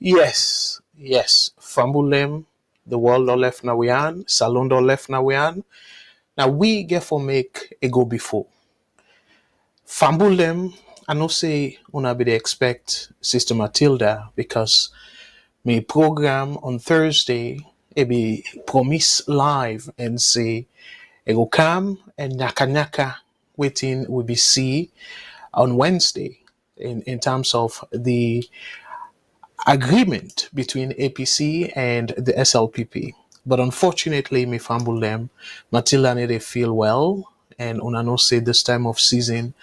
Yes. Fambulem, the world don't left now we an, Salone don't left now we an. Now we get for make a go before. Fambulem, I know say una be dey expect Sister Matilda because me program on Thursday it be promise live and say it go come and nyaka waiting will be see on Wednesday in terms of the agreement between APC and the SLPP. But unfortunately, me fumble them. Matilda need to feel well, and una know say this time of season,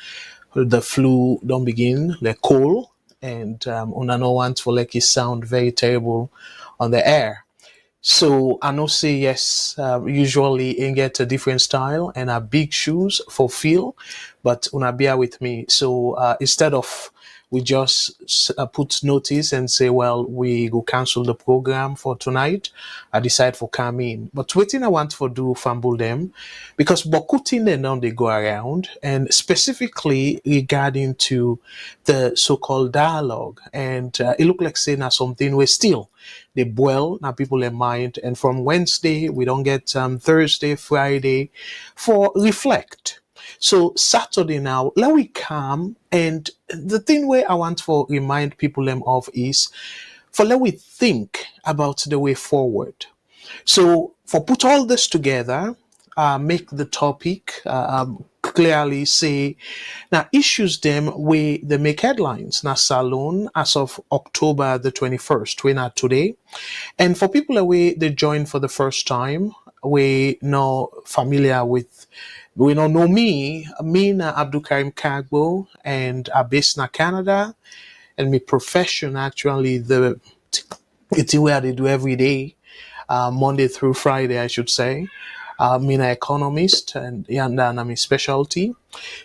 the flu don't begin, the cold, and una know want for like it sound very terrible on the air. So I know say yes. Usually it get a different style and a big shoes for feel, but una bear with me. So instead of we just put notice and say, well, we go cancel the program for tonight. I decide for come in. But waiting I want for do fumble them because Bokutin and now they go around and specifically regarding to the so-called dialogue. And it look like saying something we still they boil now people in mind. And from Wednesday, we don't get Thursday, Friday for reflect. So Saturday now, let we come and the thing where I want to remind people them of is for let we think about the way forward. So for put all this together, make the topic clearly say now issues them where they make headlines. Now Salone as of October the 21st, we're not today. And for people away they join for the first time, we not familiar with we don't know me na Abdul Karim Kagbo and I based na Canada and my profession actually the it's where they do every day, Monday through Friday I should say. I'm an economist and yeah, and I'm a specialty.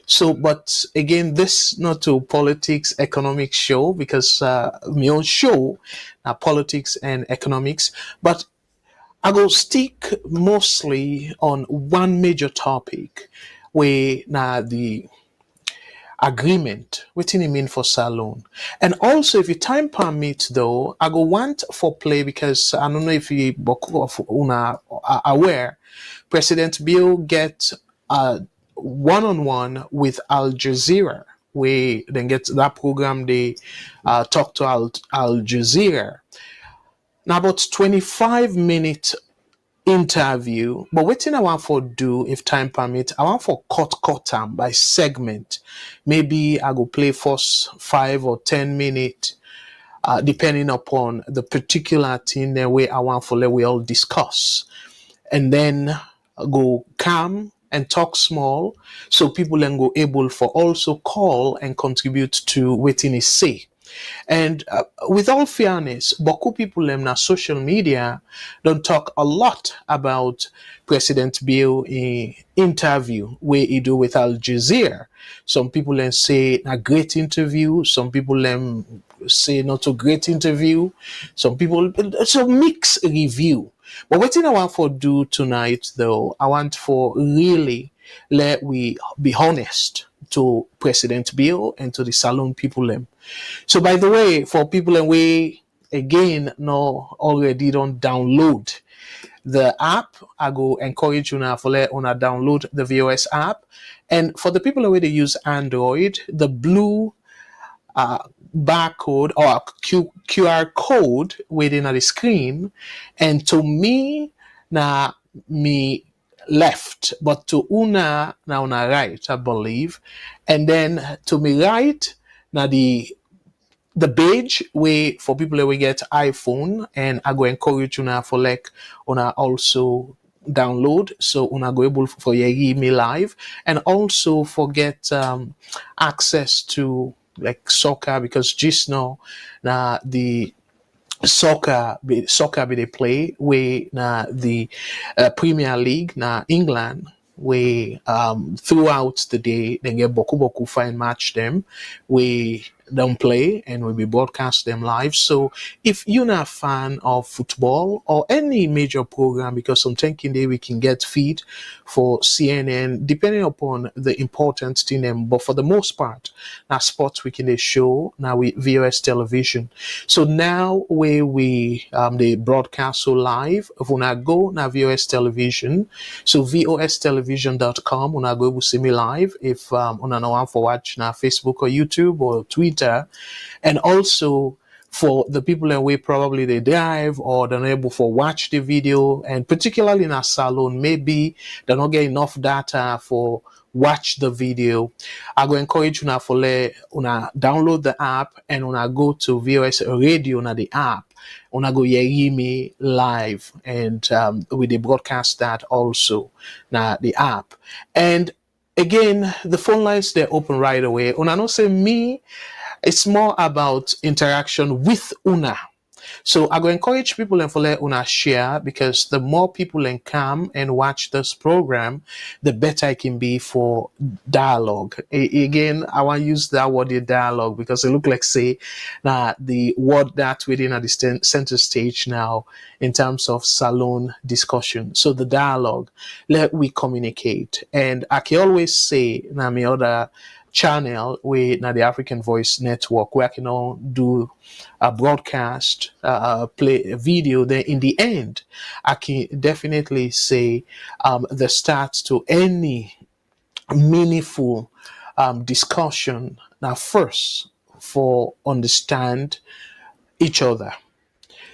So, but again, this not to politics economics show because my own show, politics and economics, but I go stick mostly on one major topic where now the agreement waiting it mean for Salone. And also if your time permits though, I go want for play because I don't know if you boku of una are aware, President Bill get a one-on-one with Al Jazeera. We then get that program they talk to Al Jazeera. Now about 25 minute interview. But waiting I want for do if time permit, I want for cut time by segment. Maybe I go play first 5 or 10 minutes, depending upon the particular thing the way I want for let we all discuss. And then go calm and talk small so people then go able for also call and contribute to waiting is say. And with all fairness, Boku people them na social media don't talk a lot about President Bill in interview where he do with Al Jazeera. Some people then say a great interview. Some people then say not a great interview. Some people so mixed review. But what I want for do tonight though, I want for really let we be honest to President Bill and to the Salone people them. So by the way, for people and we again no already don't download the app, I go encourage you now for let una download the VOS app. And for the people who they use Android, the blue barcode or QR code within the screen, and to me na me left, but to una na una right, I believe, and then to me right now the page way for people that we get iPhone, and I go encourage you now for like una also download so una go able for your email live and also forget access to like soccer because just now the soccer be they play where na the Premier League na England where throughout the day they get boku boku fine match them we don't play, and we'll be broadcast them live. So if you're not a fan of football or any major program, because I'm thinking that we can get feed for CNN depending upon the important thing them, but for the most part now sports weekend they show now with VOS television. So now where we they broadcast so live, if when I go now VOS television, so vostelevision.com, when I go to see me live, if on an want for watch now Facebook or YouTube or Twitter. And also for the people that way probably they drive or they're not able to watch the video, and particularly in a salon, maybe they're not getting enough data for watch the video. I go encourage you now for let una download the app and una go to VOS radio na the app. Una go hear me live, and we they broadcast that also na the app. And again, the phone lines they're open right away. Una no say me, it's more about interaction with una. So I go encourage people and for let una share, because the more people can come and watch this program, the better it can be for dialogue. Again, I want to use that word dialogue because it look like say the word that within at the center stage now in terms of salon discussion. So the dialogue, let we communicate. And I can always say now my other channel with now the African Voice Network where I can all do a broadcast, play a video. Then in the end, I can definitely say the start to any meaningful discussion. Now, first, for understand each other.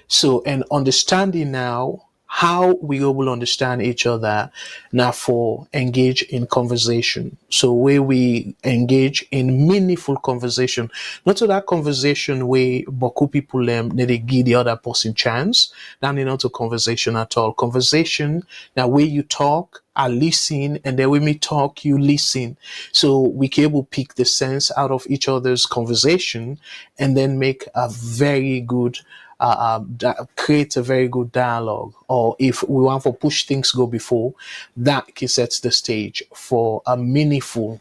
So, and understanding now how we will understand each other now for engage in conversation. So where we engage in meaningful conversation, not to that conversation where boku people they give the other person chance, not not a conversation at all. Conversation now where you talk, I listen, and then when we talk, you listen. So we can able pick the sense out of each other's conversation and then make a very good create a very good dialogue. Or if we want to push things go before, that can set the stage for a meaningful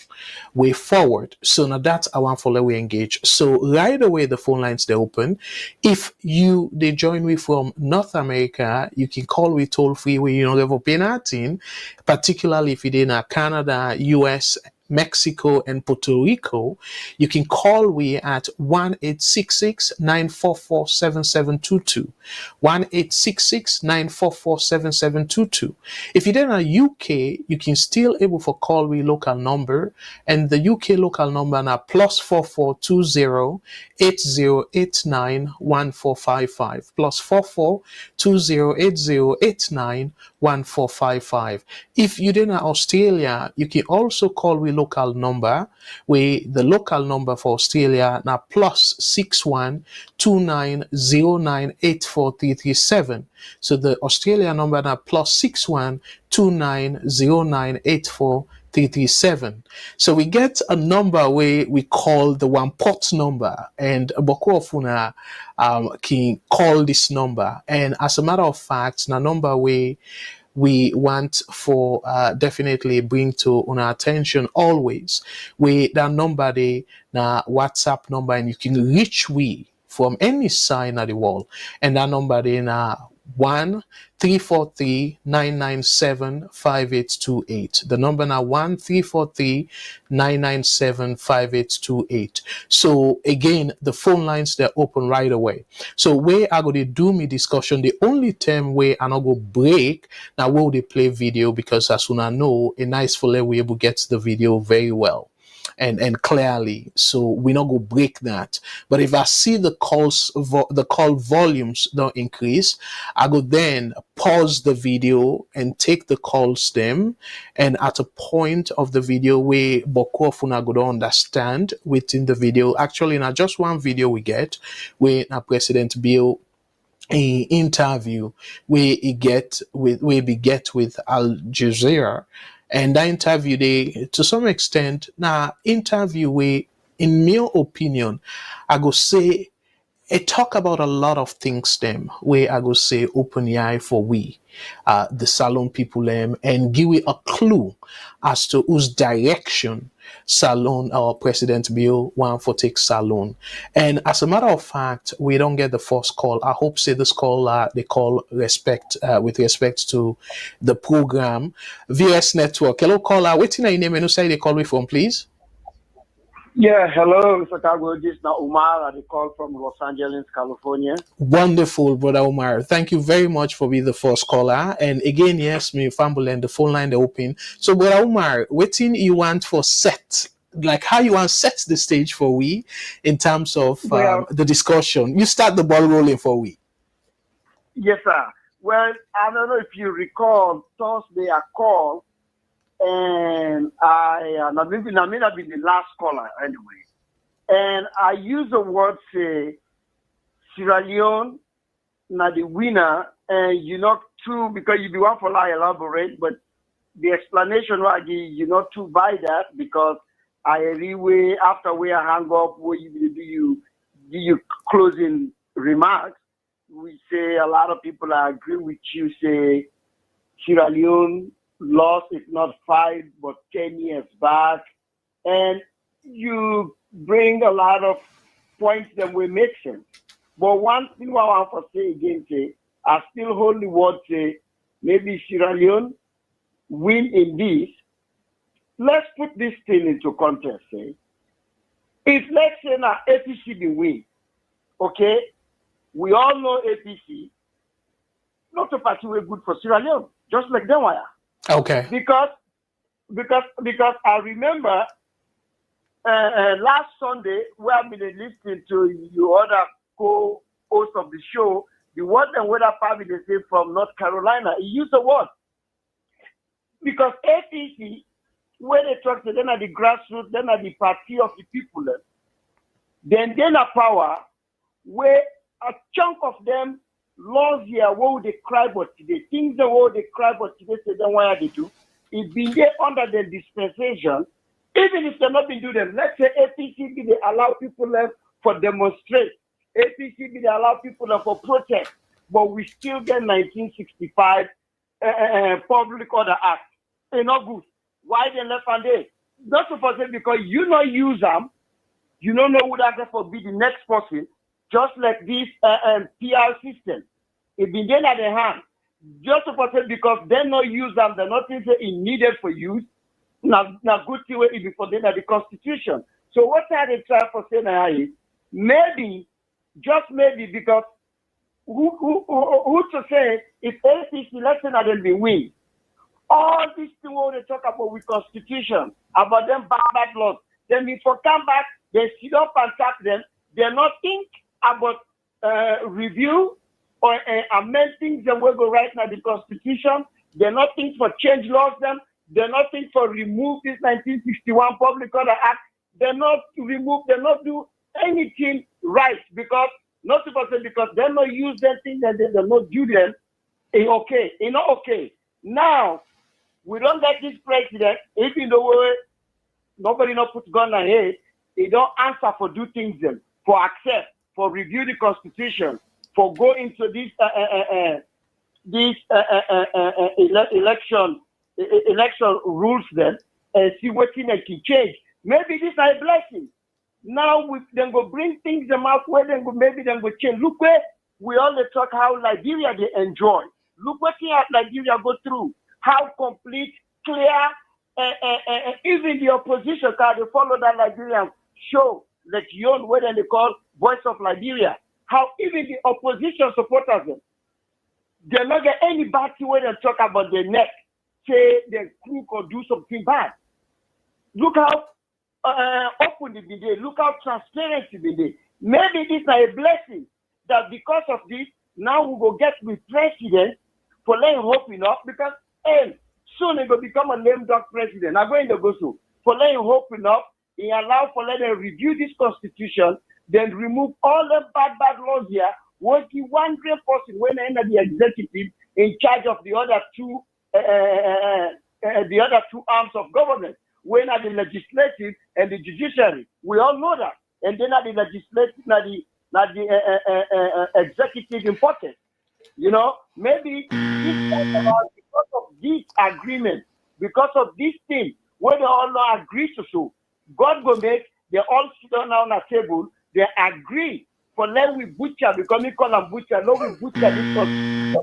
way forward. So now that's I want for let we engage. So right away the phone lines they open. If they join me from North America, you can call we toll free where you know level pay nothing, particularly if you're in Canada, US, Mexico, and Puerto Rico. You can call we at 1-866-944-7722. 1-866-944-7722. If you're in a UK, you can still able for call we local number, and the UK local number now +4420 8089 1455 +4420 8089 1455. If you're in Australia, you can also call we local number, where the local number for Australia now +61 2909 84337. So the Australia number now +61 2909 84337. So we get a number where we call the one port number, and Boko Ofuna can call this number. And as a matter of fact, the number where we want for definitely bring to our attention always, we that number the WhatsApp number, and you can reach we from any side of the world, and that number in 1-343-997-5828. The number now 1-343-997-5828. So again, the phone lines they're open right away. So where I go to do me discussion, the only time where I not go break now will they play video, because as soon as I know a nice fella we able get the video very well and clearly, so we not go break that. But if I see the call volumes don't increase, I go then pause the video and take the calls them, and at a point of the video where Boko Funa go to understand within the video. Actually not just one video we get where President Bill a interview where we get with Al Jazeera, and that interview they to some extent now interview where in my opinion I go say it talk about a lot of things them where I go say open the eye for we the Salone people and give we a clue as to whose direction Salone our President Bill want for take Salone. And as a matter of fact, we don't get the first call. I hope say this call they call respect with respect to the program VS Network. Hello caller, waiting your name and who say they call me from, please? Yeah, hello, Mr. Kago. This is now Umar. I call from Los Angeles, California. Wonderful, brother Omar. Thank you very much for being the first caller. And again, yes, me Fambul and the phone line they open. So, brother Omar, what thing you want for set? Like how you want set the stage for we in terms of Well, the discussion. You start the ball rolling for we. yes, sir. Well, I don't know if you recall, Thursday I called, and I may not be the last caller anyway. And I used the word say, Sierra Leone, not the winner, and you're not too, because you be one for I elaborate, but the explanation I give, you're not too by that, because I anyway, after we hang up, what you do you closing remarks. We say a lot of people agree with you, say Sierra Leone lost, if not 5, but 10 years back. And you bring a lot of points that will make sense. But one thing I want to say again, say, I still hold the word, say, maybe Sierra Leone win in this. Let's put this thing into context, say. If let's say now APC be win, okay, we all know APC, not a party way good for Sierra Leone, just like them wire. Okay. Because I remember last Sunday where I've been listening to your other co-host of the show, the word and weather family they say from North Carolina, he used the word. Because APC, when they talk to them at the grassroots, then at the party of the people, then they're power where a chunk of them last year, what would they cry but today? Things the way they cry but today, say then why they do? It been there under the dispensation, even if they're not been doing them. Let's say APC they allow people left for demonstrate. APC they allow people left for protest, but we still get 1965 Public Order Act. It's not good. Why they left on there? Not supposed to because you not use them, you don't know who that for be the next person. Just like this PR system, it been there at the hand. Just because they not use them, they're not think it needed for use. Now good thing it before they at the Constitution. So what are they trying for saying now is maybe, just maybe because who to say if APC election and then be win. All these things when they talk about with Constitution, about them bad laws, then before come back, they sit up and attack them. They're not think about review or amend things that will go right now the Constitution. They're not think for change laws them. They're not think for remove this 1961 Public Order Act. They're not remove, they're not do anything right because not because they're not use them things and they're not do them. It's okay. It's not okay. Now we don't get this president, even though nobody not put gun on head, he don't answer for do things them, for accept, for review the Constitution, for go into this election rules then and see what thing they can change. Maybe this is a blessing. Now we then go bring things them out where then go maybe then go change. Look where we all talk how Liberia they enjoy. Look what Liberia go through. How complete, clear, even the opposition card they follow that Liberian show like Leone, what they call Voice of Liberia. How even the opposition supporters them. They not get any bad thing when they talk about their neck, say they crook or do something bad. Look how open it be there. Look how transparent it be there. Maybe this is a blessing that because of this, now we will get with president for letting hope enough because soon he will become a lame duck president. I'm going to go so. For letting hope enough, he allowed for letting review this constitution, then remove all the bad laws here, was the one great person when I enter the executive in charge of the other two arms of government. When at the legislative and the judiciary, we all know that. And then at the legislative, at the not the executive important. Maybe this time around, because of this agreement, because of this thing, where they all not agree to so, God will make, they all sit down on a table, they agree for let we butcher, because we call them butcher, no we butcher this one,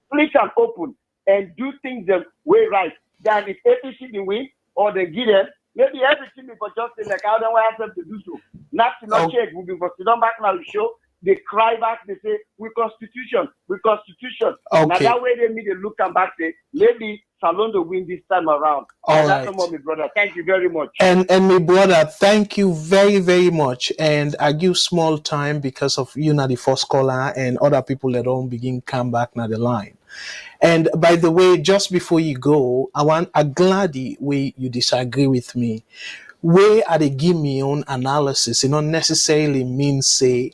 split and open, and do things the way right. Than if APC they win, or they give them, maybe everything before just like I don't want them to do so. Not to not change, we be for sit down back now show, they cry back, they say, we constitution. Now that way they need to look and back, say, maybe Salone will win this time around. All that's right. my brother. Thank you very much. And my brother, thank you very, very much. And I give small time because of you now the first caller and other people that don't begin come back now the line. And by the way, just before you go, I'm glad the way you disagree with me. Where are they give me own analysis? It not necessarily mean say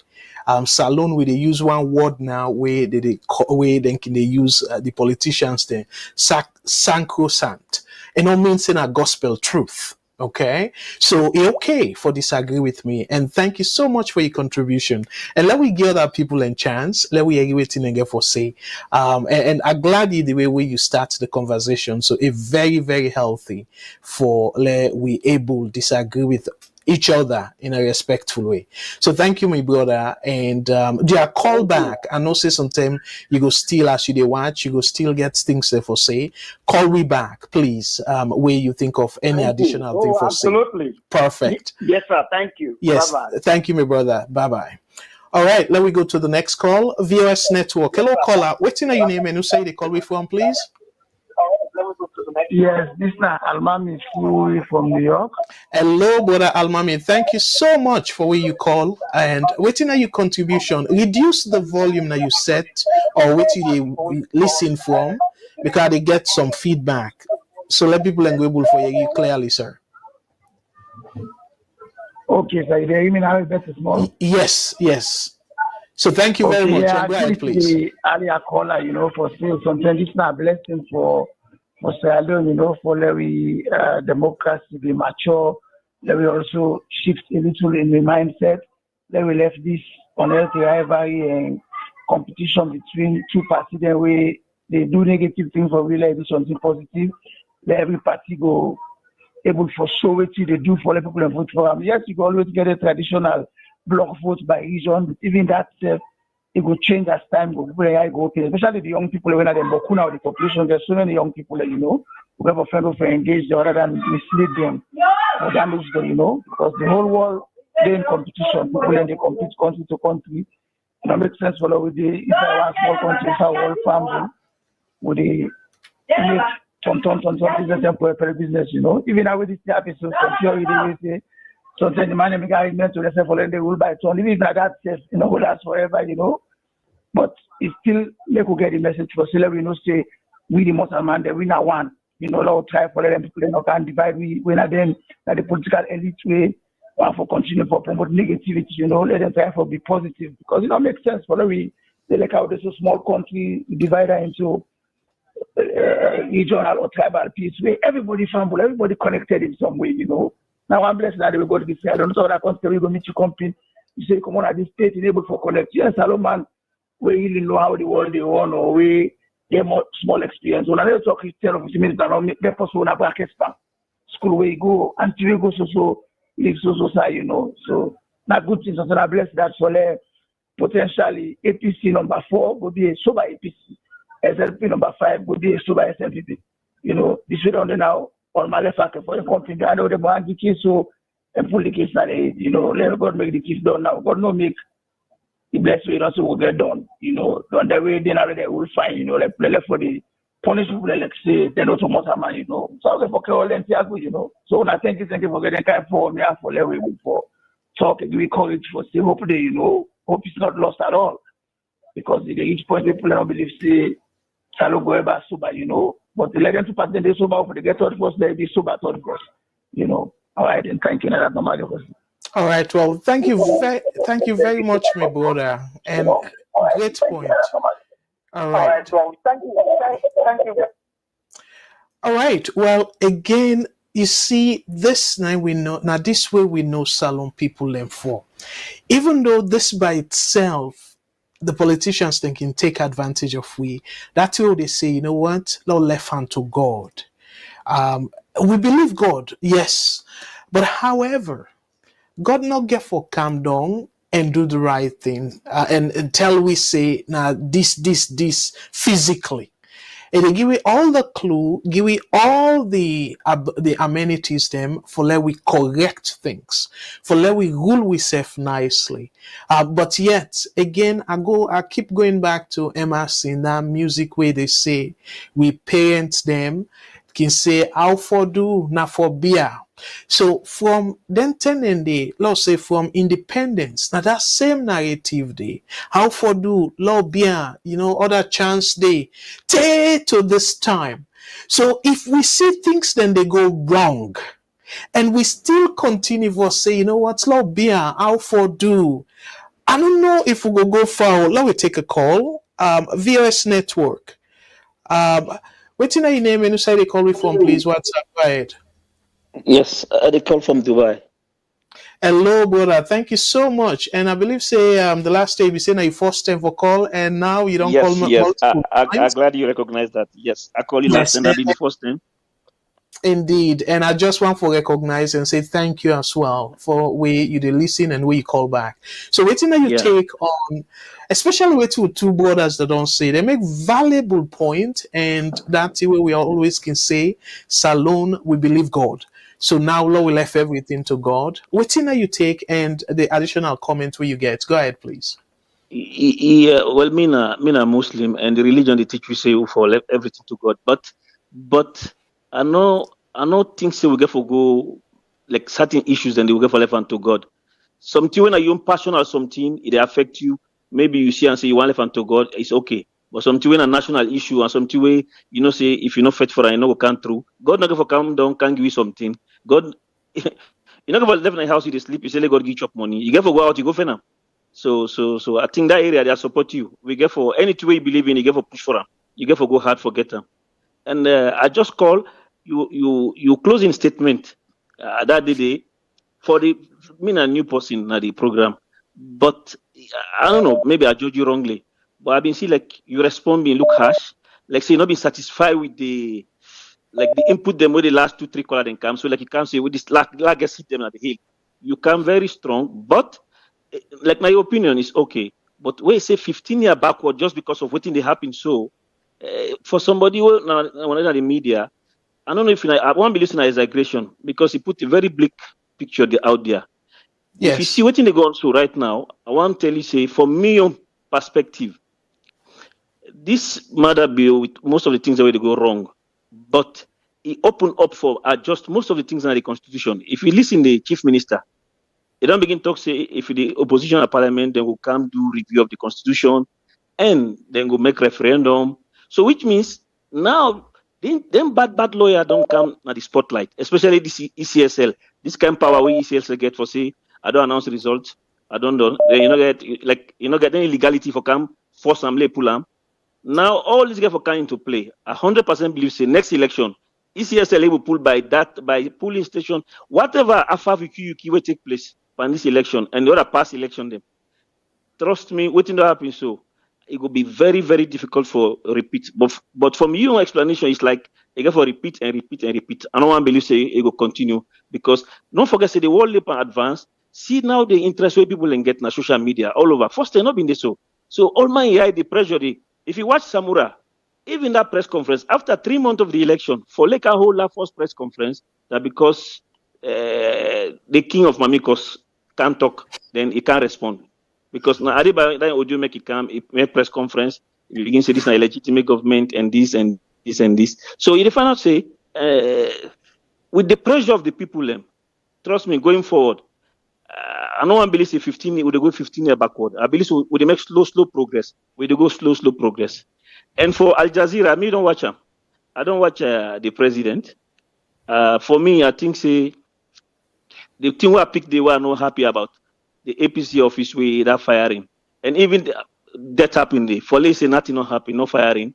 Salone where they use one word now where they can they use the politicians then sacrosanct. It not mean saying a gospel truth. Okay, so it's okay for disagree with me, and thank you so much for your contribution. And let we give other people a chance. Let we agree with again for say. And I'm glad the way you start the conversation. So it's very very healthy for let we able disagree with each other in a respectful way. So thank you, my brother. And yeah, call back. I know say sometimes you go still as you they watch, you go still get things there for say. Call me back, please. Where you think of any additional thing for say. Absolutely. Perfect. Yes, sir. Thank you. Yes. Bye-bye. Thank you, my brother. Bye bye. All right, let me go to the next call. VOS Network. Hello, caller. What's in your name and who say they call me from, please? Yes, this is Almami Fui from New York. Hello, brother Almami. Thank you so much for where you call and waiting at your contribution. Reduce the volume that you set or waiting you listen from because they get some feedback. So let people enable for you clearly, sir. Okay, so you hear me now? Better small. Yes. So thank you very much. Yeah, Go ahead, please. The earlier caller, for still sometimes it's not a blessing for Salone, for let we democracy be mature, let we also shift a little in the mindset, let we left this unhealthy rivalry and competition between two parties, then we they do negative things for real, do something positive, let every party go able for show what they do for the people and vote for them. Yes, you can always get a traditional block vote by region, but even that it will change as time goes. Especially the young people when they're Bokuna of the population, there's so many young people that who have a friend of engaged rather than mislead them or damage them, because the whole world they're in competition, people then they compete country to country. It makes sense for with the if I was small country, if I was family, would they make some business and business, Even now with this episode, they say sometimes the man make argument to themselves for they will buy ton. Even like that says, will last forever, But it still they could get the message for so we say we the Muslim the winner one. Lord try for them people can divide we at them that the political elite way want for continue for promote negativity, let them try for be positive because it don't make sense for they like how there's a small country divide into regional or tribal piece where everybody family, everybody connected in some way, Now I'm blessed that we go to this. I don't know that country we go meet you company. You say come on at this state enable for connect. Yes, Salone, we really know how the world they want or we get more small experience. When I talk Christian of minutes around me, people so na bracket school where you go until you go so live so So not good things. So I bless that for potentially APC number 4 would be a sober APC. SLP number 5 would be a sober SLPP. This way on the now on my left for the company. I know the man the case so and pull the case that let God make the case done now. God no make the blessed way also will get done. On the way then already will find, like for the punish people like say then also more man, So okay for all them So I thank you for getting kind for me for level for talk and give me courage for say hope they hope it's not lost at all. Because at each point people don't believe say Salone go ever sober, but the legend to pass them they sober for the get third first, they be sober third first, All right, and thank you. That's not my question. All right. Well, thank you very much, my brother. And great point. All right. Well, thank you. All right. Well, again, you see, this now we know, now this way we know Salon people learn for. Even though this by itself, the politicians thinking take advantage of we, that's why they say, you know what, Lord left hand to God. Um, we believe God, yes. But however, God not get for calm down and do the right thing and until we say now this physically. And they give we all the clue, give we all the amenities them for let we correct things, for let we rule we self nicely. But yet again, I keep going back to MRC that music where they say we parent them can say how for do not for beer. So from then ten and day, let's say from independence, now that same narrative day, how for do law bien, other chance day, take to this time. So if we see things then they go wrong, and we still continue to say, you know what, law bien, how for do. I don't know if we will go far. Let me take a call. VOS network. What's your name and you say they call me from, please? What's up? Go ahead. Yes, they call from Dubai. Hello, brother. Thank you so much. And I believe say the last day you said that you first time for call, and now you don't call Yes, yes. multiple I'm times. glad you recognize that. Yes, I call you last Yes, and I'll be the first time. indeed. And I just want to recognize and say thank you as well for where you did listen and where you call back. So waiting that you Yeah. take on, especially with two brothers that don't say, they make valuable point, and that's the way we always can say, Salone, we believe God. So now, Lord, we left everything to God. Waiting that you take and the additional comment where you get. Go ahead, please. Yeah, well, me na Muslim, and the religion they teach we say we for left everything to God. But I know things say we get for go like certain issues, and they will get for left hand to God. Something when you passionate or something, it affect you. Maybe you see and say you want left hand to God, it's okay. But something when a national issue and something way, say if you're not fit for it, you know, come through. God not going to come down, can give you something. God, you're not going to live in a house, you dey sleep, you say, let God give you chop money. You get for go out, you go for now. So I think that area they support you. We get for any way you believe in, you get for push for them. You get for go hard for get them. And I just call you closing statement that day for the me a new person in the program. But I don't know, maybe I judge you wrongly. But I've been see like you respond being look harsh, like say not be satisfied with the input them with the last 2 3 color then come. So like you can't say with this lag hit them at the hill. You come very strong, but like my opinion is okay. But we say 15 years backward just because of what they happen. So for somebody who now in the media, I don't know if I won't be listening to exaggeration because he put a very bleak picture out there. If you see Yes. what they go on to right now, I want to tell you say from me own perspective, this mother bill with most of the things that will go wrong, but it opened up for adjust most of the things in the constitution. If you listen to the chief minister, they don't begin talk say if the opposition at parliament, they will come do review of the constitution and then go make referendum. So which means now them bad lawyer don't come at the spotlight, especially this ECSL. This kind of power we ECSL get for say, I don't announce the results, I don't do. Then you not get any legality for come force them lay pull them. Now all this get for come into play. 100% believe say next election, ECSL will pull by polling station, whatever AFAV will take place by this election and the other past election them. Trust me, waiting to happen so it will be very, very difficult for repeat. But from your explanation, it's like you get for repeat and repeat and repeat. I don't want to believe say it will continue because don't forget say the world leap and advance. See now the interest where people can get na social media all over. First, they not been this so. So all my AI, the pressure, if you watch Samura, even that press conference, after 3 months of the election, for like a whole la first press conference, that because the king of Mamikos can't talk, then he can't respond. Because now Adiba that audio make it come, it make press conference, you begin to say this is a legitimate government and this and this and this. So if I not say with the pressure of the people, trust me, going forward, I don't want to believe say 15 would go 15 years backward. I believe would they make slow progress. Would they go slow progress. And for Al Jazeera, me don't watch them. I don't watch the president. For me, I think say the thing where I picked they were not happy about the APC office with that firing. And even that happened there. For say nothing not happen, no firing.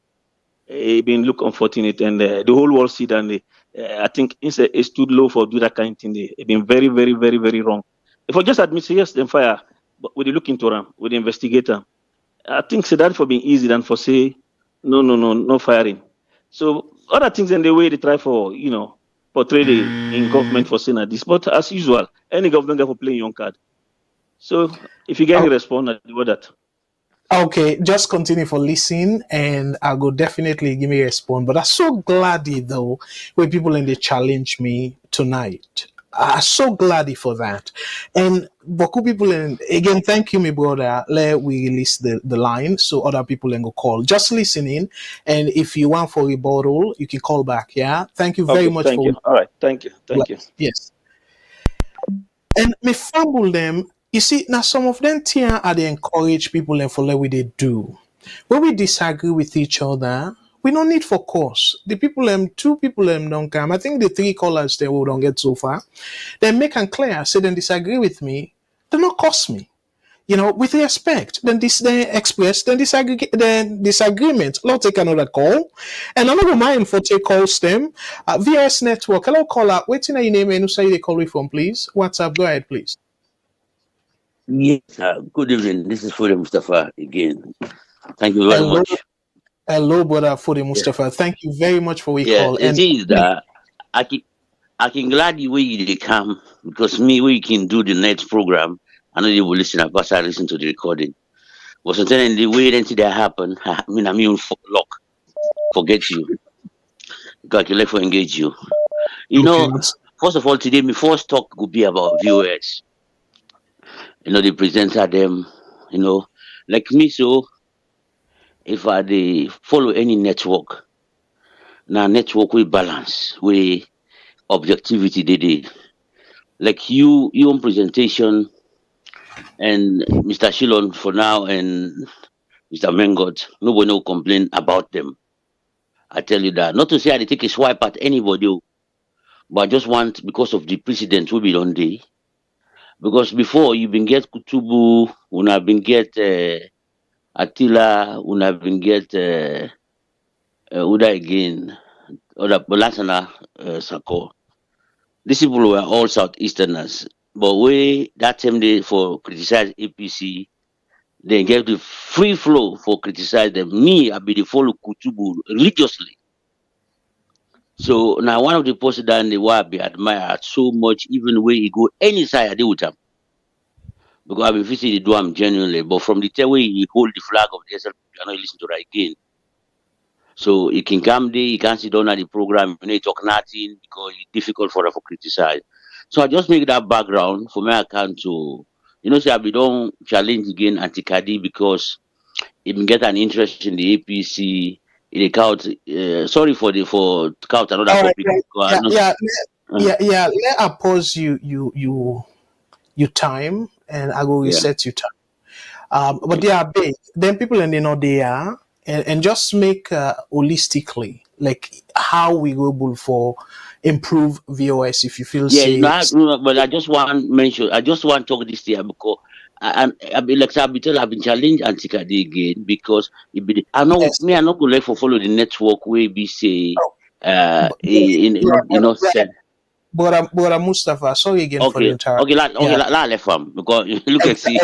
It been look unfortunate and the whole world see that I think it stood low for do that kind of thing. They've been very, very, very, very wrong. If I just admit, say, yes, then fire, but we look into them, with the investigator. I think say that for being easy than for say, no firing. So other things in the way they try for, portray in government for saying this. But as usual, any government for playing your card. So if you get any response, I do that. Okay, just continue for listening, and I will definitely give me a response. But I'm so glad though when people in the challenge me tonight. I'm so glad for that. And Boku people, and again, thank you, my brother. Let we release the line so other people can go call. Just listening, and if you want for rebuttal, you can call back. Yeah, thank you very much thank for. you. All right, thank you. Yes. And me fumble them. You see, now some of them here are they encourage people and follow what they do. When we disagree with each other, we don't need for course. The people two people don't come. I think the three callers they will don't get so far. They make and clear, say they disagree with me, they not cost me. With respect, then they express then disagreement. Let's take another call. And I'm not mind for take calls them. VS Network. Hello, caller. Waiting your name and who say they call you from, please. WhatsApp, go ahead, please. Yes, good evening. This is Fode Mustafa again. Thank you very much. Hello, brother Fode Mustafa. Yeah. Thank you very much for your call. And it is that I can glad the way you come because me we can do the next program. I know you will listen because I listen to the recording. But sometimes the way that happen, I mean luck. Forget you. Calculate for engage you. First of all, today my first talk would be about viewers. The presenter them, like me, so if I follow any network, now network we balance, we objectivity they did. Like you on presentation and Mr. Shilon for now and Mr. Mengot, nobody no complain about them. I tell you that. Not to say I take a swipe at anybody, but I just want because of the precedent we be on day. Because before you been get Kutubu, when I've been get Attila, when I've been get Uda again, or Bolasana Sako. These people were all Southeasterners. But that time they for criticize APC, they gave the free flow for criticize them. Me, I be the follow Kutubu religiously. So now one of the posts that they were be admired so much, even when he go any side, I deal with him. Because I've been visiting the Duam genuinely, but from the time he hold the flag of the SLP, I know listen to that again. So he can come there, he can sit down at the program, he talk nothing because it's difficult for her to criticize. So I just make that background for my account to, say I be don't challenge again Anti-Kadi because he can get an interest in the APC, in the count. Sorry for count another topic. Let I pause you time and I will reset you time. But they are big. Then people and they know they are. And just make holistically like how we go able for improve VOS if you feel but I just want to mention I just want to talk this year because I've been challenged Anti-Kadi again because I know me I'm not gonna like for follow the network where we say Brother Mustafa, sorry again for the entire. Okay, left from because look at see.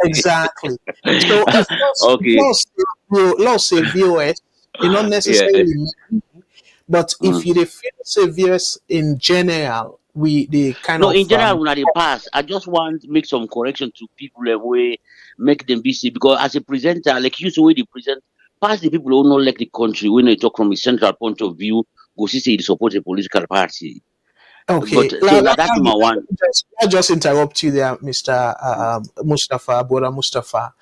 Exactly. So if let's say VOS, it not necessarily but if you feel say VOS in general, they kind of in general when they pass, I just want to make some correction to people that way make them busy because as a presenter, like you way they present, pass the people who don't like the country when they talk from a central point of view, go see say they support a political party. Okay, but that's my one. I'll just interrupt you there, Mr. Mustafa, Brother Mustafa.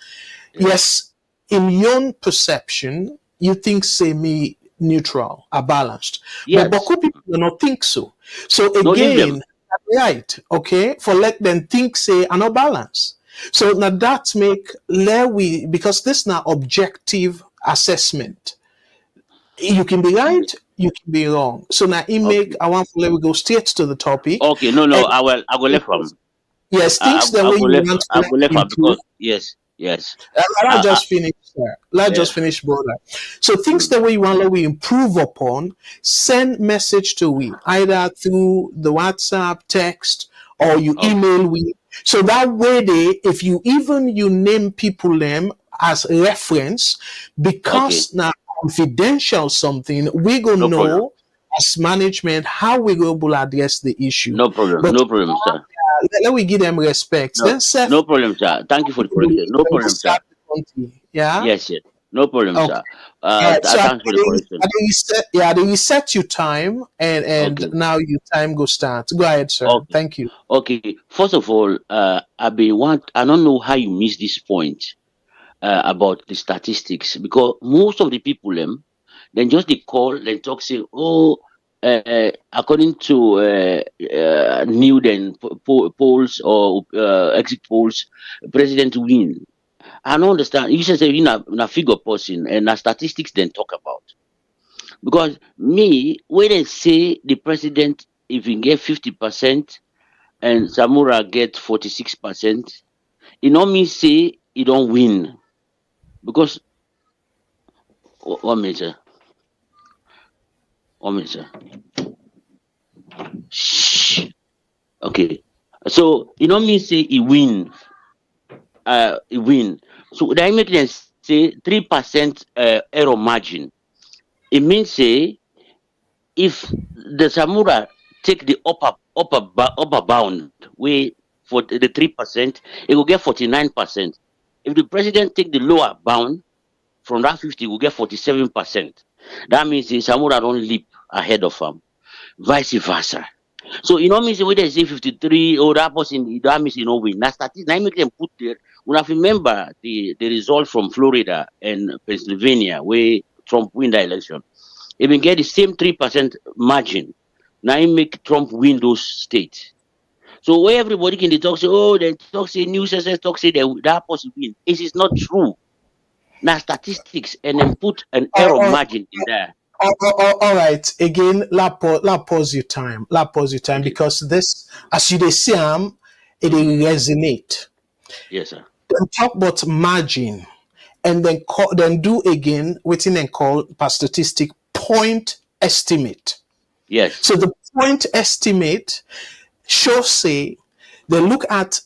Yes, in your perception, you think semi-neutral are balanced. Yes. But Boku people do not think so. So again, right, okay, for let them think say are not balanced. So now that make because this now objective assessment. You can be right, you can be wrong. So now I want to let we go straight to the topic. Okay, no, I will left from. Yes, things the way you want to left from because yes. Yes. Let's Uh, uh, just finish, sir. Let's yeah. just finish, brother. So things Mm. that we want to we improve upon, send message to we either through the WhatsApp text or you Okay. email we. So that way, if you even you name people them as reference, Okay. because now confidential something, we gonna No problem. know as management how we go to address the issue. No problem. But No problem, sir. let we give them respect. No. Then self No problem, sir. Thank you for the correction. No problem, sir. yeah. Yes. Yes. No problem, Okay. sir. All right. So Thanks for the correction. they reset, yeah, they reset your time, and Okay. now your time go start. Go ahead, sir. Okay. Thank you. Okay. First of all, I don't know how you missed this point about the statistics, because most of the people then just they call then talk say, oh, according to new then polls or exit polls, president win. I don't understand. You should say you know na figure person and na statistics then talk about, because me when they say the president if he get 50% and Samura get 46%, it not mean say he don't win, because one minute, sir. One minute, sir. Shh. Okay. So you know me say he win. He win. So that make them say 3% error margin. It means say if the Samura take the upper bound way for the 3%, it will get 49%. If the president take the lower bound from that 50, it will get 47%. That means the Samura don't leap ahead of him. Vice versa. So you know means when they say 53 or that person that means you know win. Now statistics now make them put there. We have remember the result from Florida and Pennsylvania where Trump win the election. Even get the same 3% margin. Now he make Trump win those states. So where everybody can they talk say, oh, they talk say news says talk say that person win. It is not true. Now statistics and then put an error All, margin in there. all right. Again, la pause your time. La pause your time Okay. because this, as you they see, it Mm. will resonate. Yes, sir. Then talk about margin, and then do again within and call per statistic point estimate. Yes. So the point estimate shows say they look at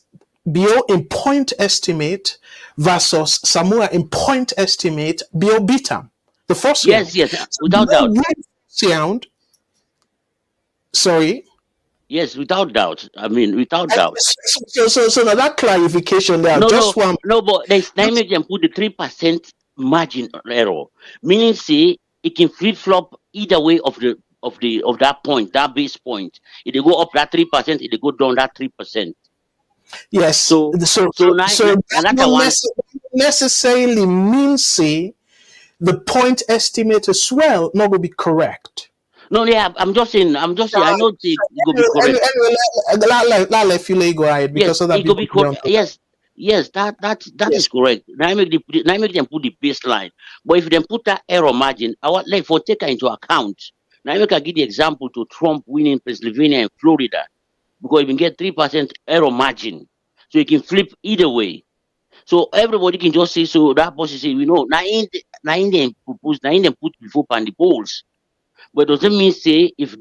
Bio in point estimate versus Samoa in point estimate Bio Bitam, the first Yes, round. yes, So without Bio doubt. win first round, sorry. Yes, without doubt. I mean, without doubt. So now that clarification there, No, just no, one. no, but there's time make them put the 3% margin error. Meaning say it can flip flop either way of that point, that base point. If they go up that 3%, if they go down that 3%. Yes. So So so now, so that that's a don't one. necessarily mean say the point estimate as well not going to be correct. No, yeah, I'm just saying I know it go be correct. Anyway, let Philly go ahead Yes, because other it could people be be correct. on to that. Yes, yes, that Yes. is correct. Now make them put the baseline. But if they put that error margin, I want like for take her into account. Now make I give the example to Trump winning Pennsylvania and Florida, because you can get 3% error margin, so you can flip either way. So everybody can just say so that person say we know now in them propose now in them put before pan the polls. But doesn't mean say if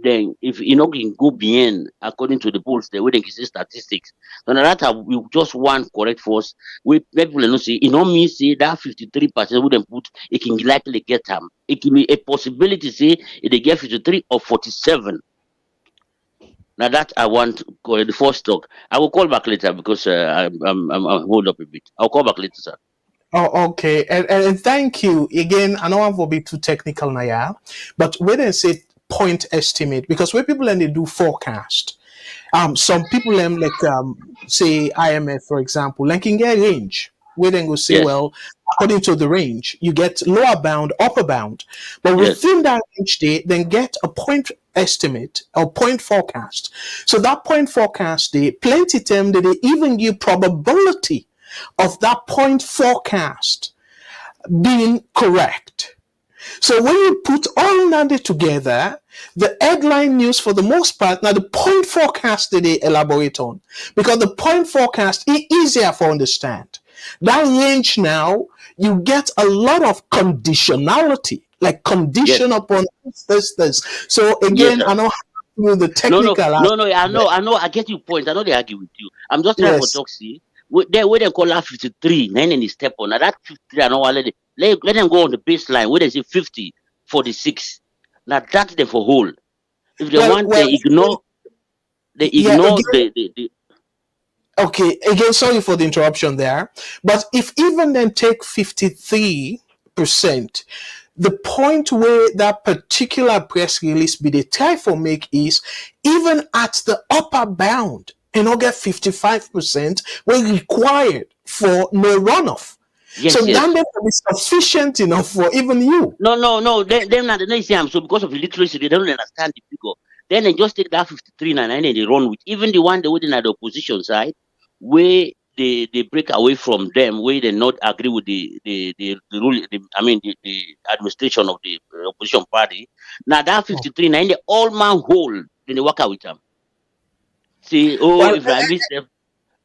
you know can go beyond according to the polls the way they can say statistics. So now that we just want correct force. We people don't say it don't mean say that 53% we them put it can likely get them. It can be a possibility say if they get 53 or 47. Now that I want the first talk. I will call back later because I'm hold up a bit. I'll call back later, sir. Oh, okay. And thank you again. I don't want to be too technical now, yeah. But when they say point estimate, because when people and they do forecast, some people like say IMF for example, like can get range. Where then go say, Yes, well, according to the range, you get lower bound, upper bound, but yes, within that range, they then get a point estimate or point forecast. So that point forecast, they plenty term that they even give probability of that point forecast being correct. So when you put all that together, the headline news for the most part, now the point forecast that they elaborate on, because the point forecast is easier for understand. That range now, you get a lot of conditionality, like Yes. condition upon this. So Yes, again, sir. I know through the No, no, technical no, no. aspect I of it. know, I know. I get your point. I know they argue with you. I'm just trying for Yes. Toxie. Where they call that 53, then any step on. Now that 53, I know. Let them go on the baseline. Where they say 50, 46. Now that's the for whole. If they want, Well, they yeah, ignore again, the okay, again, sorry for the interruption there. But if even then take 53%, the point where that particular press release be the try for make is even at the upper bound, get 55% were required for no runoff. So yes, that yes. may be sufficient enough for even you. No, no, no. Them not the say I'm so because of illiteracy, they don't understand the figure. Then they just take that 53 and then they run with even the one they waiting at the opposition side, where they break away from them, where they not agree with the rule. The administration of the opposition party. Now that 53 now they all man hold, then they work out with them. Say, oh, Well, if like this,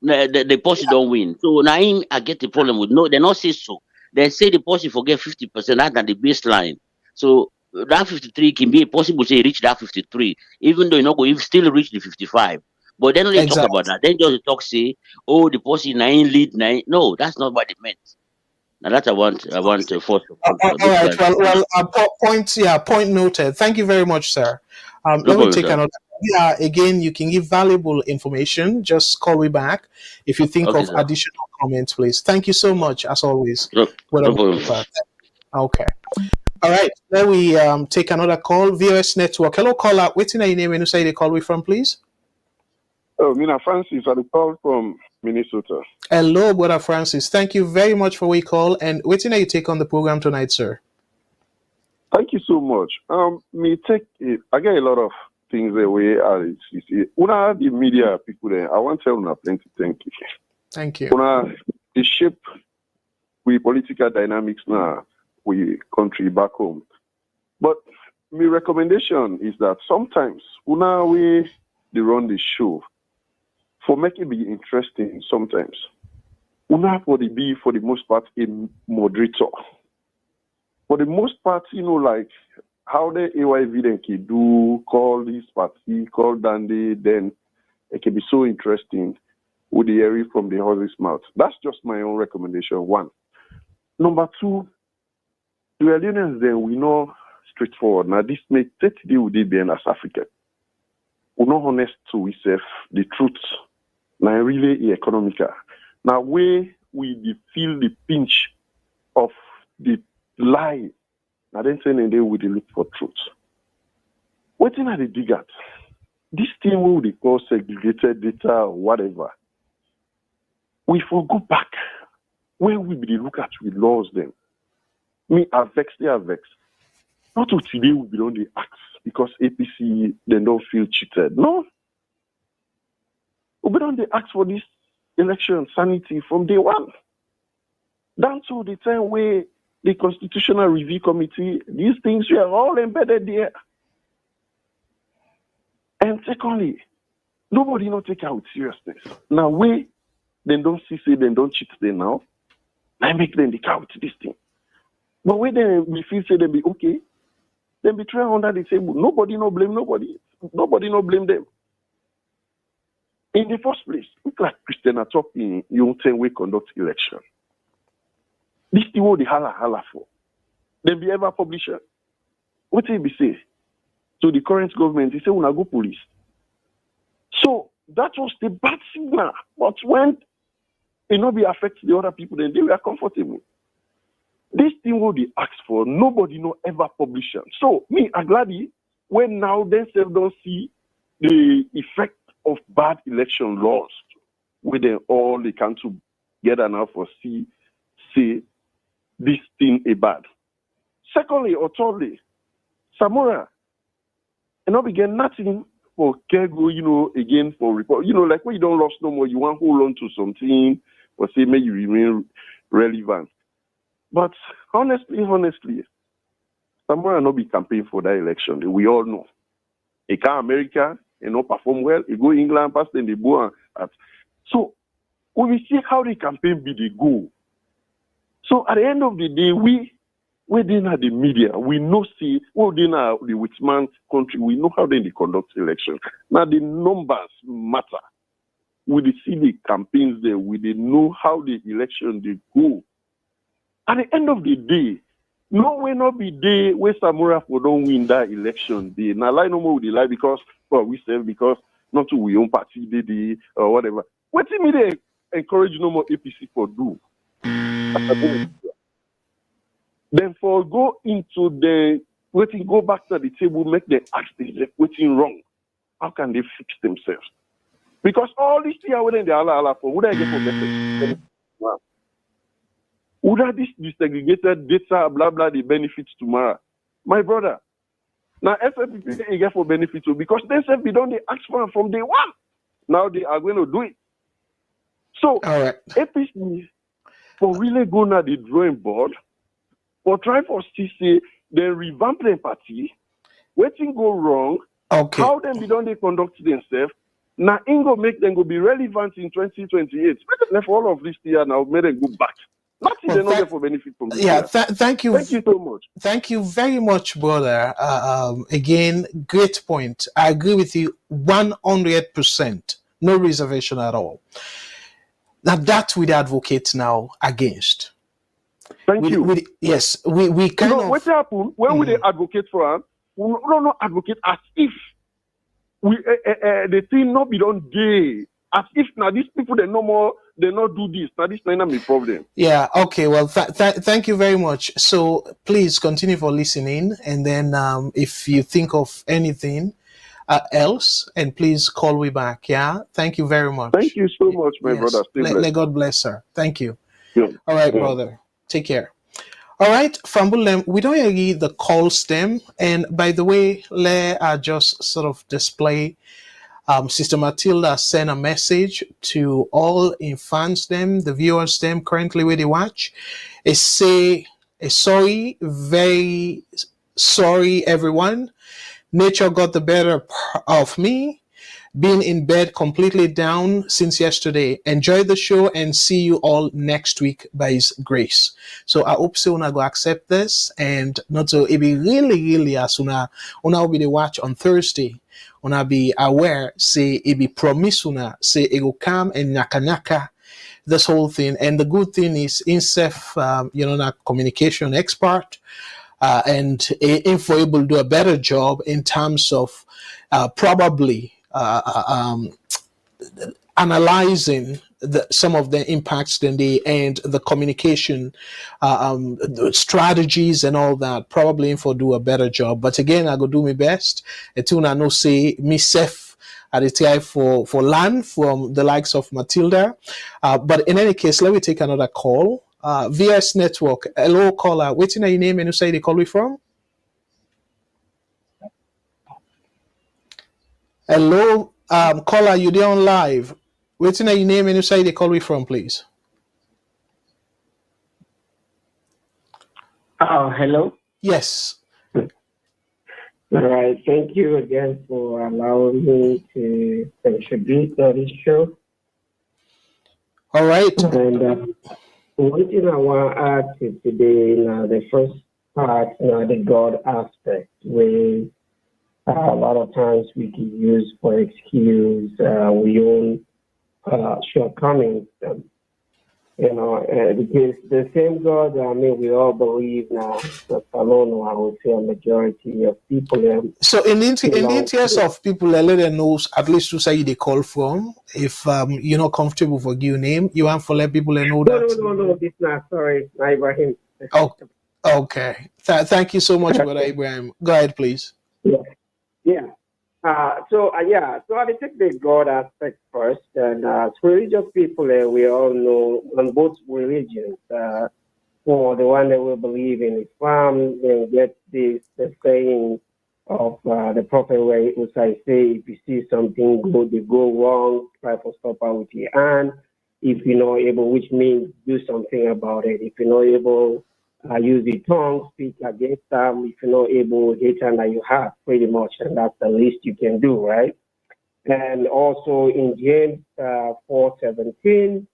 the policy don't win. So now I get the problem with no, they not say so. They say the policy forget 50%, that's than the baseline. So that 53 can be possible to reach that 53, even though you know you still reach the 55. But then they talk exactly. about that. Then just talk say, oh, the policy nine lead nine. No, that's not what they meant. Now that I want to force All upon for those right. guys. Point. Yeah, point noted. Thank you very much, sir. No Let me problem, take sir. another. Yeah, again, you can give valuable information. Just call me back if you think Okay, of sir. additional comments, please. Thank you so much, as always. No, What no a problem. Okay. All right. Let we take another call. VOS Network. Hello, caller. Waiting your name and you say the call we from, please. Oh, Mina Francis, I call from Minnesota. Hello, brother Francis. Thank you very much for we call and waiting you take on the program tonight, sir. Thank you so much. Me take it. I get a lot of things away. Una the media people there. I want to tell una plenty. Thank you. Thank you. Una the shape we political dynamics now we country back home. But my recommendation is that sometimes una we they run the show for make it be interesting. Sometimes una for the most part a moderator. For the most part, like how the AYV then can do, call this party, call Dandy, then it can be so interesting with the area from the horse's mouth. That's just my own recommendation, one. Number two, the Leoneans then we know straightforward. Now this may take to deal with it being as African. We're not honest to ourselves, the truth. Now really economical. Now where we feel the pinch of the lie. I then say they will look for truth. What thing are they dig at? This thing will they call segregated data or whatever. We for go back. Where we be look at we laws them. Me are vexed, they are vexed. Not to today we be on the acts because APC they don't feel cheated. No. We be on the acts for this election sanity from day one. Down to the time where the Constitutional Review Committee, these things were all embedded there. And secondly, nobody not take out seriousness. Now, we they don't see, say they don't cheat them now. I make them take out this thing. But when we feel say they be okay, then be trying under the table. Nobody no blame nobody. Nobody no blame them. In the first place, look like Christian are talking, you don't we conduct election. This thing what the holla for. Then be ever publisher. What will be say to the current government? He say we go police. So that was the bad signal. But when it not be affect the other people, then they were comfortable. This thing what they ask for, nobody no ever publish it. So me, I'm glad when now themselves don't see the effect of bad election laws, where they all they can together now for say this thing a bad. Secondly or thirdly, Samora, and not begin nothing for Kego, again for report. Like when you don't lost no more, you want to hold on to something or say may you remain relevant. But honestly, Samora not be campaigning for that election. We all know. It can America, not perform well. It go England, pass then they go at. So we will see how the campaign be the go. So at the end of the day, we didn't have the media. We know see we didn't have the Whitman country. We know how they conduct election. Now the numbers matter. We see the campaigns there. We know how the election they go. At the end of the day, no way not be day where Samura for don't win that election day. Now lie no more with the lie because we say because not to we own party day or whatever. What do you mean they encourage no more APC for do? Then for go into the waiting, go back to the table, make them ask themselves waiting wrong. How can they fix themselves? Because all this thing are within the Allah for would I get for better? Would I this desegregated data, blah blah, the benefits tomorrow? My brother. Now FFP they get for benefits because they said we don't they ask for from day one. Now they are going to do it. So All right. APC for really go now the drawing board, for try for CC, then revamp the party, waiting go wrong, Okay. how then we don't they conduct themselves. Now Ingo make them go be relevant in 2028. But for all of this year now, make them go back. Nothing they not get for benefit from this Yeah, year. thank you. Thank you so much. Thank you very much, brother. Again, great point. I agree with you 100%. No reservation at all. Now that we advocate now against. Thank you. Yes, we kind of. What happen when we they advocate for him? We don't advocate as if we the thing not be done gay. As if now these people they no more they not do this. Now this not be problem. Yeah. Okay. Well, thank you very much. So please continue for listening, and then if you think of anything else, and please call me back. Yeah. Thank you very much. Thank you so much, my Yes. brother. Let God bless, sir. Thank you. Yeah. All right, brother. Take care. All right, Fambulem, we don't read the call stem. And by the way, let just sort of display Sister Matilda sent a message to all in fans them, the viewers them currently where they watch. It say, sorry, very sorry everyone. Nature got the better of me. Been in bed completely down since yesterday. Enjoy the show and see you all next week by His grace. So I hope so una go accept this and not so it be really as una will be the watch on Thursday. Una be aware say it be promise una say it will come and nyaka this whole thing. And the good thing is INSEF na communication expert and info able to do a better job in terms of probably analyzing some of the impacts and the communication the strategies and all that. Probably info do a better job. But again, I go do my best. Until I know say myself at the try for land from the likes of Matilda. But in any case, let me take another call. VS Network. Hello, caller. What's your name and you say they call me from? Hello, caller, you there on live. What's your name and you say they call me from, please? Oh, hello. Yes. All right. Thank you again for allowing me to contribute to this show. All right. And one thing I want to add to today, the first part, the God aspect, where a lot of times we can use for excuse we own shortcomings. Because the same God, we all believe now, the Salone, I would say a majority of people. So in the interest of people, let them know at least to say they call from. If you're not comfortable for your name, you want to let people know that. No, this not, sorry, Ibrahim. Oh, okay. Thank you so much, Brother Ibrahim. Go ahead, please. Yeah. So I will take the God aspect first. And religious people, we all know on both religions. For the one that we believe in Islam, they get the saying of the Prophet where it was I say, if you see something good, they go wrong, try to stop out with your hand. If you're not able, which means do something about it. If you're not able, use the tongue, speak against them. If you're not able, hate them that you have, pretty much, and that's the least you can do, right? And also in James 4:17,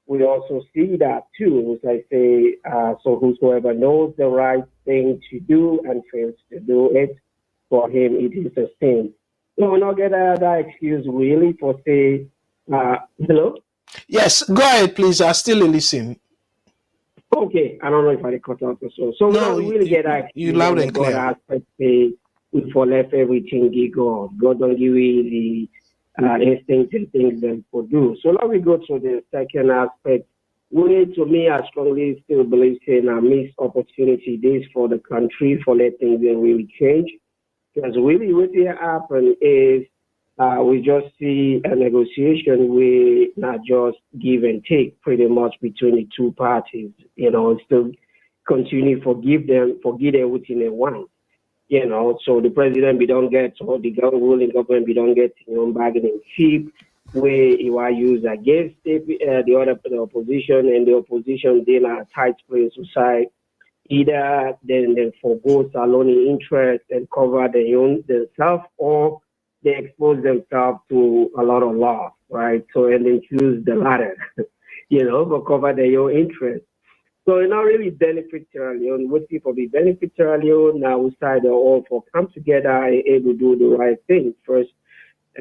we also see that too. As I say, so whosoever knows the right thing to do and fails to do it, for him it is a sin. So we not get that excuse really for say, hello? Yes, go ahead, please. I still listen. Okay, I don't know if I cut out or so. So we No, don't really get that you excuse loud on the and God clear. aspect. Say, we for left everything give God. God don't give you the instinct and things that for do. So now we go to the second aspect. We, to me, I strongly still believe in a missed opportunity days for the country for let things really change. Because really what will happen is we just see a negotiation where not just give and take pretty much between the two parties. You know, still continue forgive them everything they want. You know, so the president we don't get or the ruling government we don't get bargaining chip where you are used against the other the opposition and the opposition then a tight place society either then forgo Salone interest and cover their own themselves or they expose themselves to a lot of loss, right? So and then choose the latter, but cover their own interest. So it not really benefit Sierra Leone. What people be benefit Sierra Leone now we side all for come together and able to do the right thing first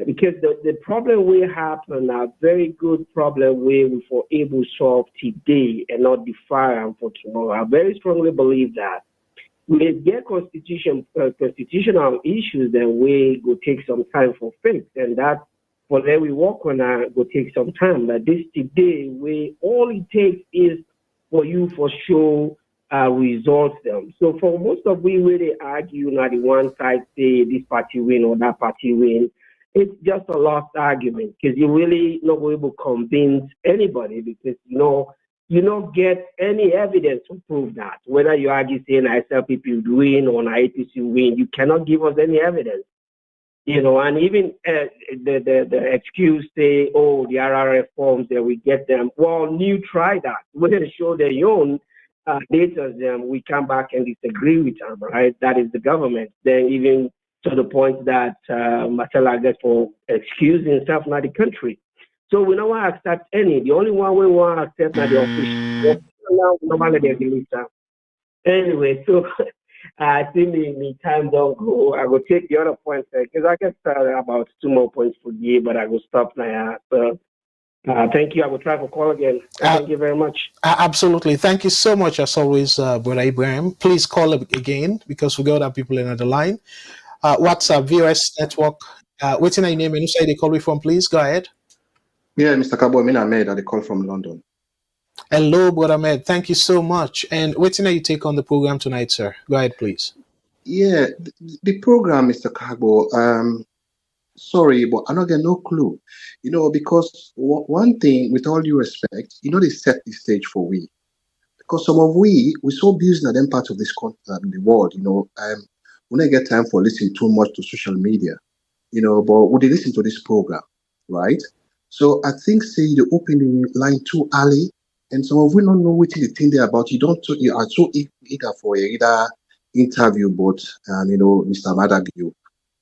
because the problem we have a very good problem we for able to solve today and not defer them for tomorrow. I very strongly believe that we get constitutional issues that we go take some time for fix, and that for them we work on go take some time. But this today, we all it takes is for you for sure results them. So for most of we really argue not the one side say this party win or that party win. It's just a lost argument because you really not able to convince anybody because you don't get any evidence to prove that. Whether you argue saying SLPP win or APC win, you cannot give us any evidence. And even the excuse say, oh, the RRF forms that we get them. Well, you try that. When they show their own data, then we come back and disagree with them, right? That is the government. Then even to the point that Marcella gets for excusing himself, not the country. So we don't want to accept any. The only one we want to accept are the official. Now, normally they release them. Anyway, so I think me time don't go. I will take the other points because I get about 2 more points for you, but I will stop now. So thank you. I will try to call again. Thank you very much. Absolutely. Thank you so much, as always, Brother Ibrahim. Please call again because we got other people in the line. WhatsApp, VOS Network. What's your name and who say they call me from, please? Go ahead. Yeah, Mr. Kabo, I'm Ahmed. I call from London. Hello, Brother Ahmed. Thank you so much. And what's your you take on the program tonight, sir? Go ahead, please. Yeah, the program, Mr. Kabo, sorry, but I don't get no clue. Because one thing, with all due respect, they set the stage for we. Because some of we so busy in them parts of this continent, the world, we don't get time for listening too much to social media, but we listen to this program, right? So I think, say, you open the line too early, and some of we don't know what the thing there about. You are so eager for a interview, but, Mr. Madabiu,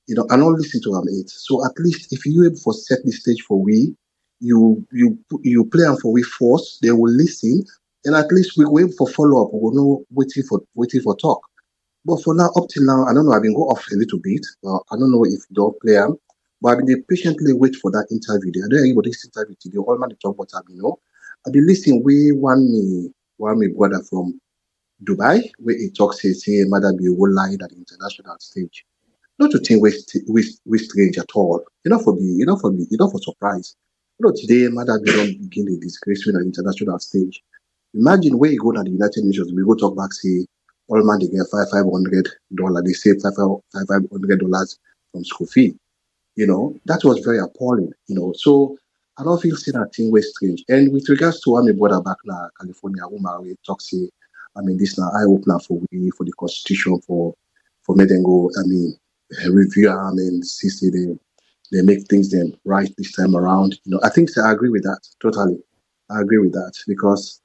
I don't listen to it. So at least if you able to set the stage for we, you play them for we first, they will listen, and at least we wait for follow up. We will know waiting for talk. But for now, up till now, I don't know. I've been go off a little bit. I don't know if you don't play them, but I've been patiently wait for that interview. I don't know this interview today. All man talk about I've been listening. We one me brother from Dubai where he talks say Madabi will lie at the international stage. Not to think we strange at all. For surprise. Today Madabi don't begin a disgrace with an international stage. Imagine where you go to the United Nations, we go talk back, say, all man they get $500. They save $500 from school fee. That was very appalling. So I don't feel that thing was strange. And with regards to my brother back now, California, we talk say, this now eye opener for the constitution for Medengo, review and see they make things then right this time around. I think I agree with that totally. I agree with that because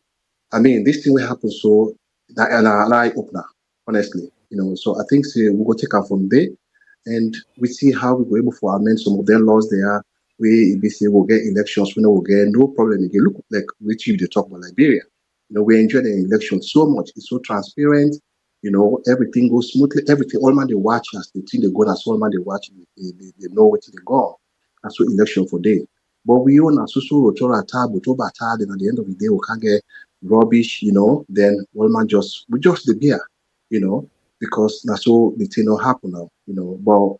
this thing will happen so that an eye opener, honestly. So I think we'll go take her from there and we see how we were able to amend some of their laws there we say we'll get elections, we know we'll get no problem again. Look, like which you they talk about Liberia. We enjoy the election so much. It's so transparent. Everything goes smoothly. Everything, all man they watch as the thing they go, as all man they watch, they know what they go. That's what election for day. But we own a social rotora tab, and at the end of the day, we can't get rubbish, then all man we just the beer, because that's all the thing will happen now, But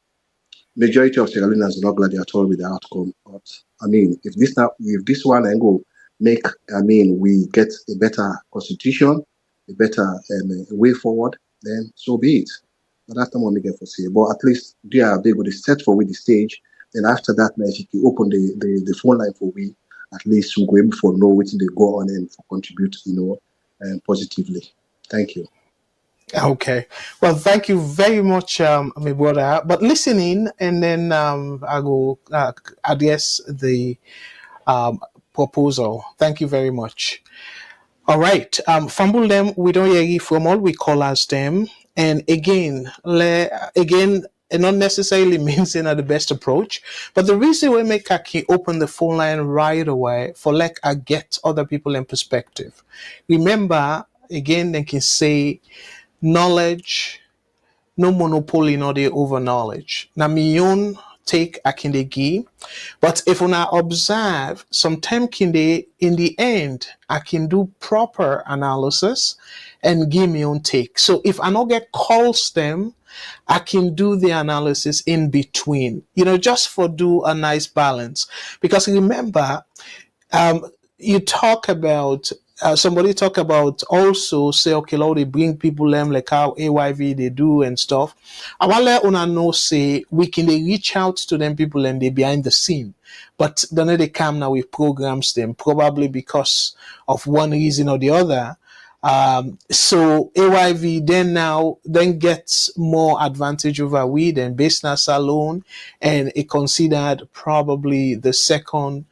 majority of Sierra Leoneans are not glad at all with the outcome. But I mean, if this one and go make, we get a better constitution, a better way forward, then so be it. But that's not what we get for say. But at least they go to set for with the stage. Then after that, if you open the phone line for we, at least we'll go able for know what they go on and for contribute, positively. Thank you. Okay. Well, thank you very much, my brother. But listening, and then I will address the proposal. Thank you very much. All right. Fumble them. We don't hear from all we call as them. And again, it not necessarily means they're not the best approach, but the reason we make Kaki open the phone line right away for like I get other people in perspective. Remember, again, they can say knowledge, no monopoly, no they over knowledge. Na my own take I can give, but if I observe, sometimes can they in the end I can do proper analysis and give me own take. So if I not get calls them, I can do the analysis in between, just for do a nice balance. Because remember, um, you talk about somebody talk about also say okay, Lord, they bring people them like how AYV they do and stuff. I want to let una know say we can they reach out to them people and they behind the scene, but then they come now with programs them probably because of one reason or the other. So AYV then gets more advantage over we than business Salone, and it considered probably the second,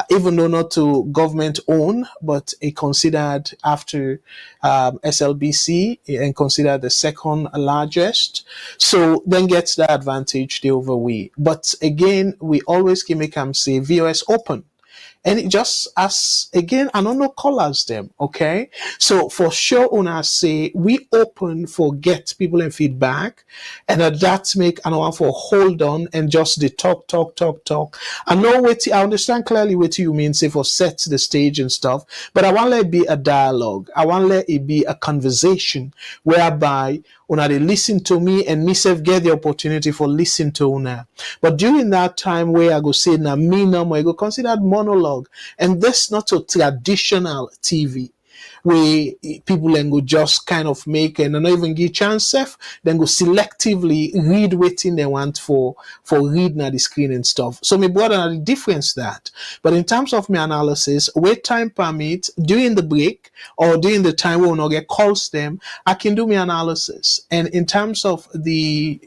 even though not to government own, but it considered after SLBC and considered the second largest. So then gets the advantage the over we. But again, we always can make them say VOS open. And it just as again, I don't know colors them, okay? So for sure, una say we open for get people and feedback, and that make another for hold on and just the talk. I know what I understand clearly what you mean, say for set the stage and stuff, but I want let it be a dialogue. I want let it be a conversation whereby una they listen to me and myself get the opportunity for listen to una. But during that time where I go say na me no I go consider monologue, and that's not a traditional TV where people then go just kind of make and not even give chance self, then go selectively read waiting they want for reading at the screen and stuff. So me brother the difference that. But in terms of my analysis, wait time permit during the break or during the time when we not get calls them, I can do my analysis. And in terms of the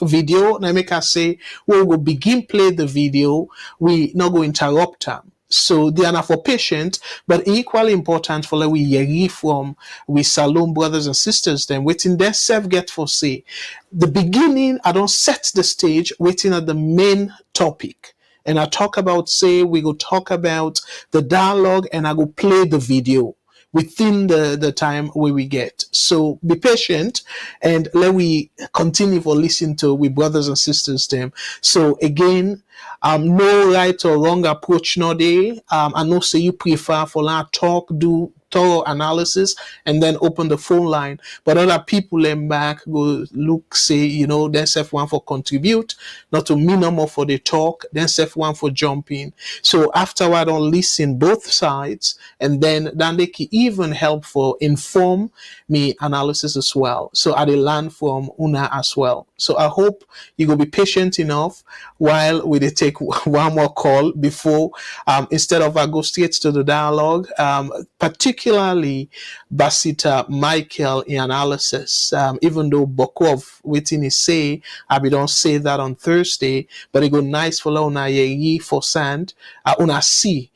video, I make us say we will begin play the video, we not go interrupt them. So they are not for patient, but equally important for like we hear from we Salone brothers and sisters, then waiting their self get for say. The beginning, I don't set the stage, waiting at the main topic. And I talk about, say, we go talk about the dialogue and I go play the video within the time where we get. So be patient and let we continue for listening to we brothers and sisters them. So again, no right or wrong approach no day. I know say you prefer for that talk, do thorough analysis and then open the phone line. But other people then back go look, say, then self one for contribute, not to me no more for the talk, then self one for jumping. So afterward on listen both sides and then they can even help for inform me analysis as well. So I learn from Una as well. So I hope you will be patient enough while we take one more call before instead of I go straight to the dialogue, particularly particularly Basita Michael in analysis. Even though Bokov waiting is say, I be don't say that on Thursday, but it go nice for una ye for sand. Una see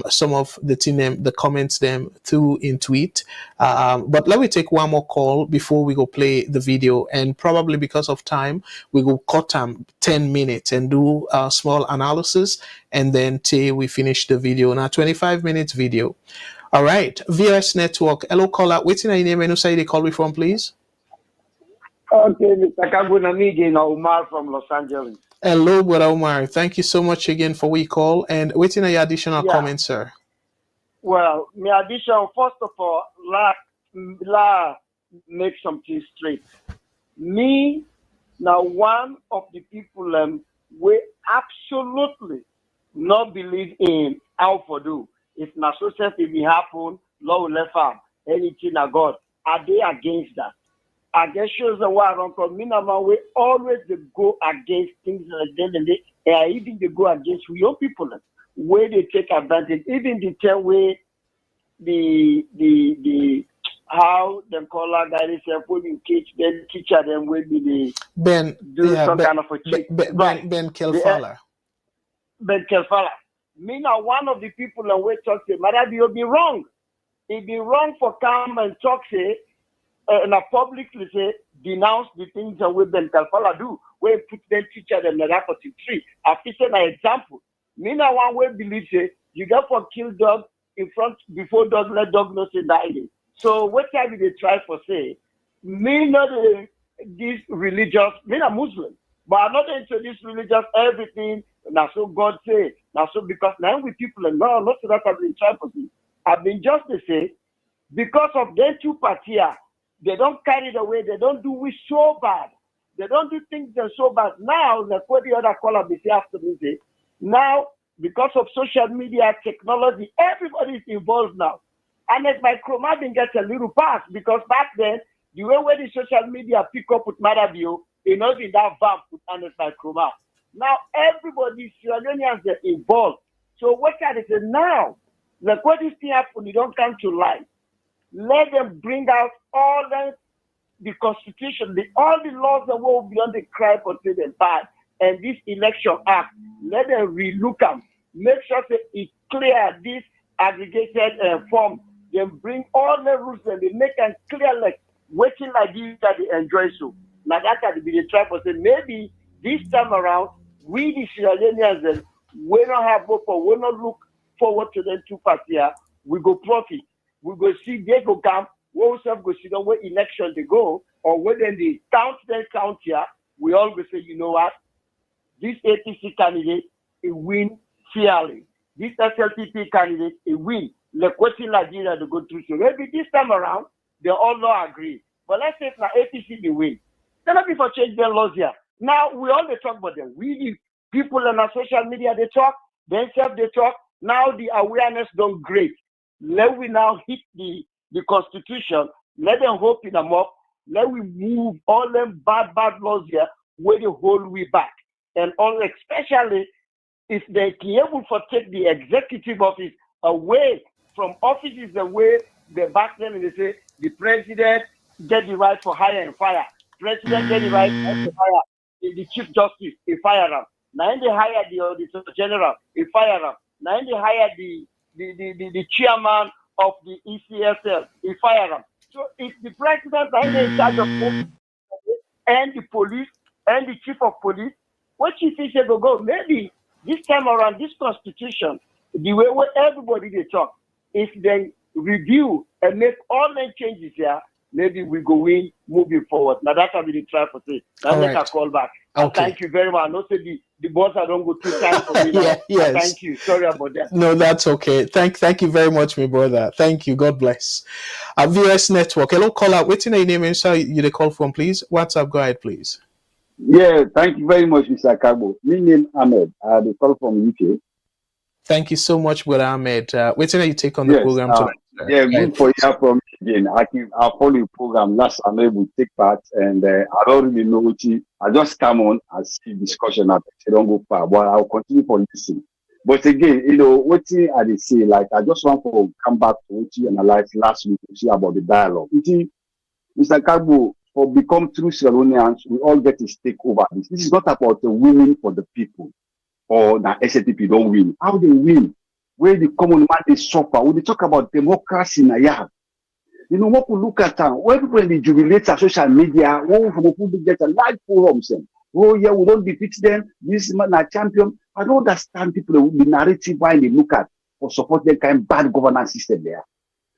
some of the thing them, the comments them through in tweet. But let me take one more call before we go play the video, and probably because of time, we go cut 10 minutes and do a small analysis, and then till we finish the video. Now 25 minutes video. All right, VS Network. Hello, caller. What's your name and who say they call me from, please? Okay, Mr. Kabunamigi, Umar from Los Angeles. Hello, Brother Omar. Thank you so much again for we call. And what's your additional comments, sir? Well, my addition, first of all, la make something straight. Me, now one of the people we absolutely not believe in how for do. If not so if it happen, Lord will let farm anything of God. Are they against that? I guess shows the war on from Minama, we always they go against things like that, and even they go against your people where they take advantage. Even the tell way the how them call that guy they say when you teach them teacher them will be the Ben kind of a check. Ben Kelfala. Ben Kelfala. Me now one of the people and we talk say, Madam, you'll be wrong. It be wrong for come and talk say and publicly say denounce the things that we Ben Kalfala do. We put them teacher them the record in tree. I've taken an example. Me now one way believe say you got for kill dog in front before dog let dog know say die. So what time they try for say me not this religious me not Muslim, but I'm not into this religious everything. Now so God say now so because now with people and no not so that I've been trying for see. I've been just to say because of them two parties. They don't carry it away. They don't do it so bad. They don't do things that are so bad. Now, like what the other caller be after me say, now, because of social media technology, everybody is involved now. And as my chroma didn't get a little pass because back then, the way where the social media pick up with Madabio, it not in that vamp with Anet my chroma. Now, everybody, Sierra Leoneans, are involved. So what can they say now? Like what this thing happen, you don't come to life. Let them bring out all the constitution, all the laws that will beyond the crime portrayed and bad, and this election act. Let them relook them. Make sure that it's clear this aggregated form. Then bring all the rules and they make them clear like waiting like this that they enjoy so. Now that can be the try for say maybe this time around we the Sierra Leoneans we don't have hope for we not look forward to them two parties here. We go profit. We go see they go come, we also go see where election they go, or when they count here, we all go say, you know what? This APC candidate, it win fairly. This SLPP candidate, it win. Like what's in Nigeria to go through. So maybe this time around, they all not agree. But let's say if now APC they win. Then not before change their laws here. Now we all they talk about them. We the people on our social media they talk, themselves they talk. Now the awareness done great. Let we now hit the constitution. Let them hope in them up. Let we move all them bad laws here where they hold we back. And all especially if they can able to take the executive office away from offices the way they back them and they say the president get the right for hire and fire. President get the right to fire the chief justice, he fire them. Now they hire the auditor general, he fire them. Now they hire the chairman of the ECSL, he fire them. So if the president is in charge of and the police and the chief of police, what chief is going to go? Maybe this time around, this constitution, the way where everybody they talk, if they review and make all the changes here, maybe we go in moving forward. Now that's how we try for say. Now let us call back. Okay. Thank you very much. Not say the boss I don't go too time for me. Yes. Thank you. Sorry about that. No, that's okay. Thank you very much, my brother. Thank you. God bless. VS Network. Hello, caller. What's your name and sir you the call from, please? WhatsApp, go ahead, please. Yeah, thank you very much, Mr. Kagbo. My name Ahmed. I the call from UK. Thank you so much, brother Ahmed. What's your take on the program tonight? Sir? Yeah, good for you from again. I follow your program last I'm able to take part, and I don't really know what I just come on and see discussion. I don't go far, but I'll continue for listening. But again, what I dey say, like I just want to come back to what you analyzed last week to see about the dialogue. Mr. Kagbo, for become true Salonians, we all get to stake over this. This is not about the winning for the people or the SATP don't win. How they win? Where the common man they suffer. When they talk about democracy na yeah. What we look at when people they jubilate on social media, when people get a large forums. Oh yeah, we don't defeat them. This man a champion. I don't understand people the narrative why they look at for support that kind of bad governance system there.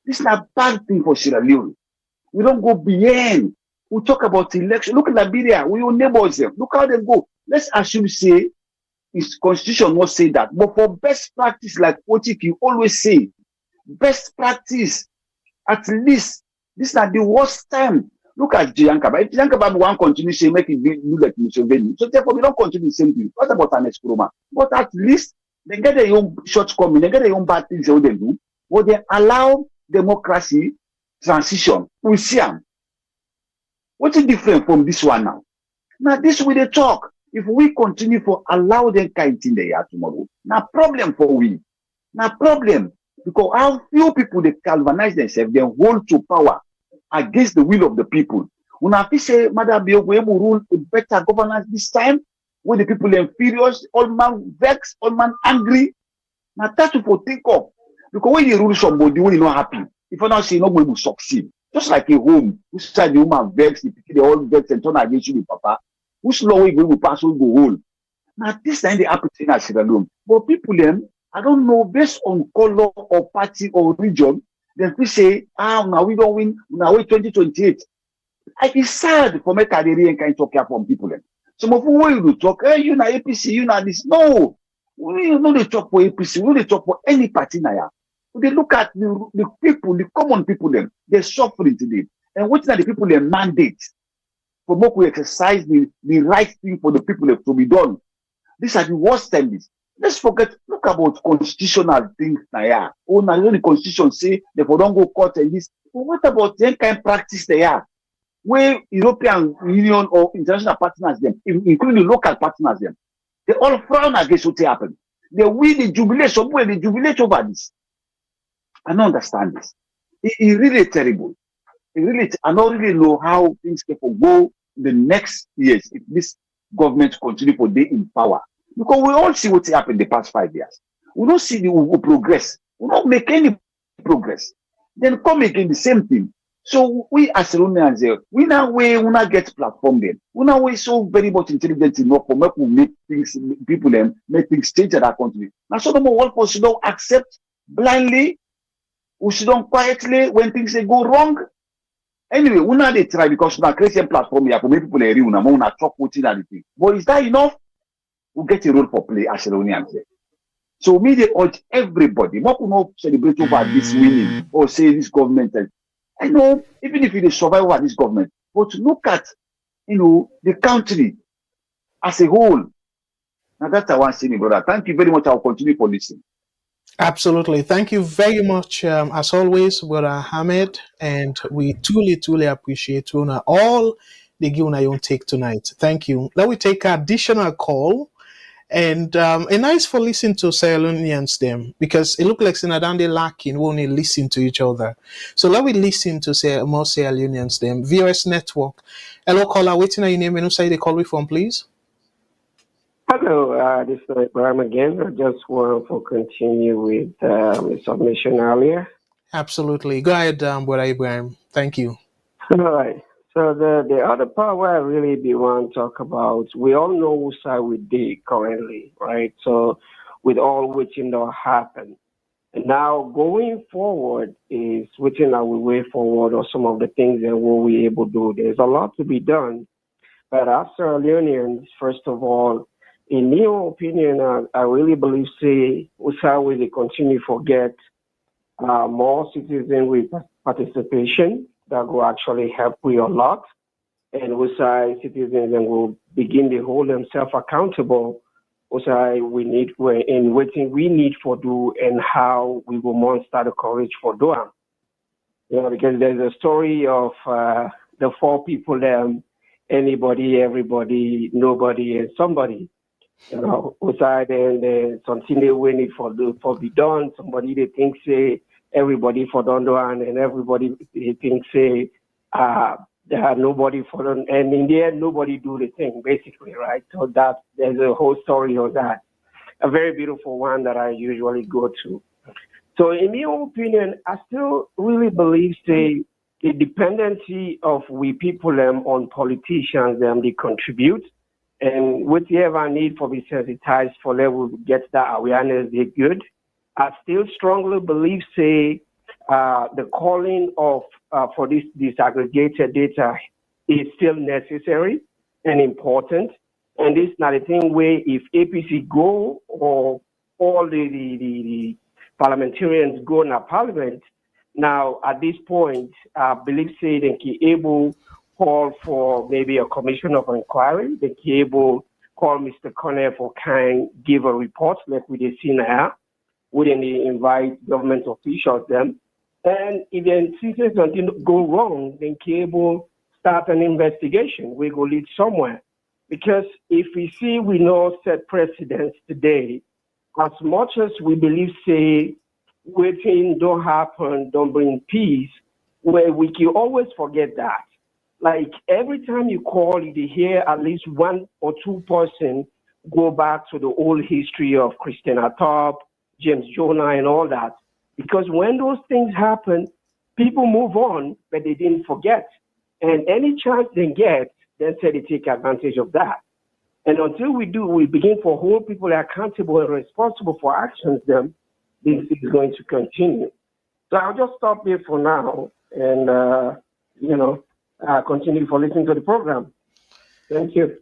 This is not a bad thing for Sierra Leone. We don't go beyond. We talk about election. Look at Liberia. We will neighbors them. Look how they go. Let's assume say his constitution will say that. But for best practice, like what you always say, best practice, at least this is not the worst time. Look at Jiankaba. If Jiankaba want to continue say make it look like Museveni. So therefore we don't continue the same thing. What about an Eskroma? But at least they get their own shortcomings, they get their own bad things what they do. But they allow democracy transition. We see them. What is different from this one now? Now this way they talk. If we continue to allow them kind in the year tomorrow, now problem for we. Now problem. Because how few people they galvanize themselves, they hold to power against the will of the people. When I say, Mother Bill, we will rule a better governance this time, when the people are furious, all man vexed, all man angry. Now that's what think of. Because when you rule somebody, when you're not happy, if you're not saying no one will succeed. Just like a home, which side the woman vexed, they all vex and turn against you, papa. Which law will pass will go hold. Now this time they happen in Sierra Leone. But people then, I don't know, based on color or party or region, then we say, now we don't win, now wait 2028. It's sad for my career and kind talk here from people. Some of you will talk, hey, you know APC, you know this. No, we don't talk for APC, we don't talk for any party now. They look at the people, the common people, them, they're suffering today. And what are the people their mandate for more we exercise the right thing for the people to be done? These are the worst times. Let's look about constitutional things now. Oh, now the constitution say therefore don't go court and this. But what about the kind of practice they are? Where European Union or international partners them, including the local partners them, they all frown against what happened. They win the jubilate, somewhere they jubilate over this. I don't understand this. It's really terrible. I don't really know how things can go the next years if this government continue for day in power. Because we all see what's happened the past 5 years. We don't see the progress. We don't make any progress. Then come again the same thing. So we as Salonians here, we now get platform then. We now so very much intelligent enough for make things people them make things change at our country. Now so no more one person don't accept blindly. We should don't quietly when things they go wrong. Anyway, we now they try because we create a platform here for make people area we now talk with it and everything. But is that enough? We get a role for play as Salonians here. So we they urge everybody, not to not celebrate over this winning or say this government. I know even if they survive over this government, but look at the country as a whole. Now that's I want to say, brother. Thank you very much. I'll continue for listening. Absolutely. Thank you very much, as always, Brother Ahmed. And we truly appreciate all the give on your take tonight. Thank you. Let me take an additional call. And a nice for listening to Salonians them because it look like Sinadan they lacking won't they listen to each other. So let me listen to say more Salonians them. VOS Network. Hello caller, waiting on your name and who say they call me from, please. Hello, this is Ibrahim again. I just want to continue with the submission earlier. Absolutely. Go ahead, Brother Ibrahim. Thank you. All right. So the other part where I really be want to talk about, we all know whose side we did currently, right? So with all which don't happen. And now going forward is which our way forward or some of the things that we able to do. There's a lot to be done. But as Leoneans, first of all, in your opinion, I really believe say we they continue to get more citizens with participation that will actually help we a lot. And we say citizens and will begin to hold themselves accountable. We say we need in waiting we need for do and how we will monster the courage for doing. Because there's a story of the four people anybody, everybody, nobody, and somebody. outside and something they win for be done. Somebody they think say everybody for done and everybody they think say there are nobody for done, and in the end nobody do the thing basically, right? So that there's a whole story on that. A very beautiful one that I usually go to. So in my own opinion, I still really believe say the dependency of we people on politicians they contribute. And whatever need for be sensitized for level get that awareness, they good. I still strongly believe, say, the calling of for this disaggregated data is still necessary and important. And this is not a thing where if APC go or all the parliamentarians go in a parliament, now at this point, I believe, say, they can able call for maybe a commission of inquiry. They can able call Mr. Conner for give a report like we did see now. We then invite government officials them. And if then see something go wrong, then can able start an investigation. We go lead somewhere. Because if we see we know set precedents today, as much as we believe say waiting don't happen, don't bring peace, where we can always forget that. Like every time you call, you hear at least one or two person go back to the old history of Christina Thorpe, James Jonah, and all that. Because when those things happen, people move on, but they didn't forget. And any chance they get, then say they take advantage of that. And until we do, we begin to hold people accountable and responsible for actions, then this is going to continue. So I'll just stop here for now and, continue for listening to the program. Thank you.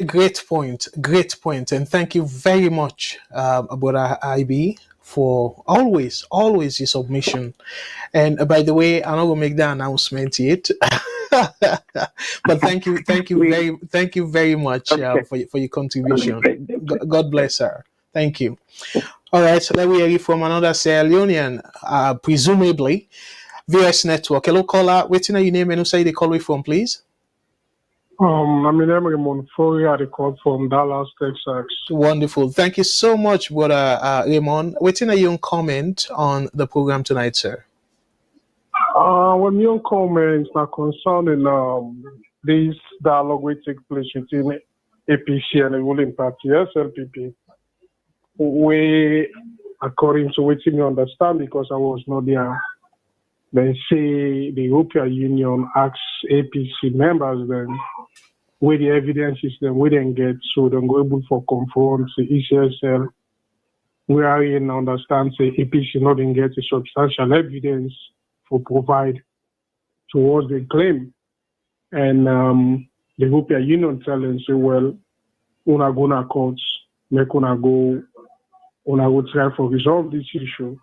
Great point. And thank you very much, Brother IB, for always your submission. And by the way, I'm not going to make the announcement yet. But thank you very much for your contribution. God bless her. Thank you. All right, so let me hear from another Salonian, presumably VS Network. Hello, caller. What's your name and who say they call me from, please? I'm Raymond Fourier. I call from Dallas, Texas. Wonderful. Thank you so much, Brother Raymond. What's your comment on the program tonight, sir? When your comments are concerning this dialogue will take place between APC and the ruling party, SLPP, we, according to what you understand, because I was not there, they say the European Union asks APC members then, where the evidence is then we didn't get, so they're able for confront the ECSL, where I understand say APC not get a substantial evidence for provide towards the claim. And the European Union tell them, say, well, una go na courts, make una go try for resolve this issue.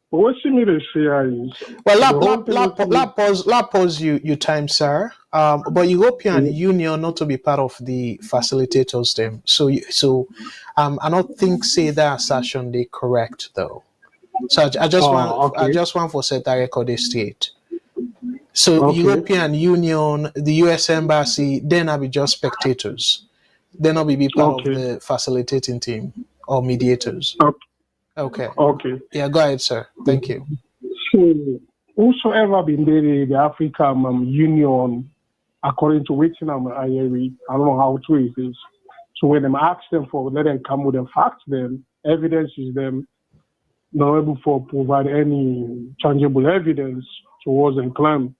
But what you need to say is, well, pause you time, sir. But European Union not to be part of the facilitators them. So I don't think say that assertion they correct though. So I just want for set that record straight. So European Union, the US Embassy, then I'll be just spectators. Then I'll be part of the facilitating team or mediators. Okay. Yeah, go ahead, sir. Thank you. So, whosoever been there, the African Union, according to which I don't know how true it is. So when them ask them for, let them come with the facts, then evidence is them not able to provide any tangible evidence towards them claim.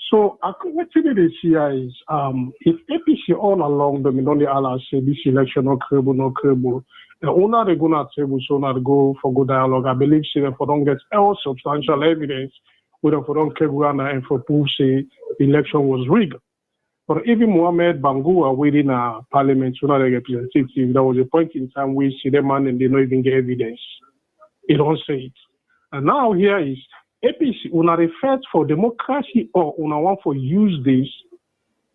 So what they see is if APC all along them in only Allah say this election not credible, the owner they go not table so not go for good dialogue. I believe say them for don't get all substantial evidence whether for don't Kebuana and for proof say the election was rigged. But even Mohamed Bangura within a parliament, so not a representative, there was a point in time where see them man and they don't even get evidence. They don't say it. And now here is APC, una refer for democracy or una want for use this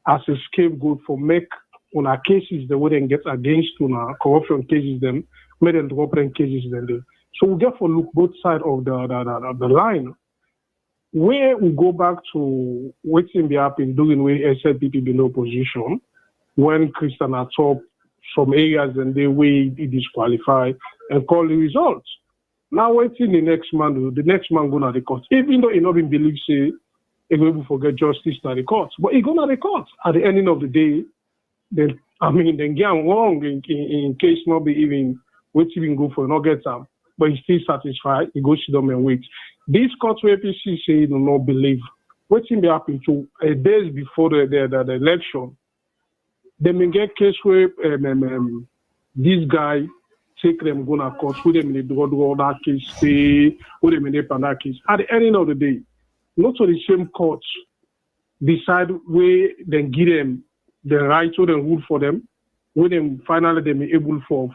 as a scapegoat for make una cases they wouldn't get against una corruption cases them, make them drop them cases then they. So we therefore look both sides of the line. Where we go back to what's in the happen during when SLPP been opposition, when Christina Thorpe some areas and the way it disqualify and call the results. Now waiting the next man gonna the court. Even though he not been believe say he go able forget justice to the court. But he gonna the court. At the ending of the day, then then get wrong in case not be even wait even go for not get them. But he's still satisfied, he goes to them and wait. This court where APC say he do not believe. Waiting be happen to days before the election. They may get case where this guy take them go to court, who them in the do that case, say, who them in that case. At the end of the day, not to the same courts decide where they give them the right to the rule for them, when them finally they be able for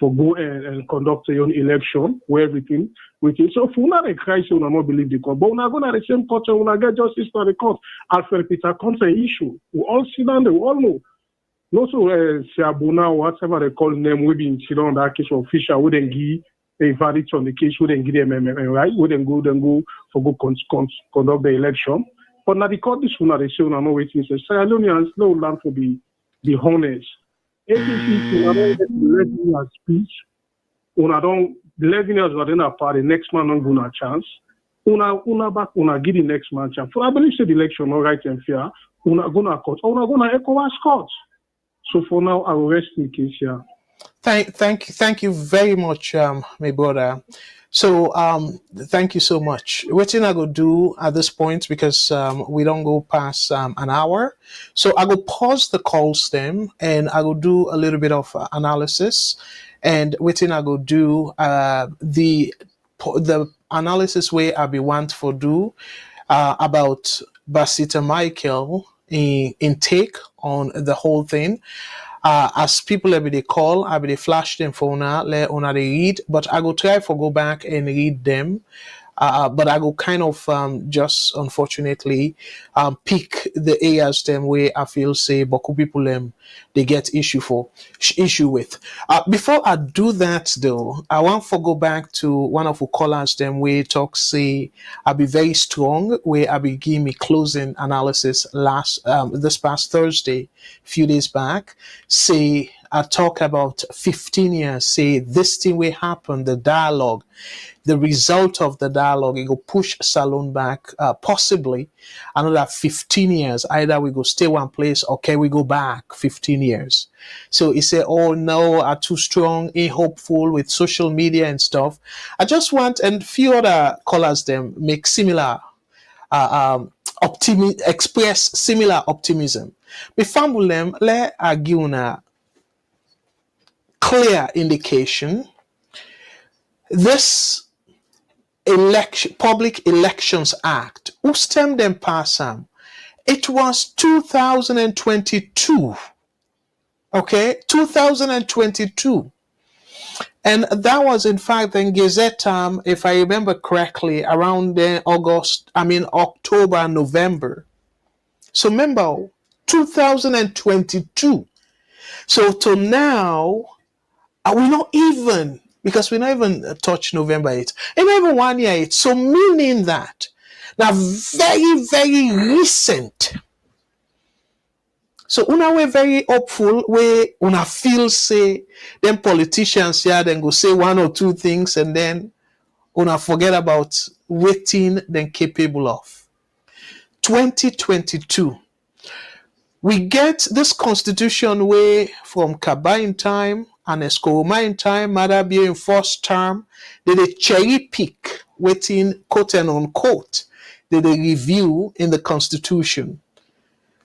go and conduct their own election, where everything with it. So if we not a crisis, we not believe the court, but we are going to the same court and we not get justice to the court. Alfred Peter comes an issue. We all sit down there, we all know. Not so Siabuna, whatever they call them, we be in Chile that case official, we then give a verdict on the case, we then give them right, we then go for go conduct the election. But now the court this one, they say, we are not waiting. So Salonians no land to be honest. APC, let me speech. Una don't 11 years within a party, next man not gonna chance. Una back, una give the next man chance. So I believe the election not right and fair. Una gonna court, una gonna ECOWAS court. So for now, I will rest in case here. Thank you very much, my brother. So thank you so much. What I go do at this point, because we don't go past an hour, so I go pause the calls then, and I go do a little bit of analysis, and what I go do the analysis where I be want for do about Basita Michael in take on the whole thing. As people every day call, I be they flash them for una, let una they read, but I go try for go back and read them. But I go kind of just unfortunately pick the areas them where I feel say Boku people they get issue with. Before I do that though, I want to go back to one of the callers them where talk say I be very strong, where I be give me closing analysis this past Thursday, few days back. Say I talk about 15 years, say this thing will happen, the dialogue. The result of the dialogue, it will push Salone back possibly another 15 years. Either we go stay one place or can we go back 15 years. So he said, oh no, are too strong, hopeful with social media and stuff. I just want, and few other callers them make similar express similar optimism. Before them, let I give una clear indication. This Public Elections Act, who stemmed them pass it was 2022. Okay, 2022. And that was in fact in Gazette if I remember correctly, around then October, November. So remember, 2022. So to now, we not even, because we not even touch November 8th. And not even 1 year 8th. So meaning that, now very, very recent. So una we very hopeful, we una feel say, them politicians here, then go say one or two things, and then una forget about waiting then capable of. 2022. We get this constitution way from Kabine time and Eskoroma in time, Madabia in first term, they cherry pick, waiting quote and unquote, they review in the constitution.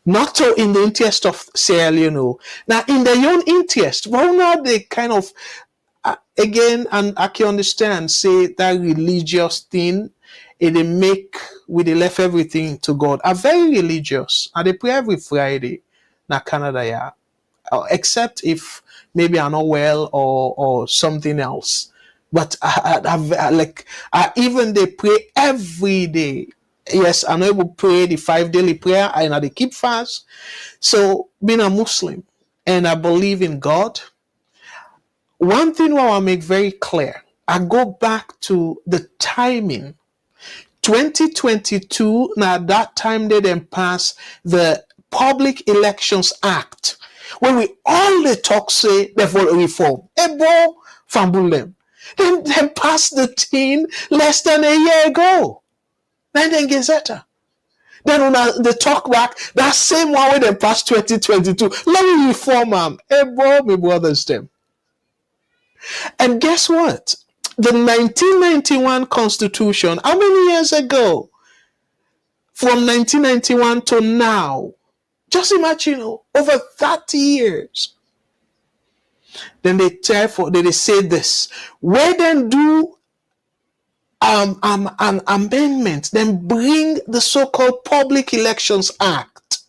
Not so in the interest of Sierra Leone. Now, in their own interest, well, now they kind of, again, and I can understand, say that religious thing, they make, they left everything to God. Are very religious, and they pray every Friday. Na Canada, yeah. Except if maybe I'm not well or something else. But even they pray every day. Yes, I know we pray the 5 daily prayer and they keep fast. So being a Muslim and I believe in God, one thing I want to make very clear, I go back to the timing. 2022, now that time they then pass the Public Elections Act. When we all the talk say they for reform, ebo fumble them. Then pass the thing less than a year ago. Then get better. Then when they talk back, that same one when they passed 2022, let me reform them. Ebo, my brothers, them. And guess what? The 1991 Constitution, how many years ago? From 1991 to now. Just imagine, over 30 years. Then they say this. Where then do an amendment, then bring the so-called Public Elections Act.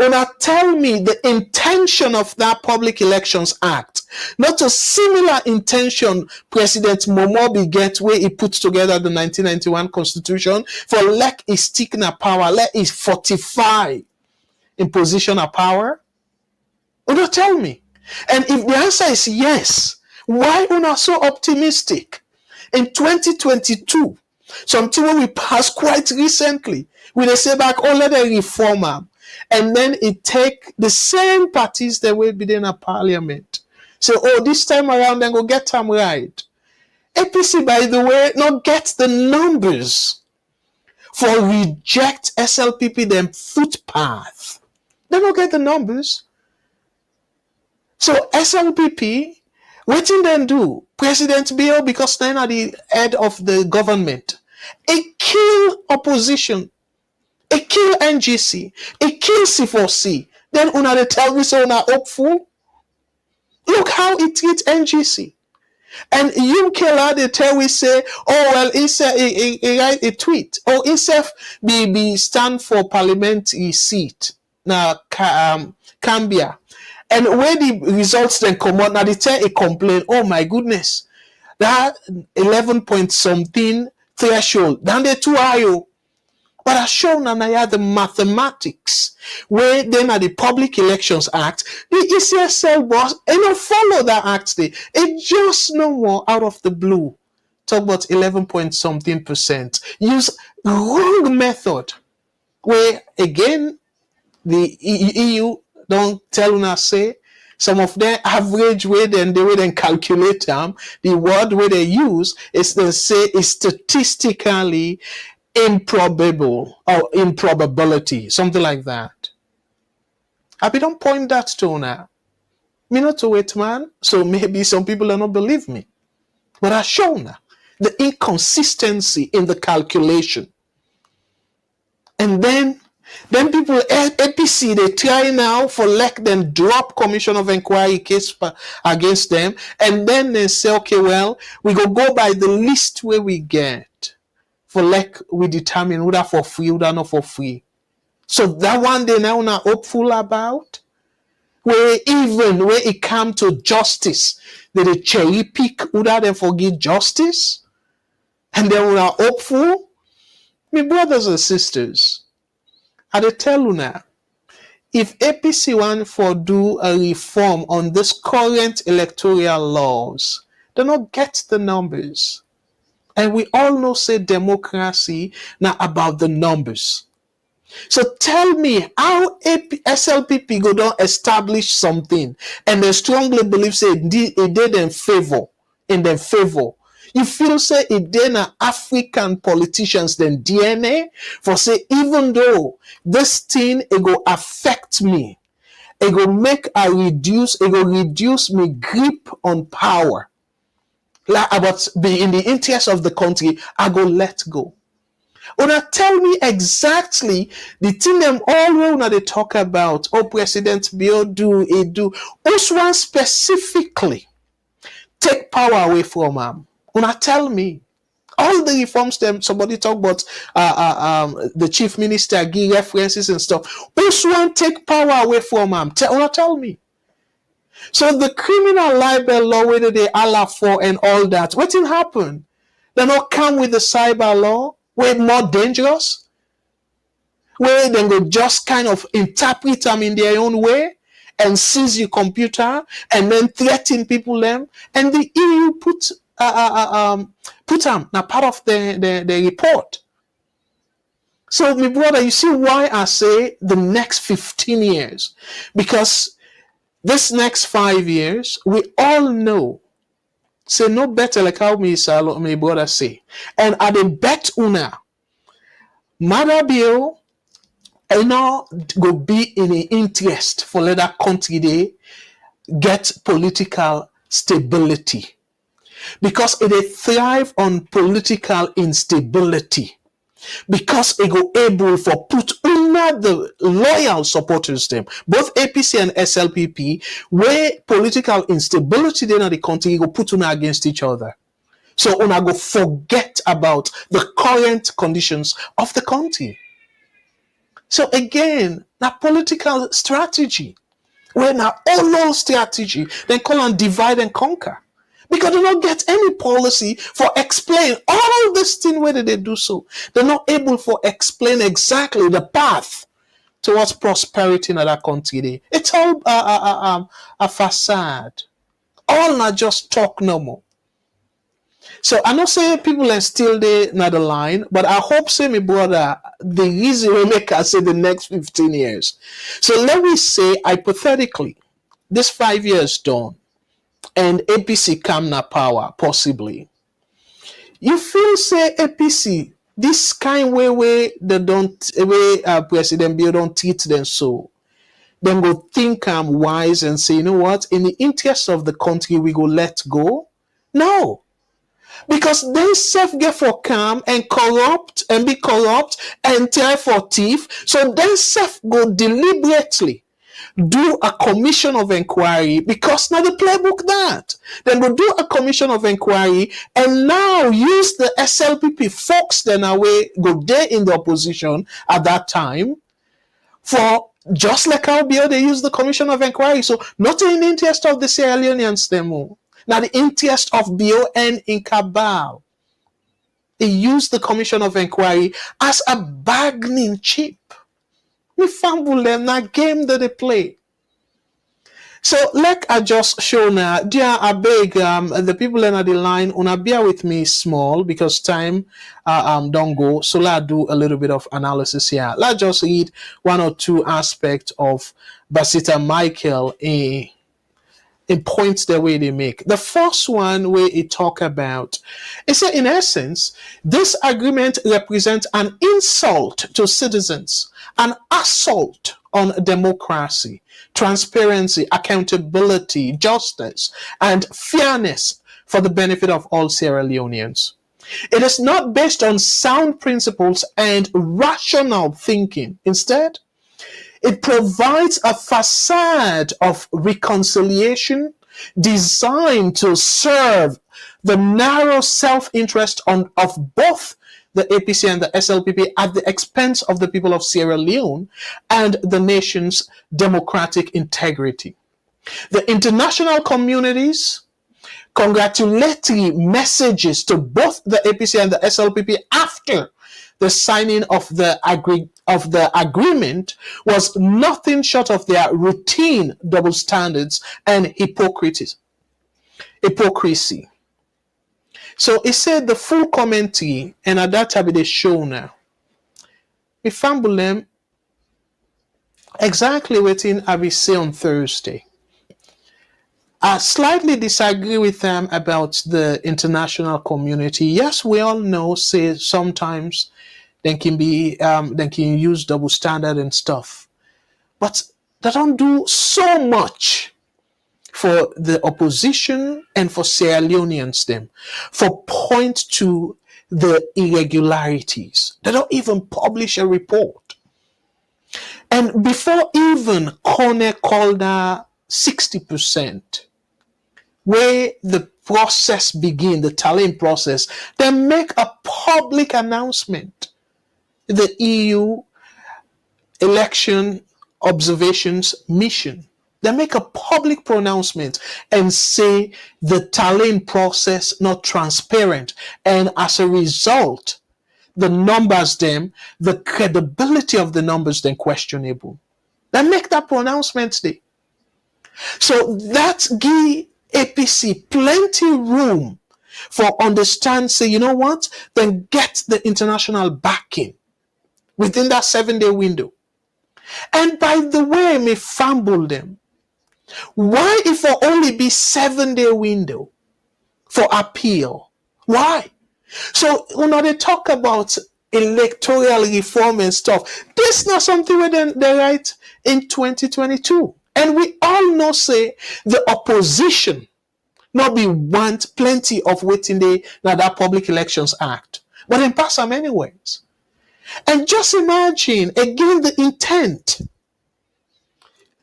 Una tell me the intention of that Public Elections Act, not a similar intention President Momobi get where he put together the 1991 Constitution for let it stick in a power, let it fortify in position of power. Una tell me. And if the answer is yes, why una so optimistic? In 2022, something we passed quite recently, we they say back, let them reform them. And then it take the same parties that will be in a parliament. So, this time around, then go get them right. APC, by the way, not get the numbers for reject SLPP them footpath. They don't get the numbers. So SLPP, what did then do? President Bill, because then are the head of the government, it kill opposition. It kill NGC. It kill C4C. Then una they tell me so una hopeful. Look how it treats NGC. And you killer they tell we say, he write a tweet. Himself be stand for parliamentary seat. Now Cambia. And when the results then come out, now they tell a complaint, oh my goodness, that 11 point something threshold, then they too high. But I shown the mathematics where then at the Public Elections Act, the ECSL boss, and follow that act. It just no more out of the blue. Talk about 11 point something percent. Use wrong method. Where again, the EU don't tell us say some of their average way then they will then calculate them. The word where they use is they say is statistically improbable or improbability, something like that. I don't point that to now. Me not to wait, man. So maybe some people will not believe me. But I show now the inconsistency in the calculation. And then people APC they try now for let them drop commission of inquiry case against them, and then they say, okay, well, we go by the list where we get. For like we determine whether for free, whether not for free. So that one they now not hopeful about. Where even where it come to justice, they cherry pick whether they forget justice, and they were hopeful. My brothers and sisters, I tell you now, if APC want for do a reform on this current electoral laws, they not get the numbers. And we all know say democracy now about the numbers. So tell me how SLPP go down establish something and they strongly believe say it did in their favor. You feel say it did African politicians then DNA for say even though this thing it go affect me, it go reduce me grip on power. Like about be in the interest of the country, I go let go. Una tell me exactly the thing them all when they talk about. President Bill do. Which one specifically take power away from him? Una tell me. All the reforms them somebody talk about the chief minister give references and stuff. Which one take power away from him? Una tell me. So the criminal libel law, whether they allow for and all that, what will happen? They not come with the cyber law, where more dangerous, where they go just kind of interpret them in their own way and seize your computer and then threaten people them. And the EU put them now part of the report. So, my brother, you see why I say the next 15 years? Because this next 5 years, we all know, say no better like how my brother say. And at the bet una, Mother Bill, go be in the interest for let that country they get political stability. Because it thrive on political instability. Because it go able for put under the loyal supporters them, both APC and SLPP, where political instability then the country go put una against each other. So una go forget about the current conditions of the country. So again, that political strategy, where now all strategy, then call on divide and conquer. Because they don't get any policy for explain all this thing where they do so. They're not able for explain exactly the path towards prosperity in that country. It's all a facade. All not just talk no more. So I know say people are still there not the line, but I hope say my brother the easy will make us say the next 15 years. So let me say hypothetically, this 5 years done, and APC come na power, possibly. You feel say APC, this kind way they don't way President Bill don't treat them so. Then go think I'm wise and say, you know what, in the interest of the country, we go let go. No. Because they self get for calm and corrupt and be corrupt and try for thief. So they self go deliberately do a commission of inquiry, because now the playbook that then we'll do a commission of inquiry and now use the SLPP folks then away go there in the opposition at that time for just like how Bill they use the commission of inquiry. So not in the interest of the Sierra Leoneans them, now the interest of BON in cabal. They use the commission of inquiry as a bargaining chip. We fumble them that game that they play. So like I just show now, dear I beg the people in the line, una bear with me small because time don't go. So let's do a little bit of analysis here. Let's just read one or two aspects of Basita Michael in points the way they make. The first one where it talk about, it said in essence, this agreement represents an insult to citizens, an assault on democracy, transparency, accountability, justice, and fairness for the benefit of all Sierra Leoneans. It is not based on sound principles and rational thinking. Instead, it provides a facade of reconciliation designed to serve the narrow self-interest of both the APC and the SLPP at the expense of the people of Sierra Leone and the nation's democratic integrity. The international community's congratulatory messages to both the APC and the SLPP after the signing of the agreement was nothing short of their routine double standards and hypocrisy. So it said the full commentary, and at that time they show now. We fumble them exactly within I will say on Thursday. I slightly disagree with them about the international community. Yes, we all know, say sometimes they can use double standard and stuff. But they don't do so much for the opposition and for Sierra Leoneans them, for point to the irregularities. They don't even publish a report. And before even Kone called that 60%, where the process begin, the tallying process, they make a public announcement. The EU election observations mission. They make a public pronouncement and say the tallying process not transparent, and as a result, the numbers them, the credibility of the numbers then questionable. They make that pronouncement there. So that give APC plenty room for understand, say, you know what, then get the international backing within that 7-day window. And by the way, me fumble them. Why if it only be 7-day window for appeal? Why? So when they talk about electoral reform and stuff, this is not something where they write in 2022. And we all know, say, the opposition not be want plenty of waiting they now that Public Elections Act. But then pass them anyways. And just imagine again the intent.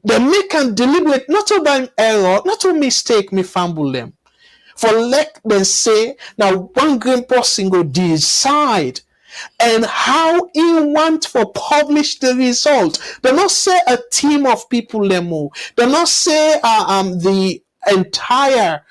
They make and deliberate, not to by error, not to mistake me fumble them. For let them say now one green person go decide and how he want for publish the result. They not say a team of people them. They not say the entire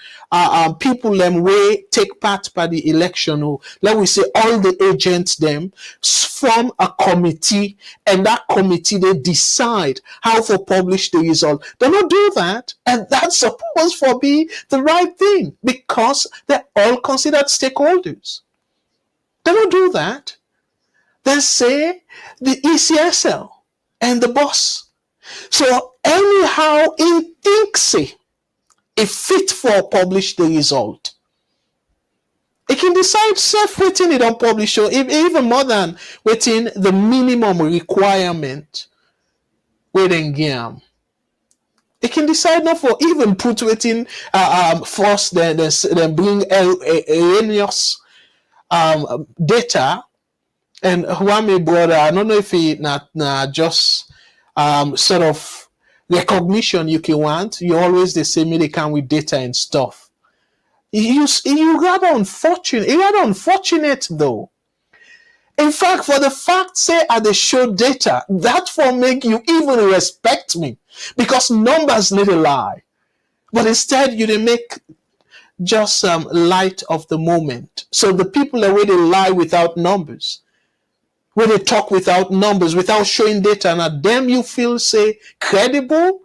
people them way take part by the election. Let we say all the agents them form a committee, and that committee they decide how to publish the result. They not do that, and that's supposed for be the right thing because they're all considered stakeholders. They don't do that. They say the ECSL and the boss. So anyhow, he thinks it fit for publish the result. It can decide self waiting it on publish or even more than waiting the minimum requirement waiting game. It can decide not for even put waiting first then bring erroneous data. And Huame brother, I don't know if he not just sort of recognition you can want. You always they say me they come with data and stuff. You rather unfortunate though. In fact, for the fact say I they show data, that for make you even respect me because numbers need a lie. But instead you they make just light of the moment. So the people that way they lie without numbers. Where they talk without numbers, without showing data, and at them you feel say credible,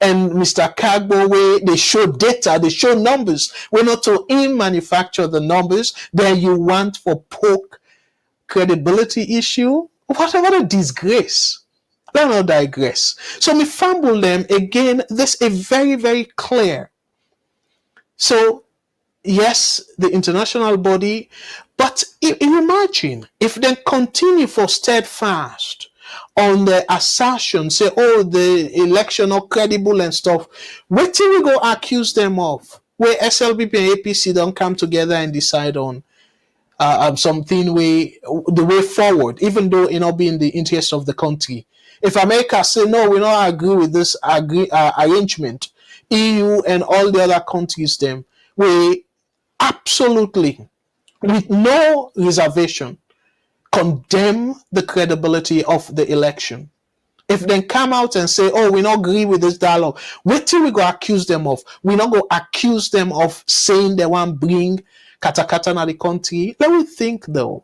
and Mr. Kagbo way they show data, they show numbers. We're not to manufacture the numbers that you want for poke credibility issue. What a disgrace. Let not digress. So me fumble them again. This is very, very clear. So yes, the international body, but imagine if they continue for steadfast on the assertion, say, oh, the election not credible and stuff. What till we go accuse them of? Where SLBP and APC don't come together and decide on something the way forward, even though it not be in the interest of the country. If America say no, we don't agree with this arrangement, EU and all the other countries them we absolutely, with no reservation, condemn the credibility of the election. If they come out and say, oh, we don't agree with this dialogue, wait till we go accuse them of. We not go accuse them of saying they want to bring katakata na the country. Let me think though.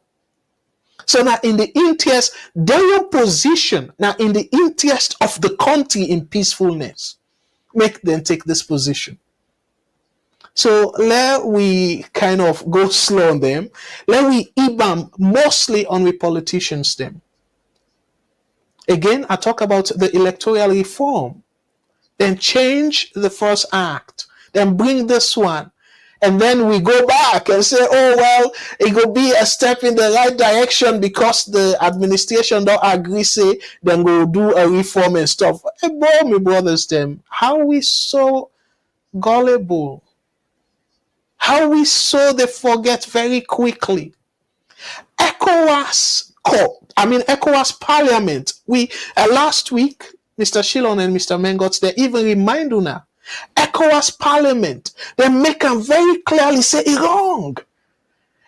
So now in the interest, their position, now in the interest of the country in peacefulness, make them take this position. So let we kind of go slow on them. Let we IBAM mostly on the politicians them. Again, I talk about the electoral reform. Then change the first act. Then bring this one. And then we go back and say, oh, well, it will be a step in the right direction because the administration don't agree, say, then we'll do a reform and stuff. Hey, boy, my brothers, them, how we so gullible. How we so they forget very quickly. ECOWAS Parliament. We last week, Mr. Shilon and Mr. Mengots, they even remind you now. ECOWAS Parliament, they make them very clearly say it wrong.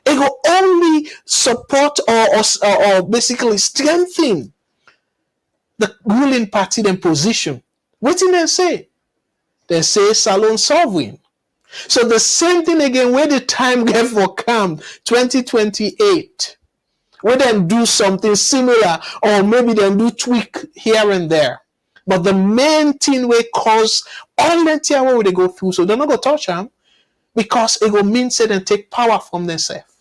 It will only support or basically strengthen the ruling party then position. What did they say? They say Salone sovereign. So the same thing again, where the time get for come 2028, where then do something similar, or maybe then do tweak here and there. But the main thing will cause all that here where they go through, so they're not gonna touch them because it will mean say and take power from themselves.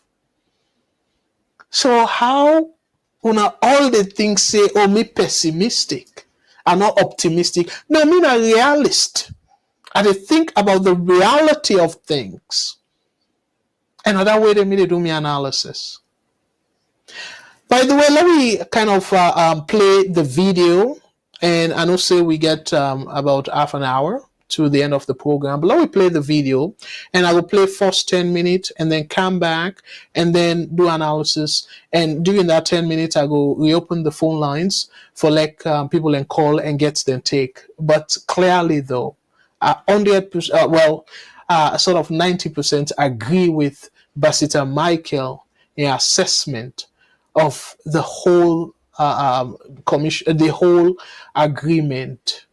So how Una all the things say, oh, me pessimistic. I'm not optimistic. No, me a realist. I dey think about the reality of things. And that way they do me analysis. By the way, let me kind of play the video. And I know say we get about half an hour to the end of the program. But let me play the video. And I will play first 10 minutes and then come back and then do analysis. And during that 10 minutes, I go reopen the phone lines for like people and call and get them take. But clearly though, 100%, sort of 90% agree with Basita Michael in assessment of the whole commission, the whole agreement,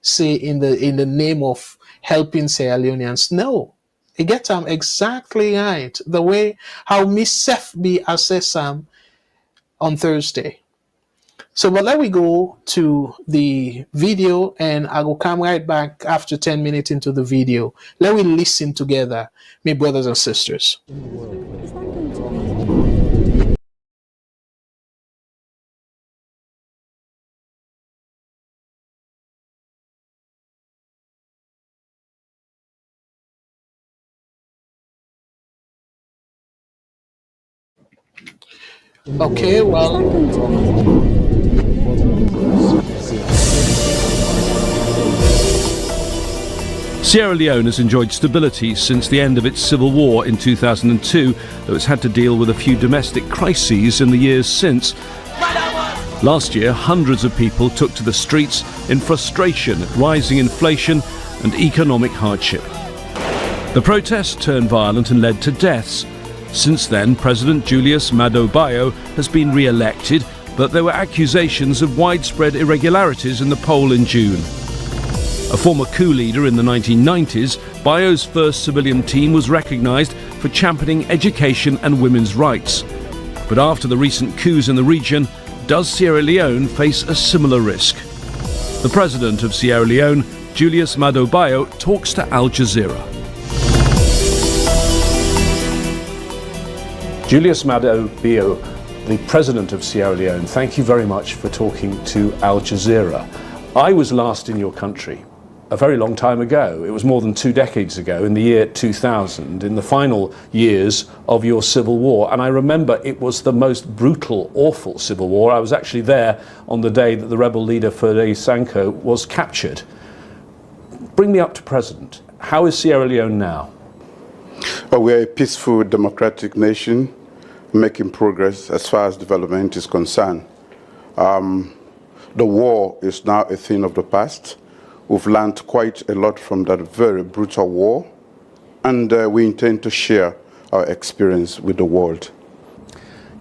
say in the name of helping Sierra Leoneans. No, it gets them exactly right. The way how me self be assess on Thursday. So, but let me go to the video and I will come right back after 10 minutes into the video. Let me listen together, my brothers and sisters. Okay, well. Sierra Leone has enjoyed stability since the end of its civil war in 2002, though it's had to deal with a few domestic crises in the years since. Last year, hundreds of people took to the streets in frustration at rising inflation and economic hardship. The protests turned violent and led to deaths. Since then, President Julius Maada Bio has been re-elected, but there were accusations of widespread irregularities in the poll in June. A former coup leader in the 1990s, Bio's first civilian team was recognised for championing education and women's rights. But after the recent coups in the region, does Sierra Leone face a similar risk? The president of Sierra Leone, Julius Maada Bio, talks to Al Jazeera. Julius Maada Bio, the president of Sierra Leone, thank you very much for talking to Al Jazeera. I was last in your country a very long time ago. It was more than 2 decades ago, in the year 2000, in the final years of your civil war. And I remember it was the most brutal, awful civil war. I was actually there on the day that the rebel leader Fode Sanko was captured. Bring me up to present. How is Sierra Leone now? We're a peaceful, democratic nation, making progress as far as development is concerned. The war is now a thing of the past. We've learned quite a lot from that very brutal war, and we intend to share our experience with the world.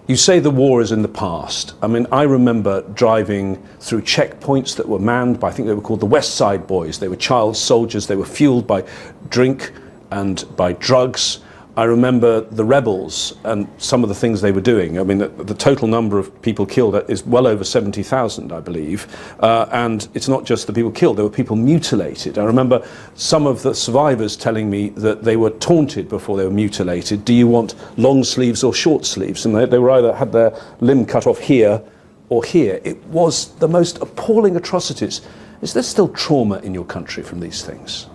You say the war is in the past. I mean, I remember driving through checkpoints that were manned by, I think they were called the West Side Boys. They were child soldiers. They were fueled by drink and by drugs. I remember the rebels and some of the things they were doing. I mean, the total number of people killed is well over 70,000, I believe. And it's not just the people killed, there were people mutilated. I remember some of the survivors telling me that they were taunted before they were mutilated. Do you want long sleeves or short sleeves? And they were either had their limb cut off here or here. It was the most appalling atrocities. Is there still trauma in your country from these things?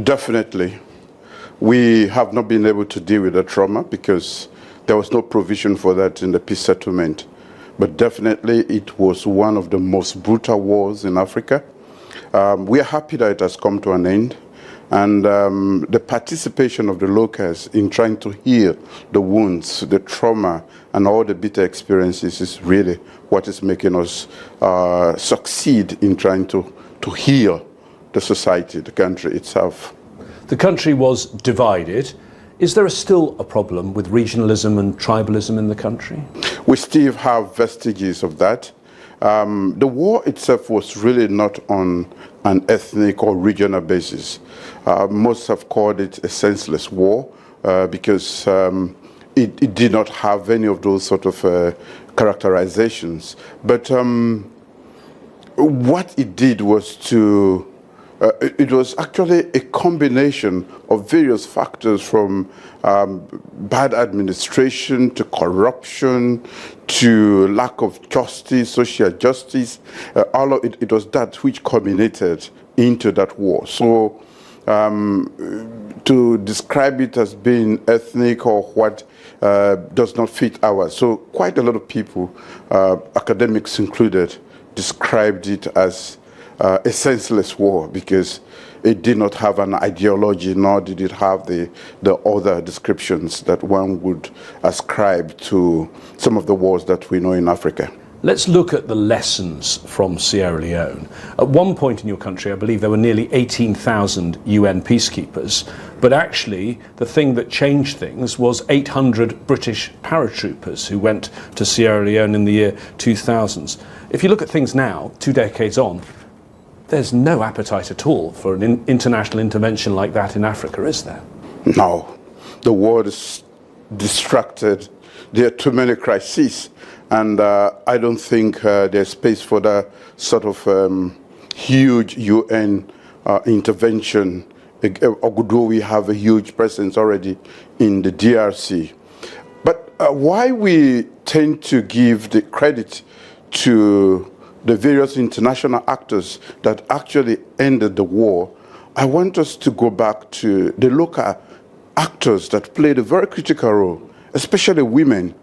Definitely. We have not been able to deal with the trauma because there was no provision for that in the peace settlement. But definitely it was one of the most brutal wars in Africa. We are happy that it has come to an end. And the participation of the locals in trying to heal the wounds, the trauma, and all the bitter experiences is really what is making us succeed in trying to heal the society, the country itself. The country was divided. Is there still a problem with regionalism and tribalism in the country? We still have vestiges of that. The war itself was really not on an ethnic or regional basis. Most have called it a senseless war because it did not have any of those sort of characterizations. But what it did was to it was actually a combination of various factors, from bad administration to corruption to lack of justice, social justice. All of it was that which culminated into that war. So to describe it as being ethnic or what does not fit ours. So quite a lot of people, academics included, described it as a senseless war because it did not have an ideology, nor did it have the other descriptions that one would ascribe to some of the wars that we know in Africa. Let's look at the lessons from Sierra Leone. At one point in your country, I believe there were nearly 18,000 UN peacekeepers, but actually the thing that changed things was 800 British paratroopers who went to Sierra Leone in the year 2000s. If you look at things now, 2 decades on, there's no appetite at all for an international intervention like that in Africa, is there? No. The world is distracted. There are too many crises. And I don't think there's space for that sort of huge UN intervention, although we have a huge presence already in the DRC. But why we tend to give the credit to the various international actors that actually ended the war, I want us to go back to the local actors that played a very critical role, especially women,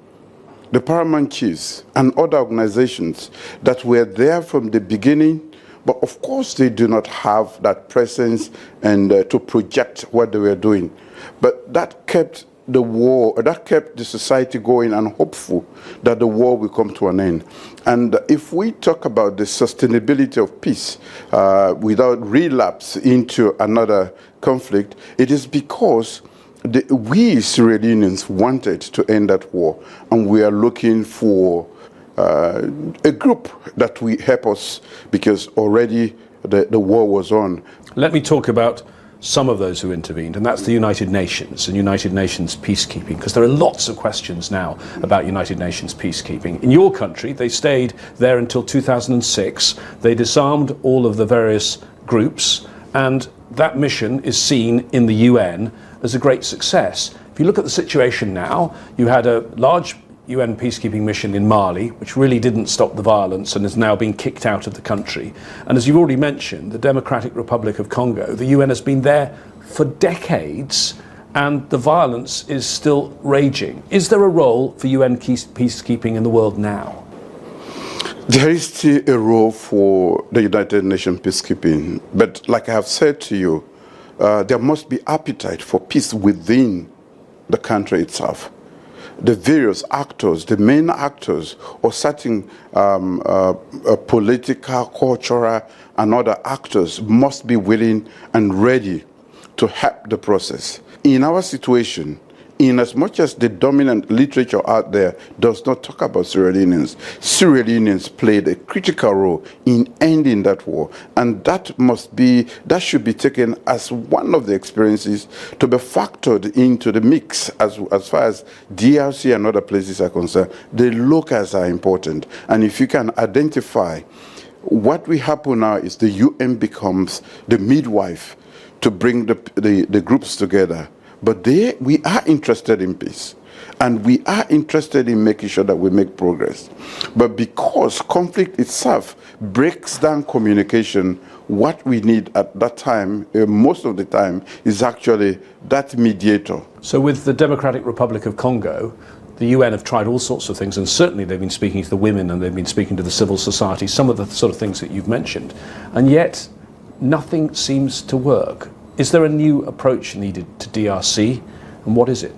the paramount chiefs and other organizations that were there from the beginning, but of course they do not have that presence and to project what they were doing. But that kept the war, that kept the society going and hopeful that the war will come to an end. And if we talk about the sustainability of peace without relapse into another conflict, it is because we Sierra Leoneans wanted to end that war, and we are looking for a group that will help us because already the war was on. Let me talk about some of those who intervened, and that's the United Nations and United Nations peacekeeping, because there are lots of questions now about United Nations peacekeeping. In your country, they stayed there until 2006. They disarmed all of the various groups, and that mission is seen in the UN as a great success. If you look at the situation now, you had a large UN peacekeeping mission in Mali, which really didn't stop the violence and is now being kicked out of the country. And as you've already mentioned, the Democratic Republic of Congo, the UN has been there for decades and the violence is still raging. Is there a role for UN peacekeeping in the world now? There is still a role for the United Nations peacekeeping, but like I have said to you, there must be appetite for peace within the country itself. The various actors, the main actors, or certain political, cultural, and other actors must be willing and ready to help the process. In our situation, in as much as the dominant literature out there does not talk about Sierra Leoneans played a critical role in ending that war, and that should be taken as one of the experiences to be factored into the mix as far as DRC and other places are concerned. The locals are important, and if you can identify what will happen now is the UN becomes the midwife to bring the groups together. But we are interested in peace, and we are interested in making sure that we make progress. But because conflict itself breaks down communication, what we need at that time, most of the time, is actually that mediator. So with the Democratic Republic of Congo, the UN have tried all sorts of things, and certainly they've been speaking to the women and they've been speaking to the civil society, some of the sort of things that you've mentioned, and yet nothing seems to work. Is there a new approach needed to DRC, and what is it?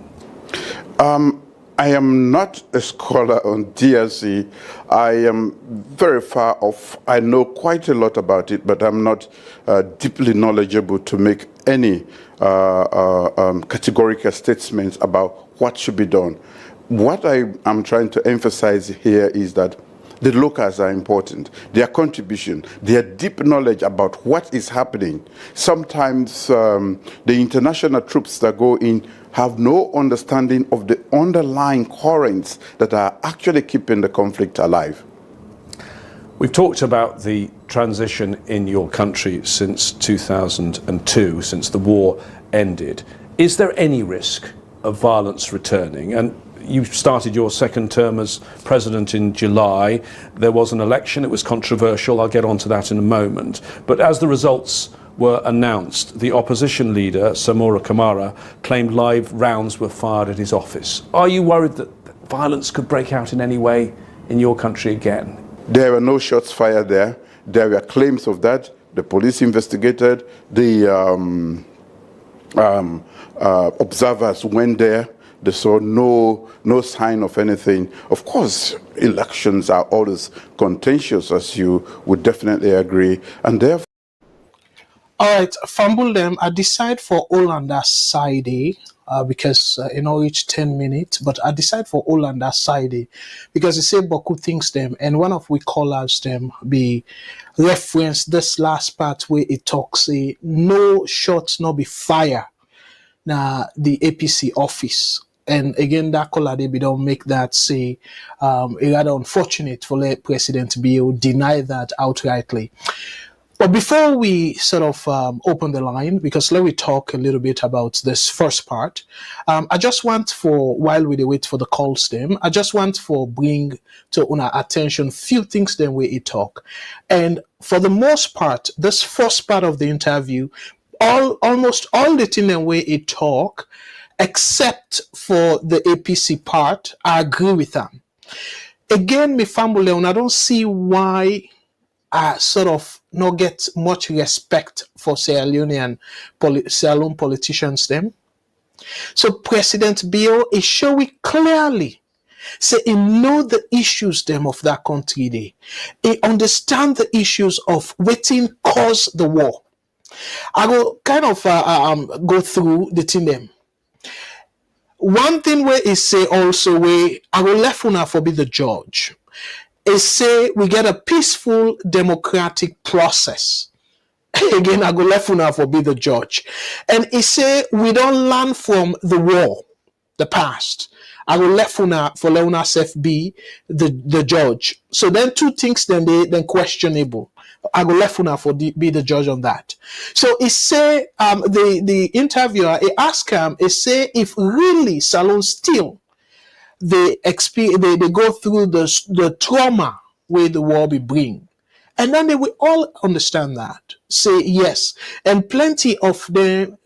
I am not a scholar on DRC. I am very far off. I know quite a lot about it, but I'm not deeply knowledgeable to make any categorical statements about what should be done. What I am trying to emphasize here is that the locals are important, their contribution, their deep knowledge about what is happening. Sometimes the international troops that go in have no understanding of the underlying currents that are actually keeping the conflict alive. We've talked about the transition in your country since 2002, since the war ended. Is there any risk of violence returning? And you started your second term as president in July. There was an election. It was controversial. I'll get onto that in a moment. But as the results were announced, the opposition leader, Samora Kamara, claimed live rounds were fired at his office. Are you worried that violence could break out in any way in your country again? There were no shots fired there. There were claims of that. The police investigated. The observers went there. They saw no sign of anything. Of course, elections are always contentious, as you would definitely agree. And therefore, all right, fumble them. I decide for all on that side, because each 10 minutes, but I decide for all on that side because it say Boku thinks them, and one of we callers them be reference this last part where it talks say no shots no be fire now the APC office. And again, that caller they don't make that say it rather unfortunate for let President Bill deny that outrightly. But before we sort of open the line, because let me talk a little bit about this first part, I just want while we wait for the calls them, I just want bring to our attention few things then we talk. And for the most part, this first part of the interview, almost all the things that we talk, except for the APC part, I agree with them. Again, me family, I don't see why sort of not get much respect for Sierra Leonean Salone politicians them. So President Bill is showing clearly, say he know the issues them of that country there. He understand the issues of waiting cause the war. I will kind of go through the thing them. One thing where he say also where I will left una for be the judge. It say we get a peaceful democratic process. Again, I go left now for be the judge. And it say we don't learn from the war, the past. I go left now for Leona self be the judge. So then two things then questionable. I go left now for be the judge on that. So it say the interviewer he ask him, it say if really Salone still they go through the trauma where the war be bring. And then they will all understand that. Say yes. And plenty of them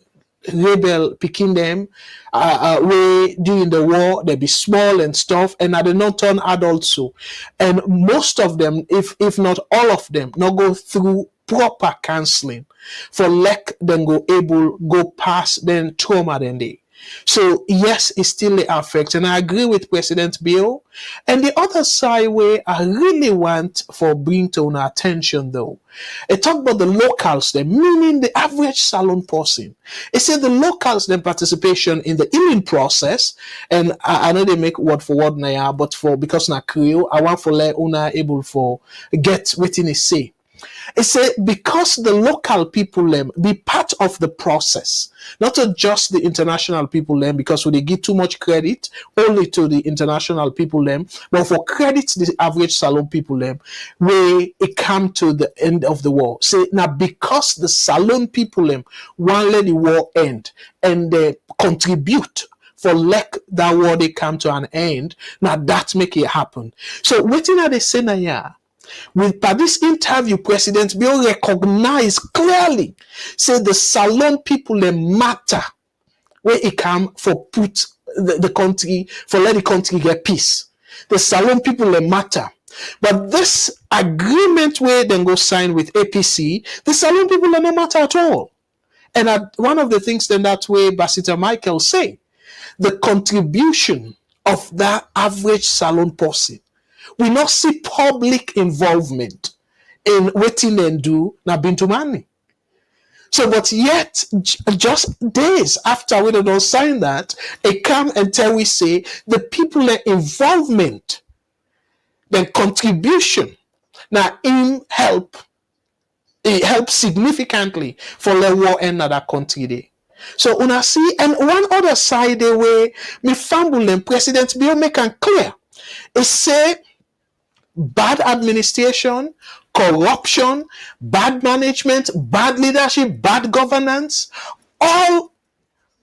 rebel picking them way during the war, they be small and stuff, and they not turn adults so. And most of them, if not all of them, not go through proper counseling for let them go past then trauma then they. So yes, it still affects, and I agree with President Bill. And the other side where I really want for bring to our attention though, it talk about the locals, them meaning the average Salone person. It said the locals, then participation in the healing process, and I know they make word for word now, but because na Creole, I want for let una able for get within it say. It said because the local people be part of the process, not just the international people because they give too much credit only to the international people but for credit the average Salone people where it come to the end of the war. Say now because the Salone people want let the war end and they contribute for let that war they come to an end. Now that make it happen. So waiting at the Senate. By this interview, President Bill recognized clearly, say the Salone people matter where it come for put the country, for let the country get peace. The Salone people matter. But this agreement where they go sign with APC, the Salone people no matter at all. And one of the things then that way Basita Michael say, the contribution of that average Salone person. We not see public involvement in waiting and do na Bintu Mani. So, but yet, just days after we don't sign that, it come and tell we say the people involvement, the contribution, now in help, it helps significantly for the war end of that country there. So, una see, and one other side the way me family and President Bill make it clear, it say. bad administration, corruption, bad management, bad leadership, bad governance, all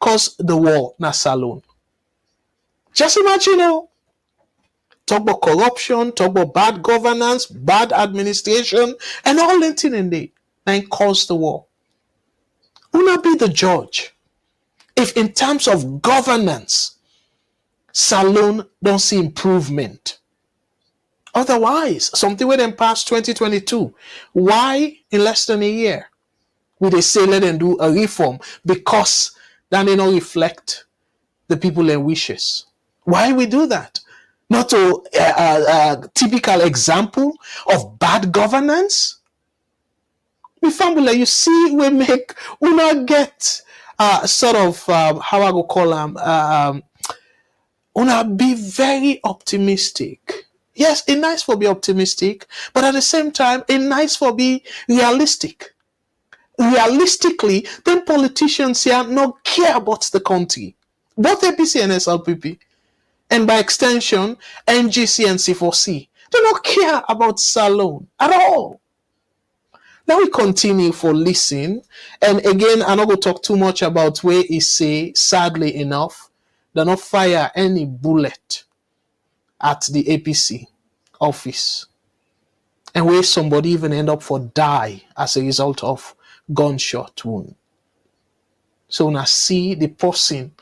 cause the war na Salone. Just imagine, talk about corruption, talk about bad governance, bad administration, and all that thing in there, and cause the war. Una be the judge. If in terms of governance, Salone don't see improvement. Otherwise, something with them past 2022. Why in less than a year? Will they say let them do a reform? Because that they don't reflect the people and wishes. Why we do that? Not a typical example of bad governance. We family, you see, we not get sort of how I go call them. Una be very optimistic. Yes, it's nice for be optimistic, but at the same time, it's nice for be realistic. Realistically, then politicians here not care about the country. Both APC and SLPP, and by extension, NGC and C4C, they don't care about Salone at all. Now we continue for listen, and again, I'm not going to talk too much about where he say, sadly enough, they not fire any bullet at the APC office, and where somebody even end up for die as a result of gunshot wound. So now see the person,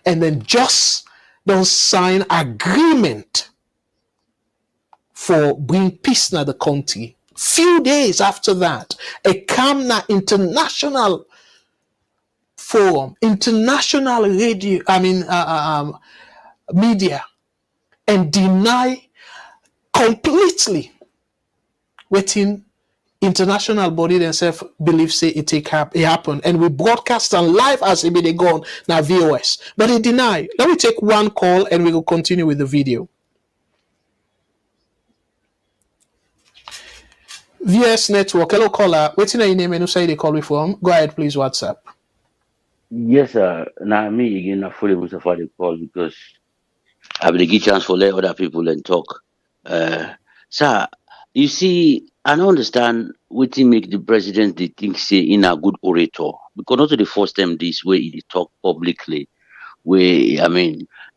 and then just don't sign agreement for bring peace na the country. Few days after that, a Kamna international forum, international radio, media, and deny completely within international body themselves believe say it happen, and we broadcast on live as it be they gone now VOS, but they deny. Let me take one call and we will continue with the video. VS Network, hello caller. What's your name and who say they call me from? Go ahead, please. WhatsApp. Yes, sir. Now me again, I fully must have the call because I have the good chance for let other people and talk. Sir, you see, I don't understand what he make the president they think say in a good orator, because not the first time this way he talk publicly. Where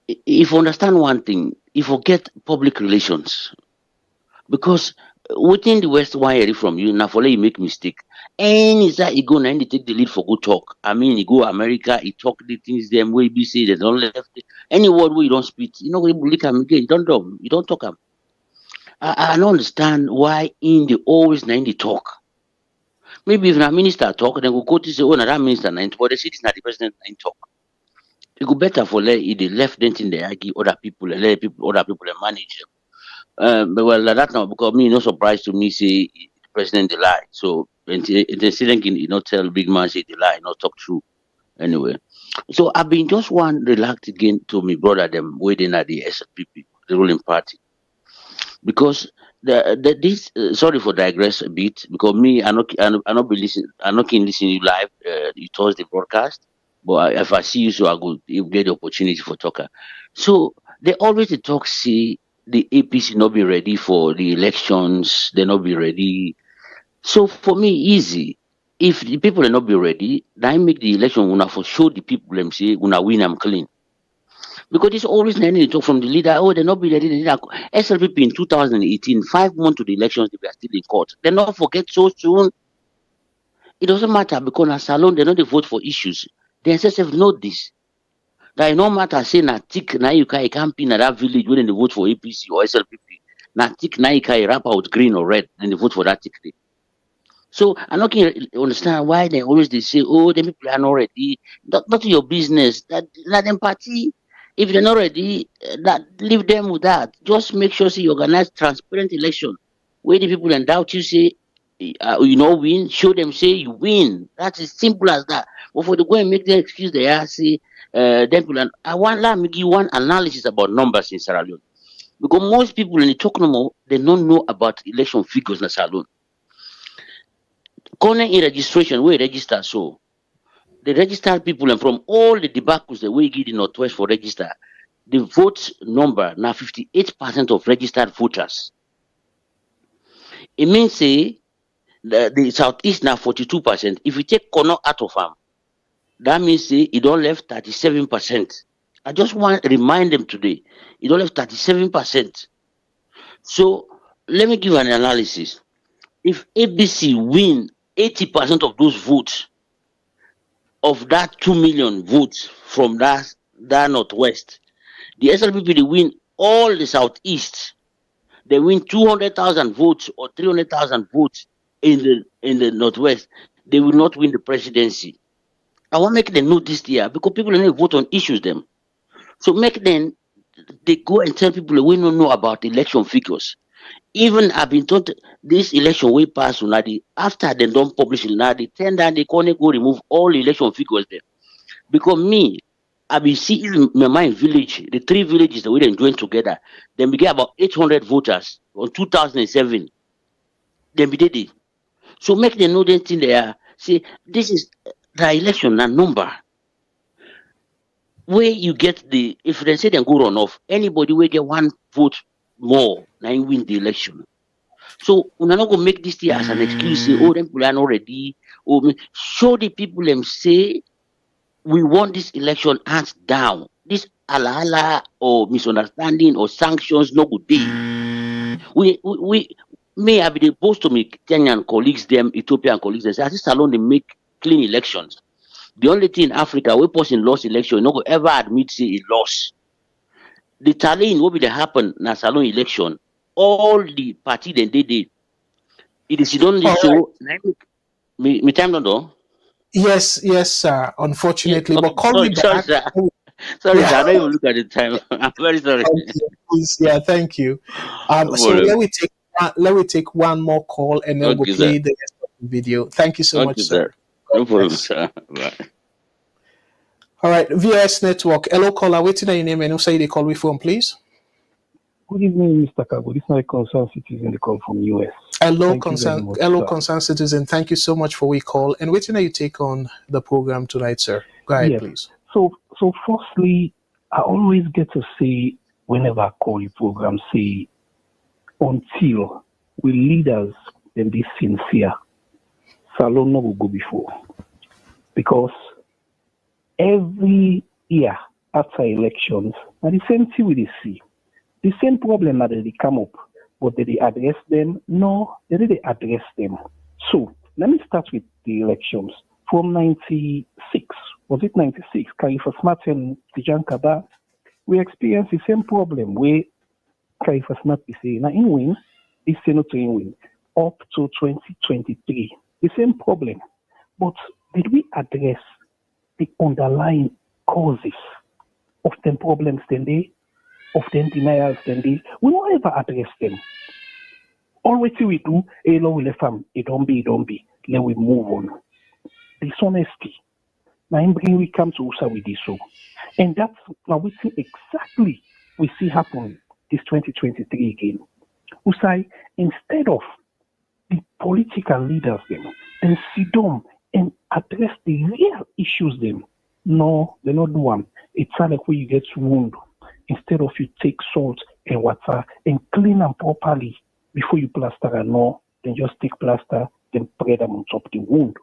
if you understand one thing, you forget public relations, because within the West, why I from you now for let you make mistake. And is that he go and he take the lead for good talk. He go America, he talk the things them way be say they don't left any word where you don't speak. You know we look at again, you don't talk him. I don't understand why in the always na in the talk. Maybe if a minister talk, then we go to say, oh, na that minister na but the city is not the president na in talk. It go better for let the left then in the argue other people, let people other people manage them. But well, that now because me no surprise to me say the president the lie. So the student can tell big man say the lie, not talk true. Anyway, so I've been just one relaxed again to me brother them waiting at the SLPP, the ruling party, because this sorry for digress a bit because me I not be listening, I not can listen to you live. You told the broadcast, but if I see you, so I go you get the opportunity for talker. So they always talk see the APC not be ready for the elections, they not be ready. So for me, easy. If the people are not be ready, then make the election una for show the people them say una win I'm clean. Because it's always any talk from the leader, oh, they're not be ready. SLPP in 2018, 5 months to the elections, they were still in court. They not forget so soon. It doesn't matter because na Salone, they know they vote for issues. They themselves know this. That no matter say na tick na you can't pin at that village when they vote for APC or SLPP. Na tick na you can wrap out green or red and they vote for that tick. So I'm not going to understand why they always they say, oh, the people are not ready. Not your business. Let them party. If they're not ready, leave them with that. Just make sure you organize transparent election where the people in doubt you say win. Show them say you win. That's as simple as that. But for the go and make the excuse they are say I want let me give one analysis about numbers in Sierra Leone. Because most people in the talk no more, they don't know about election figures in Sierra Leone. Corner in registration, we register so the registered people and from all the debacles that we get in Northwest for register, the vote number now 58% of registered voters. It means say the southeast now 42%. If you take Kono out of farm, that means say it don't left 37%. I just want to remind them today, it don't left 37%. So let me give an analysis. If ABC win 80% of those votes, of that 2 million votes from that northwest, the SLPP they win all the southeast. They win 200,000 votes or 300,000 votes in the northwest. They will not win the presidency. I want to make them know this year because people don't vote on issues them. So make them they go and tell people we don't know about election figures. Even I've been told this election way pass after they don't publish it now, they turn down they can't go remove all election figures there. Because me, I be see in my village, the 3 villages that we then join together, then we get about 800 voters on 2007. Then we did it. So make them know that thing there. See, this is the election and number. Where you get if they say they go run off, anybody will get 1 vote more, now you win the election. So we're not gonna make this thing as an excuse, say, oh, them people are not ready. Show the people them say we want this election hands down. This ala or misunderstanding or sanctions no good day. We may have been supposed to make Kenyan colleagues, them Ethiopian colleagues, they say, as Salone they make clean elections. The only thing in Africa we person lost election, no go ever admit say it lost. The challenge will be the happen na Salone election. All the party then they did. It is only so. Me time don't know. Yes, sir. Unfortunately, but call me Sorry, back. sir. Sorry, sir. I don't even look at the time. I'm very sorry. Yeah, thank you. So let me take one more call and then we'll play the rest of the video. Thank you so much, sir. No problem, sir. Bye. All right, VS Network. Hello, caller. Waiting on your name and who say they call me from, please. Good evening, Mr. Kago. This is my concerned citizen. They call from US. Hello, concerned citizen. Thank you so much for we call. And waiting on you take on the program tonight, sir. Go ahead, please. So firstly, I always get to say whenever I call your program, say until we leaders then be sincere, Salone will go before. Because every year after elections, and the same thing we see. The same problem that they come up, but did they address them? No, they didn't address them. So let me start with the elections. From 96, was it 96? Khalifa Smart and Tijan Kaba, we experienced the same problem where Khalifa Smart is saying, now in win, this senator in win, up to 2023. The same problem. But did we address the underlying causes of them problems then of them denials then we won't ever address them. Always we do, we left them, it don't be, let we move on. Dishonesty. Now in we come to USA with this so. And that's now we see exactly we see happen this 2023 again. USA, instead of the political leaders then sit down and address the real issues them. No, they not do one. It's like where you get wound. Instead of you take salt and water and clean them properly before you plaster and no, then just take plaster, then spread them on top of the wound.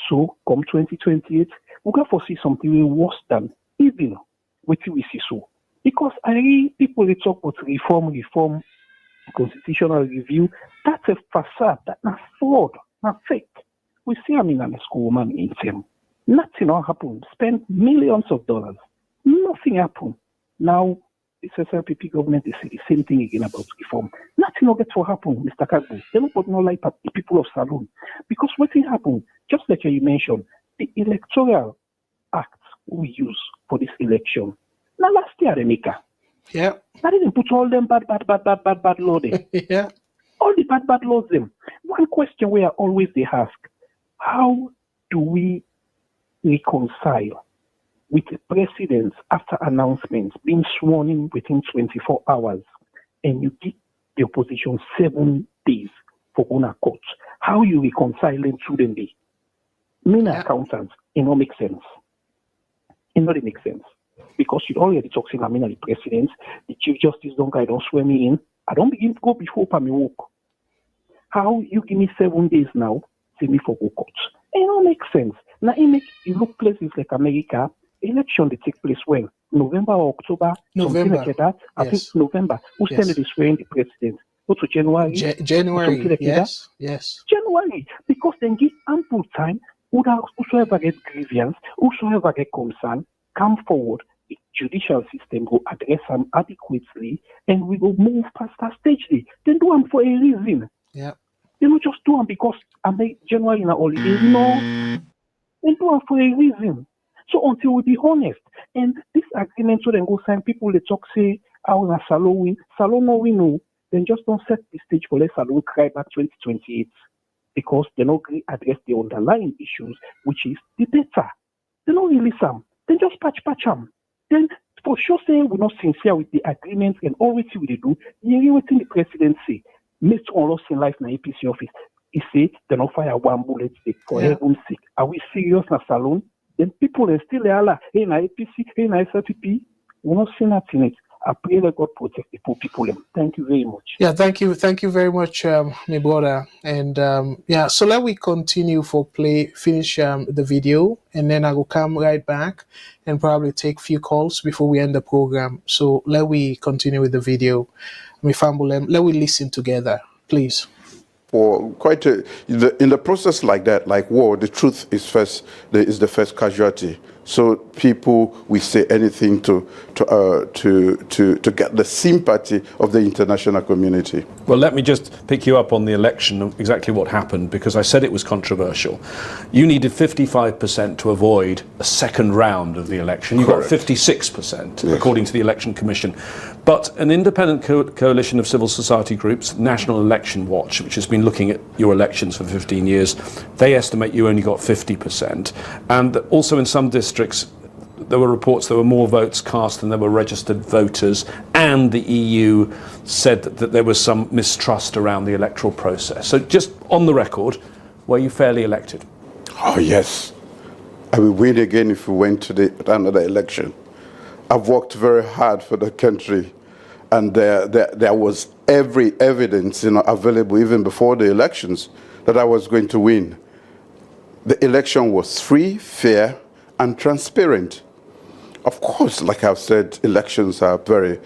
So come 2028, we're going to foresee something worse than even what we see so. Because I read people they talk about reform, constitutional review, that's a facade, that's not fraud, not fake. We see in a school man in them. Nothing will happen. Spend millions of dollars. Nothing happened. Now, the SLPP government is the same thing again about reform. Nothing will get to happen, Mr. Kagbo. They don't put no light at the people of Salone. Because what will happen, just like you mentioned, the Electoral Act we use for this election. Now, last year, Remika. Yeah. That didn't put all them bad laws there. Yeah. All the bad laws them. One question we are always they ask, how do we reconcile with the presidents after announcements being sworn in within 24 hours and you give the opposition 7 days for going to court? How you reconcile them through them day? Many accountants, it don't make sense. It don't make sense. Because you already talk saying, the president, the chief justice don't swear me in. I don't begin to go before me walk. how you give me 7 days now, say me for go court. It don't make sense. Now, you look places like America, election they take place when? November or October? November. Something like that. I think Yes. November. Who Yes. stand is swearing the president? Go to January? January. Something like Yes. that? Yes. January. Because then give ample time. Whosoever get grievance, whosoever get concern, come forward. The judicial system will address them adequately, and we will move past that stage. Then do them for a reason. Yeah. You don't just do them because I make January in a holiday. No. Then do them for a reason. So until we be honest, and this agreement, so then go sign people they talk say, I was a Salone no we know, then just don't set the stage for let Salone cry back 2028 because they don't really address the underlying issues, which is the data. They don't release them. Then just patch them. Then for sure say we're not sincere with the agreement and all we do, you hear what the president say. Mr. Onlos in life in the APC office. He say they don't fire one bullet for heaven's sake. Are we serious na Salone? Then people are still there, hey na APC, hey na SLPP. We're not seeing that in it. I pray that God protect the poor people. Thank you very much. Yeah, thank you very much, my brother. And so let we continue for finish the video, and then I will come right back and probably take few calls before we end the program. So let we continue with the video. My family, let we listen together, please. For quite in the process like that, like war, the truth is the first casualty. So people will say anything to get the sympathy of the international community. Well, let me just pick you up on the election and exactly what happened, because I said it was controversial. You needed 55% to avoid a second round of the election. You got 56%, yes, according to the Election Commission. But an independent coalition of civil society groups, National Election Watch, which has been looking at your elections for 15 years, they estimate you only got 50%. And also in some districts, there were reports there were more votes cast than there were registered voters, and the EU said that there was some mistrust around the electoral process. So just on the record, were you fairly elected? Oh yes, I will win again if we went to another election. I've worked very hard for the country, and there was every evidence available even before the elections that I was going to win. The election was free, fair, and transparent. Of course, like I've said, elections are very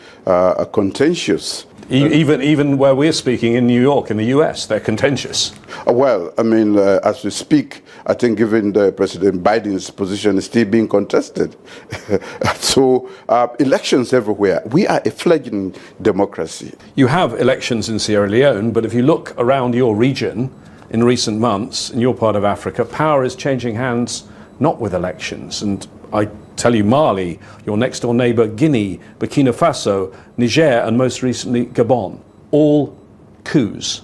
contentious. Even where we're speaking in New York, in the US, they're contentious. Well, I mean, as we speak, I think given the President Biden's position is still being contested. So elections everywhere. We are a fledgling democracy. You have elections in Sierra Leone, but if you look around your region in recent months, in your part of Africa, power is changing hands not with elections. And I tell you, Mali, your next door neighbor, Guinea, Burkina Faso, Niger, and most recently Gabon, all coups.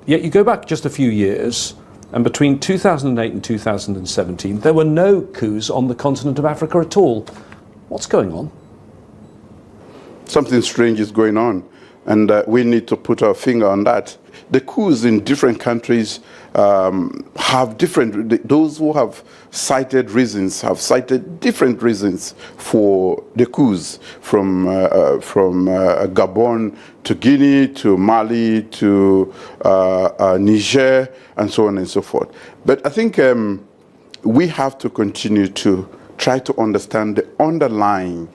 Yet you go back just a few years, and between 2008 and 2017, there were no coups on the continent of Africa at all. What's going on? Something strange is going on, and we need to put our finger on that. The coups in different countries have different, those who have cited different reasons for the coups, from Gabon to Guinea to Mali to Niger and so on and so forth. But I think we have to continue to try to understand the underlying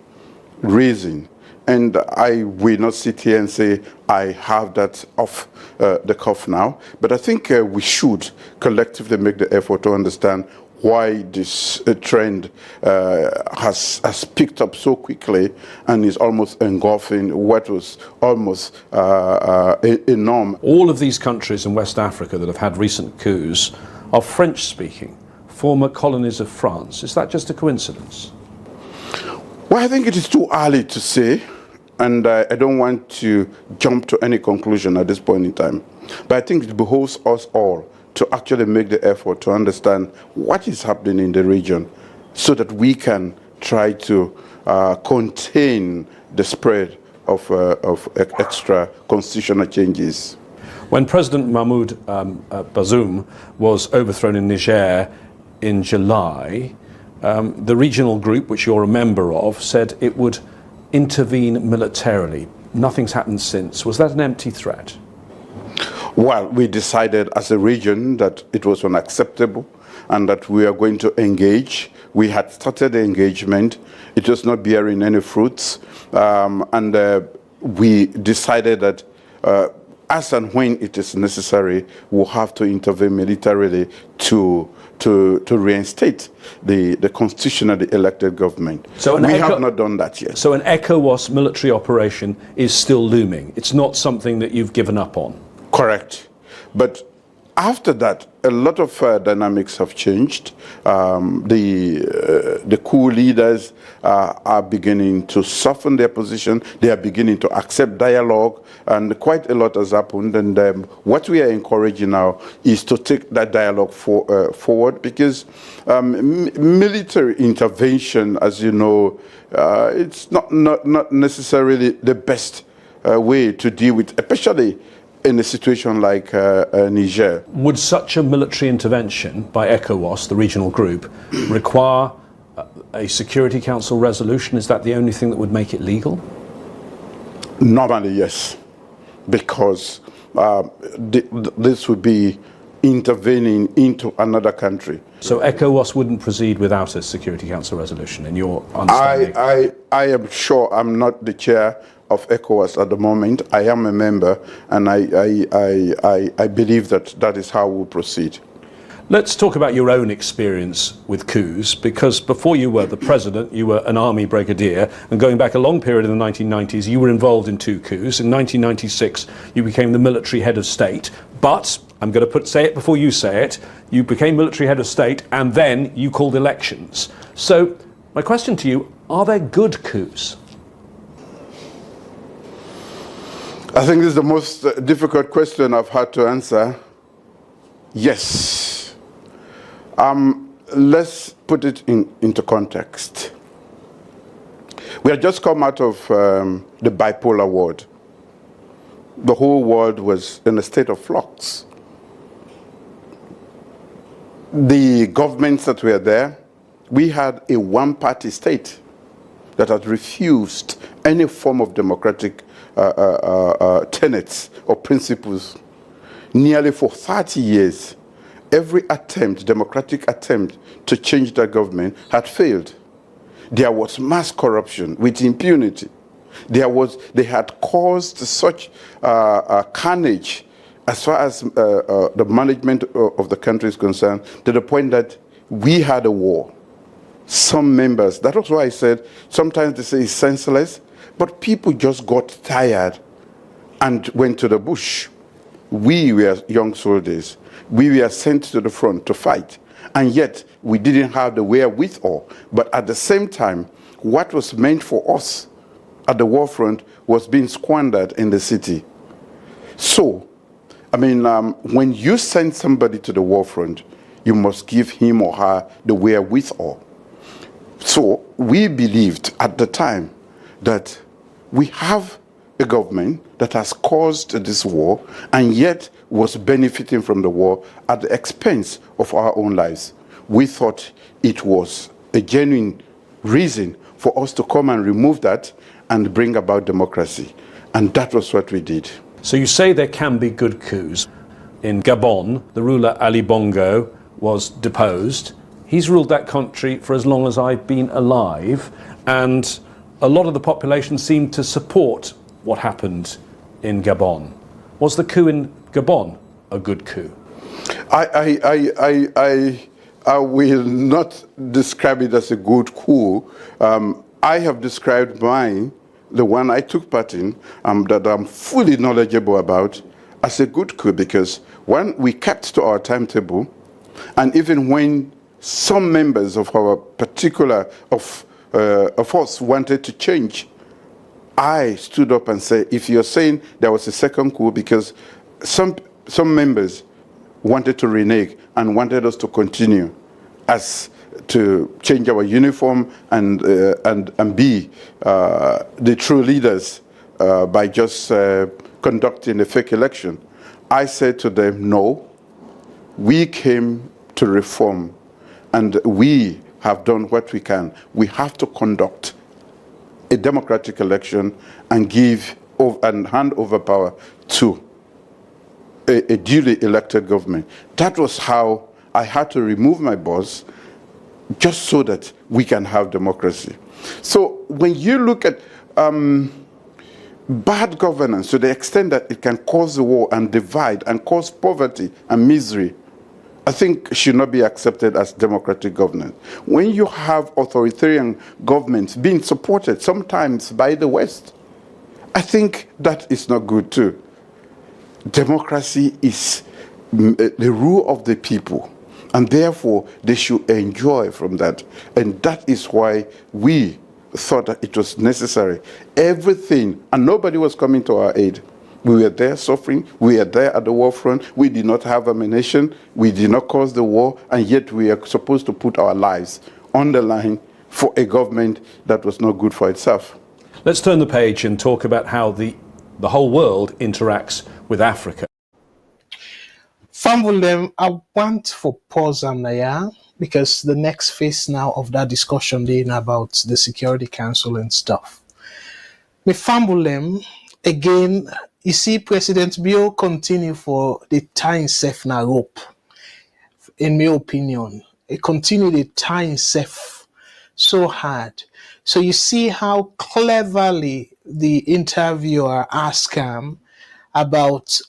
reason. And I will not sit here and say I have that off the cuff now, but I think we should collectively make the effort to understand why this trend has picked up so quickly and is almost engulfing what was almost a norm. All of these countries in West Africa that have had recent coups are French-speaking, former colonies of France. Is that just a coincidence? Well, I think it is too early to say, and I don't want to jump to any conclusion at this point in time. But I think it behoves us all to actually make the effort to understand what is happening in the region so that we can try to contain the spread of extra constitutional changes. When President Mahmoud Bazoum was overthrown in Niger in July, the regional group, which you're a member of, said it would intervene militarily. Nothing's happened since. Was that an empty threat? Well, we decided as a region that it was unacceptable and that we are going to engage. We had started the engagement. It was not bearing any fruits. We decided that as and when it is necessary, we'll have to intervene militarily to reinstate the constitutionally elected government. So we have not done that yet. So an ECOWAS military operation is still looming. It's not something that you've given up on. Correct. But after that, a lot of dynamics have changed. The coup leaders are beginning to soften their position. They are beginning to accept dialogue, and quite a lot has happened. And what we are encouraging now is to take that dialogue forward, because military intervention, as you know, it's not necessarily the best way to deal with, especially in a situation like Niger. Would such a military intervention by ECOWAS, the regional group, require a Security Council resolution? Is that the only thing that would make it legal? Normally, yes, because this would be intervening into another country. So ECOWAS wouldn't proceed without a Security Council resolution, in your understanding? I am sure. I'm not the chair of ECOWAS at the moment. I am a member, and I believe that is how we'll proceed. Let's talk about your own experience with coups, because before you were the president, you were an army brigadier, and going back a long period in the 1990s, you were involved in 2 coups. In 1996, you became the military head of state, but I'm going to say it before you say it, you became military head of state, and then you called elections. So my question to you, are there good coups? I think this is the most difficult question I've had to answer. Yes. Let's put it into context. We had just come out of the bipolar war. The whole world was in a state of flux. The governments that were there, we had a one-party state that had refused any form of democratic tenets or principles. Nearly for 30 years, every democratic attempt to change the government had failed. There was mass corruption with impunity. They had caused such carnage as far as the management of the country is concerned, to the point that we had a war. Some members, that was why I said, sometimes they say it's senseless, but people just got tired and went to the bush. We were young soldiers. We were sent to the front to fight. And yet, we didn't have the wherewithal. But at the same time, what was meant for us at the war front was being squandered in the city. So, I mean, when you send somebody to the war front, you must give him or her the wherewithal. So, we believed at the time that we have a government that has caused this war and yet was benefiting from the war at the expense of our own lives. We thought it was a genuine reason for us to come and remove that and bring about democracy. And that was what we did. So you say there can be good coups. In Gabon, the ruler Ali Bongo was deposed. He's ruled that country for as long as I've been alive, and a lot of the population seemed to support what happened in Gabon. Was the coup in Gabon a good coup? I will not describe it as a good coup. I have described mine, the one I took part in, that I'm fully knowledgeable about, as a good coup, because one, we kept to our timetable, and even when some members of our particular of us wanted to change, I stood up and said, if you're saying there was a second coup, because some members wanted to renege and wanted us to continue as to change our uniform and be the true leaders by just conducting a fake election. I said to them, no, we came to reform and we have done what we can. We have to conduct a democratic election and give and hand over power to a duly elected government. That was how I had to remove my boss just so that we can have democracy. So when you look at bad governance to the extent that it can cause war and divide and cause poverty and misery, I think should not be accepted as democratic governance. When you have authoritarian governments being supported sometimes by the West, I think that is not good too. Democracy is the rule of the people, and therefore they should enjoy from that. And that is why we thought that it was necessary. Everything, and nobody was coming to our aid. We were there suffering, we were there at the war front, we did not have ammunition, we did not cause the war, and yet we are supposed to put our lives on the line for a government that was not good for itself. Let's turn the page and talk about how the whole world interacts with Africa. Fambulem, I want for pause and because the next phase now of that discussion being about the Security Council and stuff. Me Fambulem, again, you see President Bio continue for the time safe na rope. In my opinion, it continue the time safe so hard. So you see how cleverly the interviewer asked him about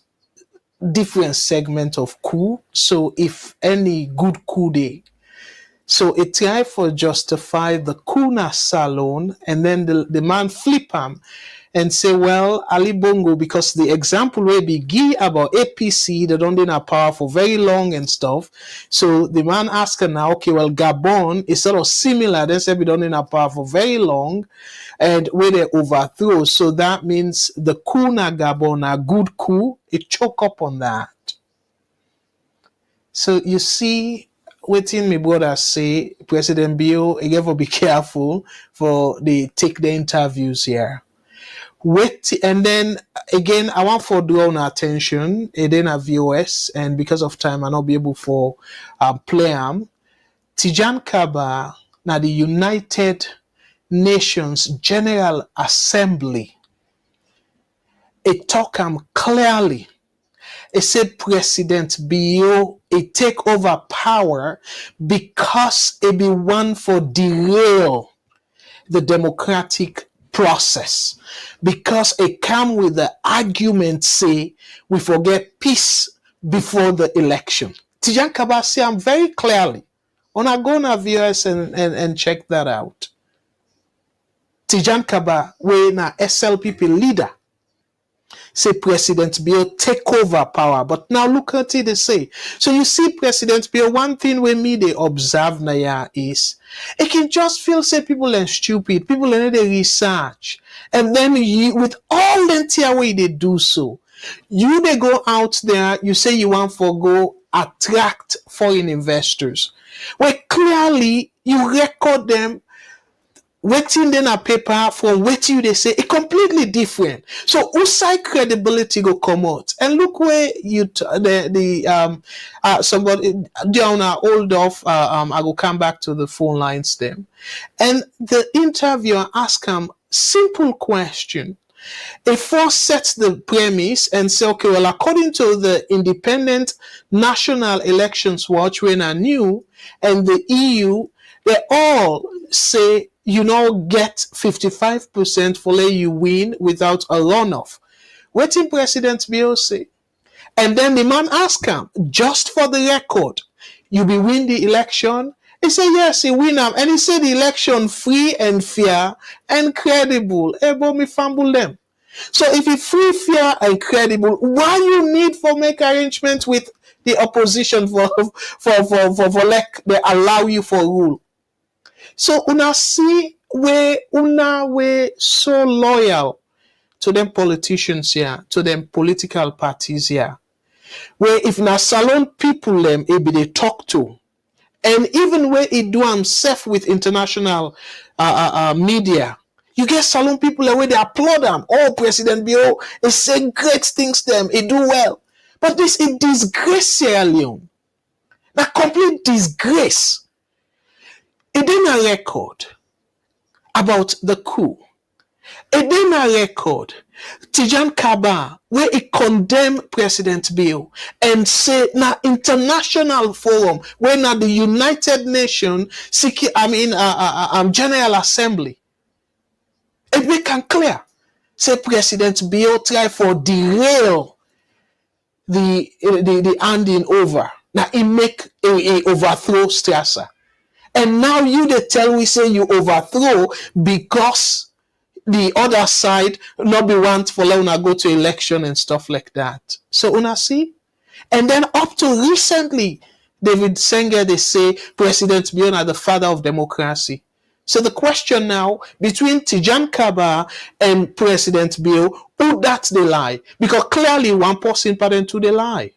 different segment of coup. So if any good coup day, so it tried for justify the coup na Salone, and then the man flip him and say, well, Ali Bongo, because the example will be give about APC, they don't been a power for very long and stuff. So the man asking now, okay, well, Gabon is sort of similar. They say we don't been a power for very long, and where they overthrow. So that means the coup na Gabon, a good coup, it choke up on that. So you see, waiting me brother say, President Bio, you have to be careful for the take the interviews here. Wait, and then again, I want for draw on attention, and then a VOS, and because of time, I'll not be able for play them. Tijan Kaba, now the United Nations General Assembly, it talk clearly. It said President Bio, it take over power because it be one for derail the democratic process, because it come with the argument say we forget peace before the election. Tijan Kaba say I'm very clearly. On I go na viewers and check that out. Tijan Kaba, we na SLPP leader, say President Bill take over power. But now look at it they say. So you see President Bill, one thing we me they observe now is it can just feel say people are stupid, people are they research. And then you, with all the entire way they do so, you they go out there, you say you want for go attract foreign investors. Well, clearly you record them waiting then a paper for waiting they say it completely different. So outside credibility go come out, and look where you somebody down hold off. I will come back to the phone lines then, and the interviewer ask him simple question. It first sets the premise and say, okay, well, according to the Independent National Elections Watch, when I knew, and the EU, they all say you now get 55% for let you win without a runoff. What did President Bill say? And then the man asked him, just for the record, you be win the election? He said, yes, he win them. And he said the election free and fair and credible. Ebo me fumble them. So if it's free, fair, and credible, why you need for make arrangements with the opposition for like they allow you for rule? So una see where una we so loyal to them politicians here, to them political parties here. Where if na Salone people them it be they talk to, and even where he do himself with international media, you get Salone people where they applaud them. Oh, President Bio is saying great things to them, he do well. But this is disgrace, Sierra Leone. A complete disgrace. It didn't a record about the coup. It didn't a record Tijan Kaba, where he condemn President Bill and say na international forum, where na the United Nations General Assembly. It make am clear. Say President Bill try for derail the handing over. Now he make a overthrow Strasser. And now you they tell we say you overthrow because the other side not be want for una go to election and stuff like that. So una see? And then up to recently, David Senga, they say President Biona the father of democracy. So the question now between Tijan Kaba and President Bill, who that's the lie? Because clearly one person pardon to the lie.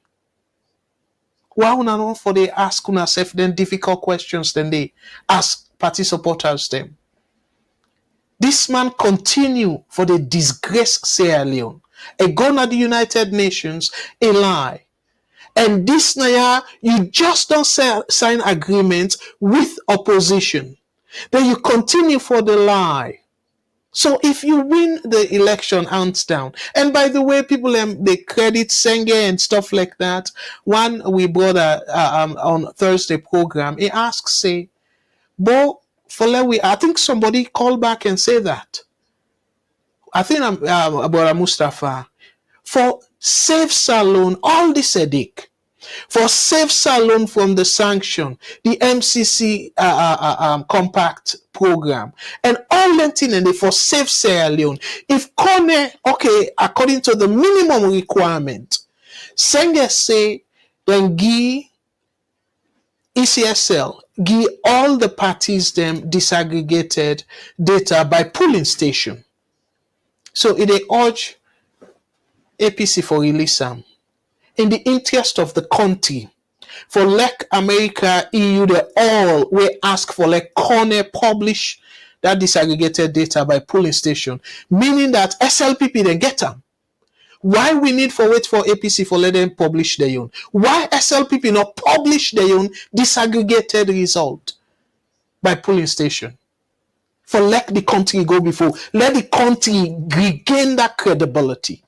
Why una not for they ask una self then difficult questions than they ask party supporters them? This man continue for the disgrace Sierra Leone. A gun at the United Nations, a lie. And this Naya, you just don't sign agreement with opposition. Then you continue for the lie. So if you win the election hands down, and by the way, people they credit Senge and stuff like that. One we brought on Thursday program, he asks, say, Bo, I think somebody called back and say that. I think I'm about Mustafa. For save Salone, all this headache. For save Salone from the sanction, the MCC compact program, and all that in for save Sierra Leone. If Kone, okay, according to the minimum requirement, Senge say, then give ECSL give all the parties them disaggregated data by polling station. So it they urge APC for release them in the interest of the country. For like America, EU, they all will ask for like corner publish that disaggregated data by polling station, meaning that SLPP then get them. Why we need for wait for APC for let them publish their own? Why SLPP not publish their own disaggregated result by polling station? For let the country go before, let the country regain that credibility.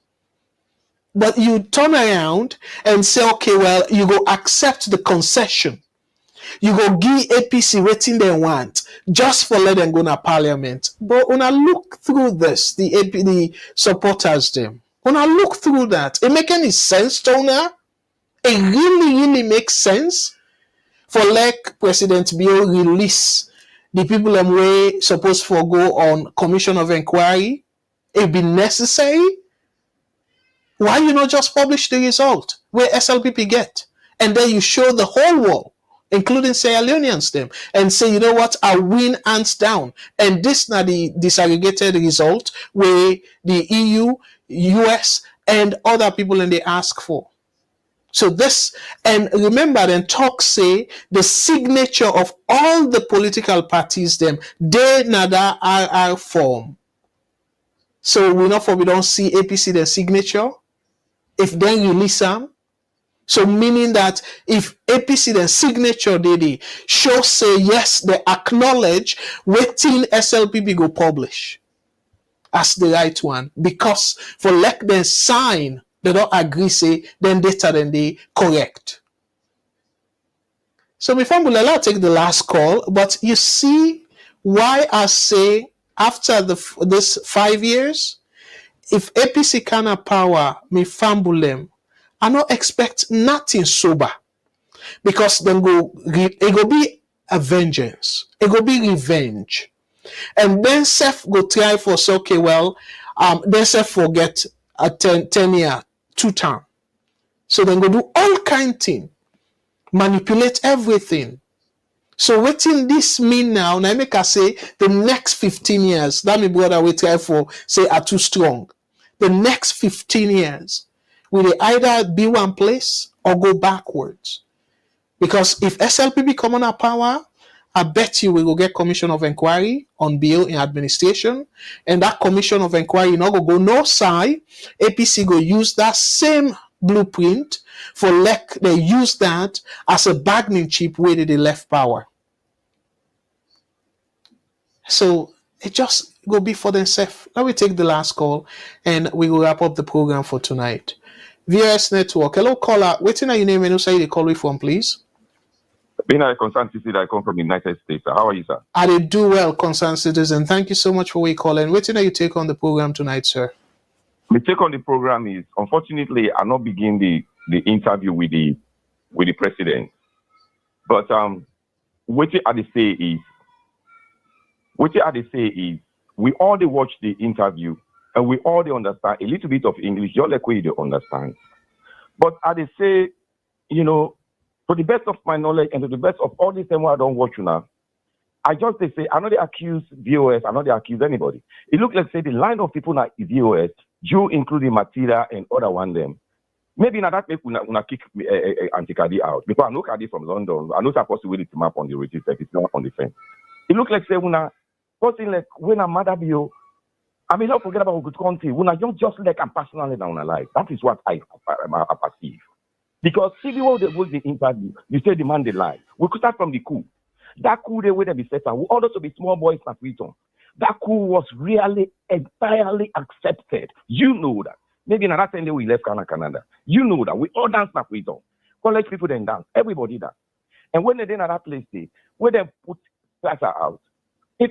But you turn around and say, okay, well, you go accept the concession. You go give APC waiting they want just for let them go to parliament. But when I look through this, the supporters them, when I look through that, it make any sense, Tona? It really makes sense for like President Bill release the people them way supposed to go on commission of inquiry. It be necessary. Why you not just publish the result where SLPP get, and then you show the whole world, including Sierra Leoneans them, and say, you know what, I win hands down, and this now the disaggregated result where the EU, US, and other people and they ask for. So this, and remember then talk say the signature of all the political parties them, they nada are form. So we don't see APC the signature. If then release them, so meaning that if APC then signature they show say yes, they acknowledge waiting SLPP go publish as the right one, because for let them sign, they don't agree say then data then they correct. So before Bulela take the last call, but you see why I say after this 5 years. If APC can have power, me fambulem, I not expect nothing sober. Because then it go be a vengeance. It go be revenge. And then Seth go try for say, okay, well, then Seth forget a 10 year, 2 term. So then go do all kind thing. Manipulate everything. So waiting this mean now make I say the next 15 years, that me brother we try for say are too strong. The next 15 years, will they either be one place or go backwards? Because if SLPP come on our power, I bet you we will get commission of inquiry on bill in administration, and that commission of inquiry not go no side. APC go use that same blueprint for they use that as a bargaining chip where they left power. So it just go be for themselves. Let me take the last call and we will wrap up the program for tonight. VS Network. Hello, caller. Waiting on your name and who say you call me from, please. Being a concerned citizen, I come from the United States. How are you, sir? I did do well, concerned citizen. Thank you so much for your call. And waiting on you take on the program tonight, sir. The take on the program is, unfortunately, I not begin the interview with the president. But what I say is, we all watch the interview and we all understand a little bit of English, just like we understand. But I say, you know, to the best of my knowledge and to the best of all this time I don't watch you now, I just say, I know they accuse VOS, I know they accuse anybody. It looks like, say, the line of people like VOS, you including Matida and other one them. Maybe now that make una kick Anti-Kadi out. Because I know Kadi from London, I know supposed to wait to map on the register, it's not on the fence. It looks like, say, person like when a mother bio, I mean, don't forget about a good country. When I don't just like I'm personally down alive. That is what I perceive. Because see the way they hold the interview, you say the man they lie. We could start from the coup. That coup they would be set up. We ordered to be small boys na freedom. That coup was really entirely accepted. You know that. Maybe in that time we left Canada. You know that. We all dance na freedom. College people then dance. Everybody dance. And when they did that place, where they put Plaza out,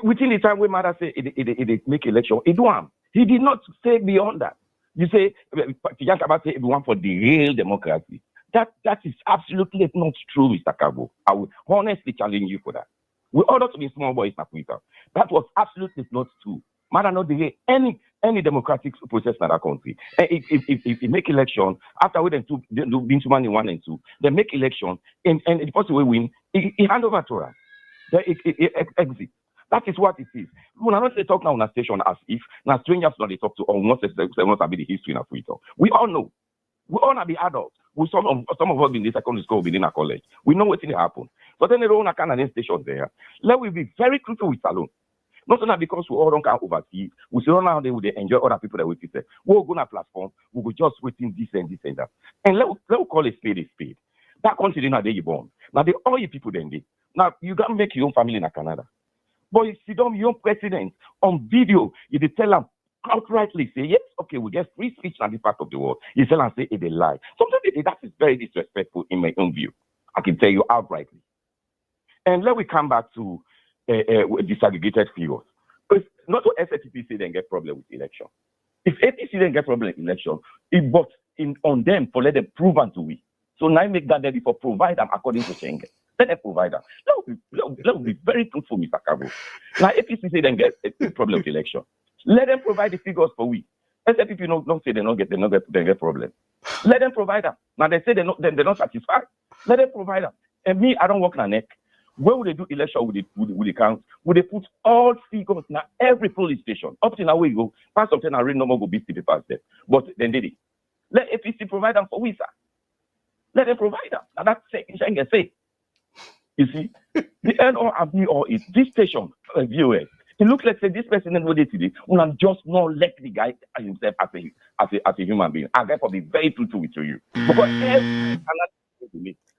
within the time when Mother say it make election, it do him. He did not say beyond that. You say, Yankaba say everyone for the real democracy. That is absolutely not true, Mr. Kabo. I would honestly challenge you for that. We order to be small boys in Africa. That was absolutely not true. Mother not delay any democratic process in that country. If make election, after we then do Bintuman in 1 and 2, they make election, and the person will win, he hand over to us. Then it exit. That is what it is. We are not talk now on a station as if now strangers not they talk to or not be the history in Africa. We all know. We all are the adults. Some of us in the secondary school, within a college. We know what's going to happen. But then they don't have a station there. Let we be very critical with Salone. Not only because we all don't can oversee, we see how they would enjoy other people that we say. We'll go on a platform, we will just waiting this and that. And let we call a spade a spade. That country now they born. Now they all you people then they. Now you gotta make your own family in Canada. But you see them your president on video, you tell them outrightly say, yes, okay, we get free speech in this part of the world. You tell them say they lie. Sometimes that is very disrespectful in my own view. I can tell you outrightly. And let we come back to disaggregated figures. Because not all SAPP say they get problem with election. If APC then get problem with election, it but on them for let them prove and to we. So now make that ready for provide them according to Schengen. Let them provide them. That would be very truthful, Mr. Kabo. Now APC say they get a problem with election. Let them provide the figures for we. SAPP don't say they get problem. Let them provide them. Now they say they're not satisfied. Let them provide them. And me, I don't work on a neck. Where would they do election with the count? Would they put all figures now every police station? Up to now we go. Past something I read no more go beat the papers there. But then did it. Let APC provide them for we, sir. Let them provide them. Now that's Schengen say. You see, the end all of me or is this station viewers. It looks like say this person in today, will just not let the guy himself as a human being. And therefore be very truthful with you. Because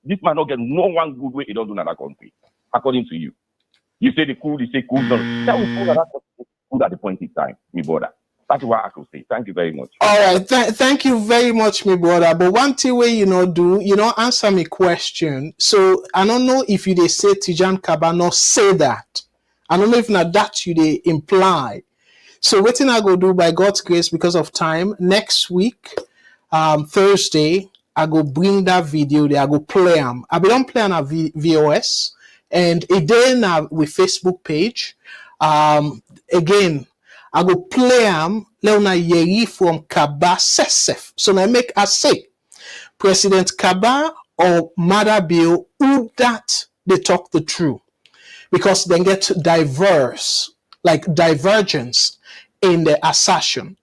this man not get no one good way he don't do in another country, according to you. You say the cool, you say cool. No, that will prove that cool at the point in time, me brother. That's what I could say. Thank you very much. All right, thank you very much, my brother. But one thing where answer me question. So I don't know if you they say Tijan Kabano say that. I don't know if not that you they imply. So what I go do by God's grace because of time next week, Thursday, I go bring that video there. I go play them. I don't play on a VOS and then with Facebook page. Again, I go play them. Leona Yeri from Kaba Sesef. So I make a say, President Kaba or Mother Bill, who that they talk the truth. Because they get divergence in the assertion.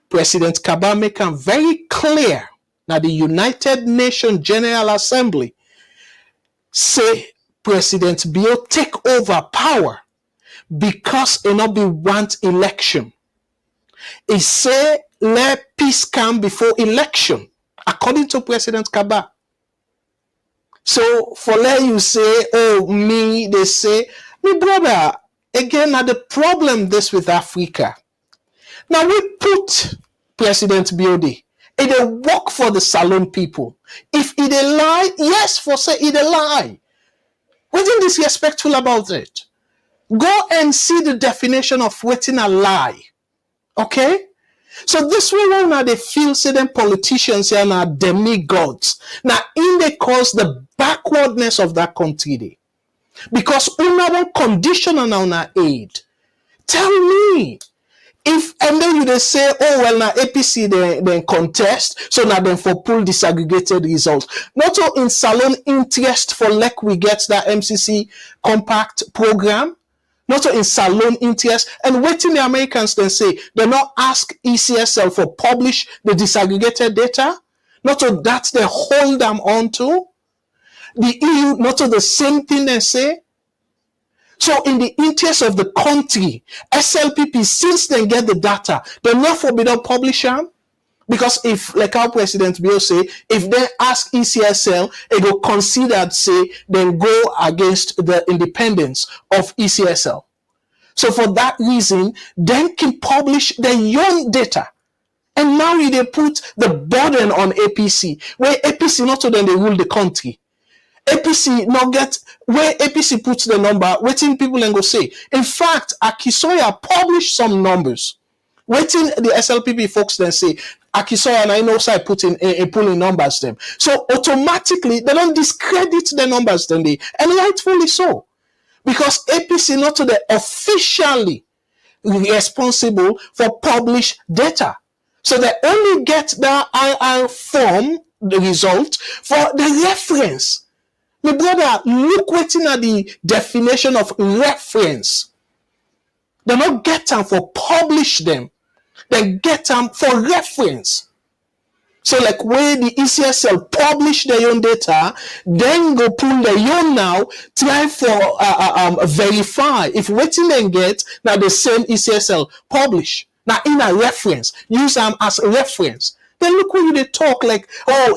President Kaba make them very clear that the United Nations General Assembly say President Bill take over power because it not be want election. He say let peace come before election, according to President Kaba. So for let you say, oh me, they say, me brother, again, now the problem this with Africa. Now we put President Biode, it dey work for the Salone people. If it a lie, yes, for say it a lie. Wasn't disrespectful about it. Go and see the definition of waiting a lie. Okay? So this way when now they feel say them politicians here are demigods. Now in they cause the backwardness of that country dey. Because una don condition on our aid. Tell me. If and then you they say, oh well, now APC they contest, so now then for pull disaggregated results. Not all in Salone interest for like we get that MCC compact program. Not all in Salone interest, and waiting the Americans then say they not ask ECSL for publish the disaggregated data. Not all that they hold them on to. The EU not all the same thing they say. So in the interest of the country, SLPP, since they get the data, they're not forbidden publish them. Because if, like our President Bill say, if they ask ECSL, it will consider, say, then go against the independence of ECSL. So for that reason, they can publish their own data. And now they put the burden on APC, where APC not so then they rule the country. APC not get where APC puts the number, waiting people and go say. In fact, Akisoya published some numbers. Waiting the SLPP folks then say, Akisoya and I know side putting pulling numbers them. So automatically they don't discredit the numbers then they, and rightfully so. Because APC not to the officially responsible for published data. So they only get the IR form, the result, for the reference. My brother, look waiting at the definition of reference. They not get them for publish them. They get them for reference. So like where the ECSL publish their own data, then go pull their own now, try for verify if waiting then get now the same ECSL publish. Now in a reference, use them as a reference. Then look when they talk like, oh,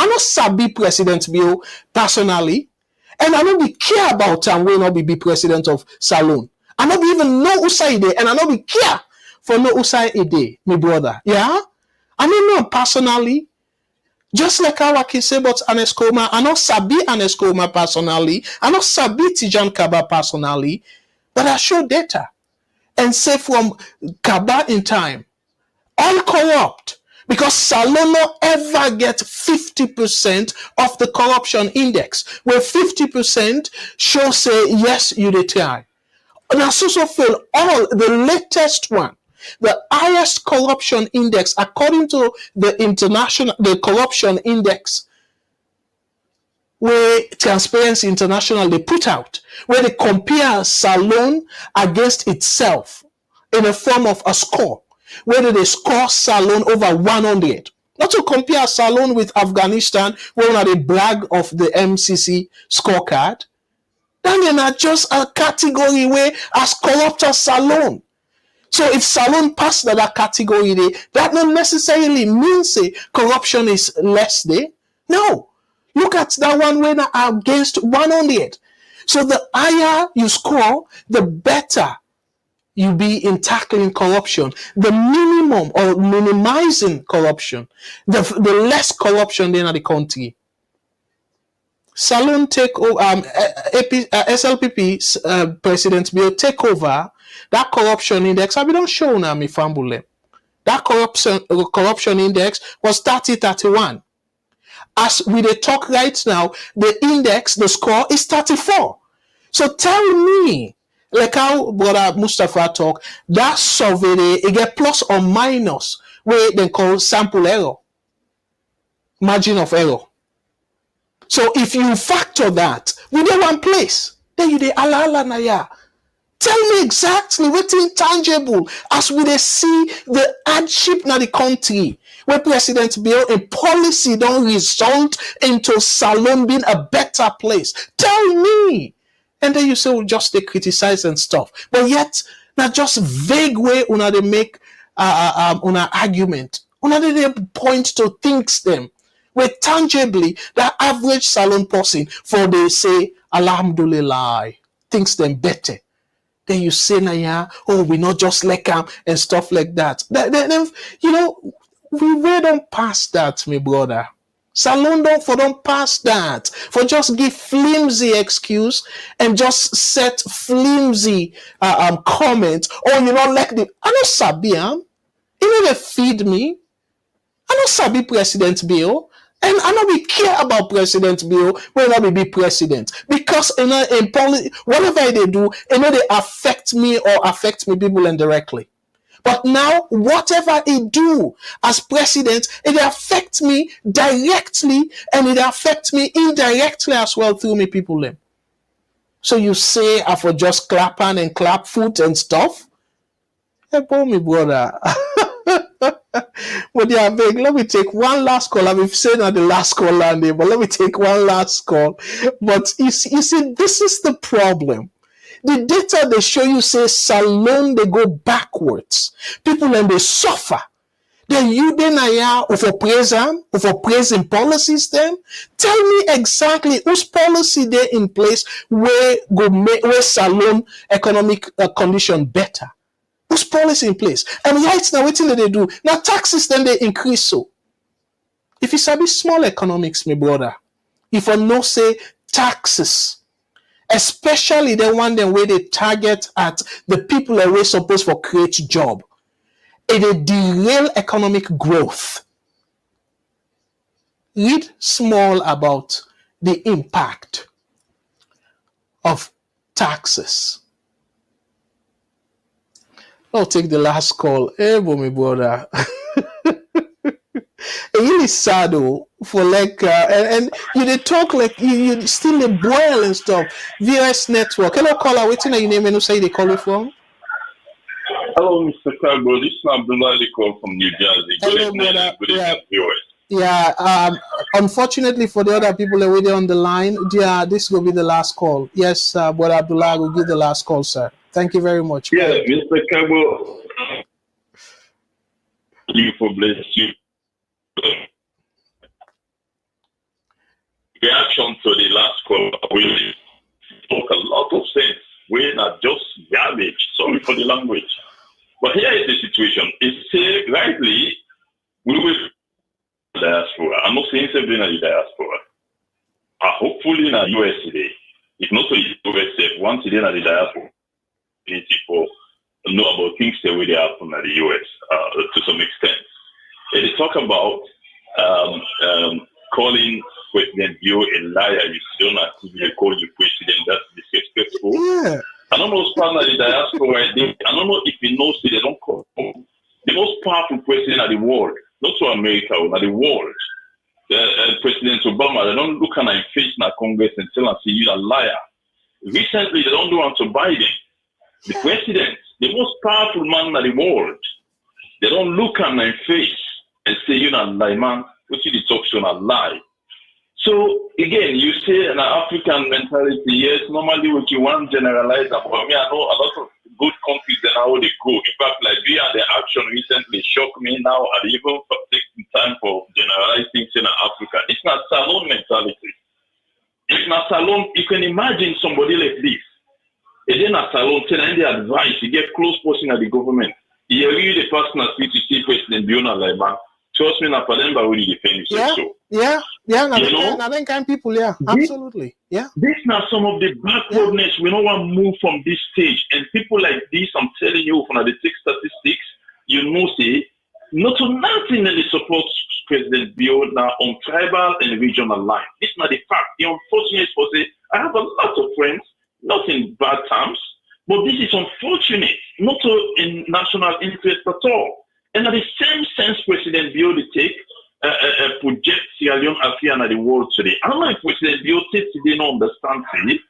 I not sabi President Bill personally, and I don't be care about him when I be president of Salone. I not be even know Usai Ide, and I not be care for no Usai Ide, my brother. Yeah? I don't know personally. Just like how I can say about Aneskoma, I not sabi Aneskoma personally, I not sabi Tijan Kaba personally, but I show data. And say from Kaba in time, all corrupt. Because Salone ever get 50% of the corruption index, where 50% show say, yes, you did try. And I also feel all the latest one, the highest corruption index, according to the corruption index, where Transparency International they put out, where they compare Salone against itself in a form of a score. Whether they score Salone over 100. Not to compare Salone with Afghanistan, where they brag of the MCC scorecard. Then they're not just a category where as corrupt as Salone. So if Salone passed that category, that not necessarily means corruption is less there. No. Look at that one where they are against 100. So the higher you score, the better you be in tackling corruption, the minimum or minimizing corruption, the less corruption in the country. Salone take over, SLPP President Bill take over that corruption index. I don't show now me fambule. That corruption index was 30-31. As we they talk right now, the index, the score is 34. So tell me, like how brother Mustafa talk, that survey it get plus or minus where they call sample error, margin of error. So if you factor that within one place, then you dey ala naya. Tell me exactly what's intangible as we dey see the hardship na the country where President Bill a policy don't result into Salone being a better place. Tell me. And then you say, well, just they criticize and stuff. But yet, not just vague way una they make una argument. Una they point to things them. Where tangibly, the average Salone person, for they say, Alhamdulillah, thinks them better then you say, nah, yeah, oh, we not just like him and stuff like that. Then, you know, we way don't pass that, my brother. Salone don't pass that. For just give flimsy excuse and just set flimsy comment. Oh, you not like the I don't sabi him. You know they feed me. I don't sabi President Bill. And I don't be care about President Bill when I be president. Because you know, in policy, whatever they do, you know, they affect me or affect me people indirectly. But now, whatever he do as president, it affects me directly and it affects me indirectly as well through me people. So you say I for just clap hand and clap foot and stuff? Hey, boy, me brother. But yeah, big. Let me take one last call. I've said not the last call landing, but let me take one last call. But you see, this is the problem. The data they show you say Salone they go backwards. People and they suffer. Then you then are over praising policies. Then tell me exactly whose policy they in place where go make where Salone economic condition better. Whose policy in place? And right now, what thing they do now? Taxes then they increase so. If you sabi small economics, my brother, if I no say taxes. Especially the one then where they target at the people that were supposed for create job. It derail economic growth. Read small about the impact of taxes. I'll take the last call. Hey, my brother. It really sad though, for like and you they talk like you still a boil and stuff. VS network. Hello caller, waiting at your name and who say they call you from? Hello, Mr. Carbo. This is Abdullah call from New Jersey. Hello, brother. Yeah. Unfortunately for the other people already on the line, yeah, this will be the last call. Yes, brother Abdullah will give the last call, sir. Thank you very much. Yeah, Mr. Carbo. You for bless you. Reaction to the last call, we talk a lot of sense. We're not just garbage. Sorry for the language. But here is the situation. It's say rightly, we will diaspora. I'm not saying something in the diaspora. Hopefully in the US today. If not the US, once today in the diaspora, people know about things the way they happen in the US to some extent. They talk about calling President Bio a liar. You don't actively call you president. That's disrespectful. Yeah. I don't know what's the diaspora. I don't know if he knows they don't call the most powerful president of the world, not to America, but the world. President Obama, they don't look at him face in Congress and tell him he's a liar. Recently, they don't do it to Biden, the president, the most powerful man in the world. They don't look at him face and say, you're not a lie, man. What you talk to a lie. So again, you say an African mentality, yes, normally what you want to generalize about me, I know a lot of good countries and how they go. In fact, Liberia, the action recently shocked me now, and even for taking time for generalizing things in Africa. It's not Salone mentality. It's not Salone. You can imagine somebody like this. It is not Salone telling the advice, you get close person at the government. You read the personal speech to see President Biona Laiman. Trust me, not for them, but we defend yourself. Yeah, I think kind people, yeah, absolutely, yeah. This now some of the backwardness. We don't want to move from this stage, and people like this, I'm telling you, from the statistics, you know, say not to nothing in the support President Biona on tribal and regional line. It's not the fact. The unfortunate for say, I have a lot of friends, not in bad terms, but this is unfortunate, not in national interest at all. And at the same sense, President Biona take project Sierra Leone Africa and the world today. I don't know if President Biona today don't understand it.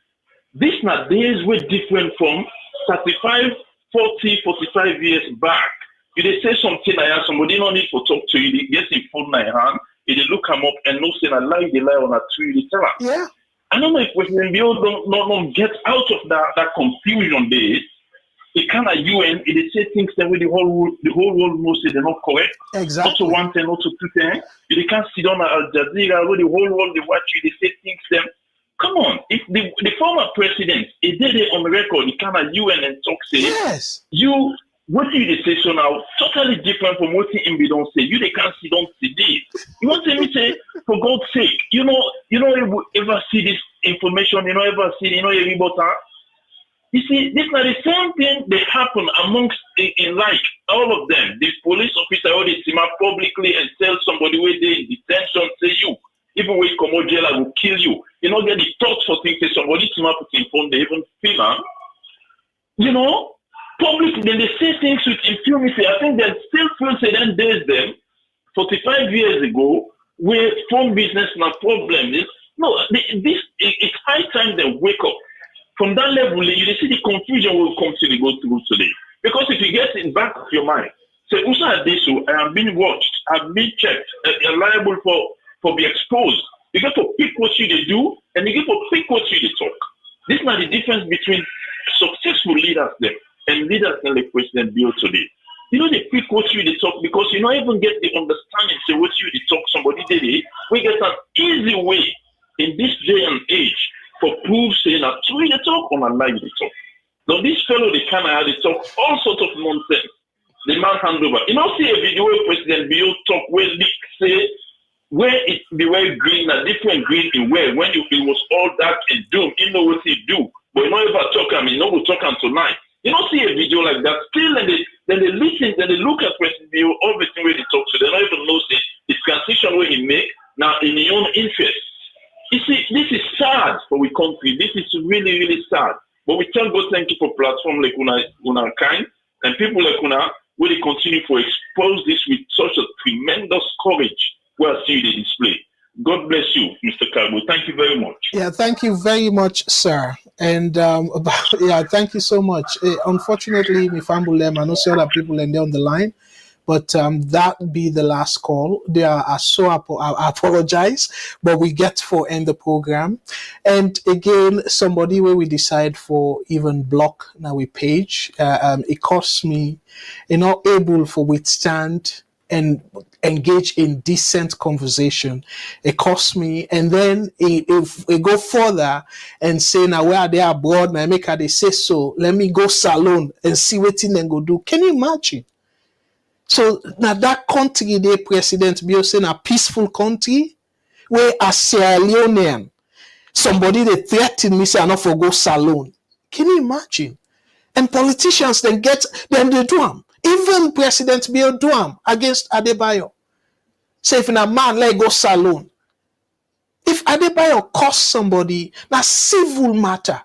These now days were different from 35, 40, 45 years back. If they say something like that, somebody don't need to talk to you, they get in phone in hand, they look them up and no say a lie, they lie on a tree, they tell them. Yeah. I don't know if President Biona don't get out of that confusion days. It kind of UN, it say things that the whole world knows they're not correct. Exactly. Not to one thing, not to two things. They can't sit down at Al Jazeera, where the whole world they watch you, they say things them. Come on, if the former president, he did it on record, he kind of UN and talk say. Yes. You what you dey say so now totally different from what him be don't say. You they can't see don't see this. You want me say for God's sake, you know ever see this information, you know ever see, you know every button. You see, this is the same thing that happen amongst in like all of them. The police officer already team up publicly and tell somebody where they in detention, say you, even when you come out jail, I will kill you. You know, get the thoughts for things, say somebody team up with phone, they even film them. You know, publicly, then they say things with impunity. I think they still feel say then there's them 45 years ago where phone business not problem. It's high time they wake up. From that level, you see the confusion will continue to go through today. Because if you get in back of your mind, say, Usa Adesu, I am being watched, I've been checked, I'm liable for be exposed. You get to pick what you they do, and you get to pick what you they talk. This is not the difference between successful leaders them and leaders like President Bill today. You know, they pick what you they talk because you don't even get the understanding, say what you they talk, somebody did it. We get an easy way in this day and age for proof saying that true they talk or not lie they talk. Now this fellow they kind of they talk all sorts of nonsense. The man hand over. You know, see a video where President Bill talk where leak say where it be where green a different green in where when it was all dark and doom, you know what he do, but you know ever talk him, you know we talk him tonight. You don't see a video like that. Still then they listen, then they look at President Bill, everything where they talk to, they don't even know say the transition where he make now in his own interest. You see, this is sad for our country. This is really, really sad. But we tell God thank you for platform like Una kind and people like Una will continue to expose this with such a tremendous courage where I see the display. God bless you, Mr. Carbo. Thank you very much. Yeah, thank you very much, sir. And thank you so much. Unfortunately, Mifambulem, I know some other people and they're on the line. But that be the last call. I apologize, but we get for end the program. And again, somebody where we decide for even block now we page, it costs me, able for withstand and engage in decent conversation. It costs me, and then if we go further and say now where they are abroad, now make they say so. Let me go Salone and see what thing then go do. Can you imagine? So now that country, the President Bill saying a peaceful country where a Sierra Leonean, somebody they threatened me say I not for go Salone. Can you imagine? And politicians then they do them. Even President Bill do them against Adebayo. Say if a man let go Salone. If Adebayo cost somebody, that's civil matter,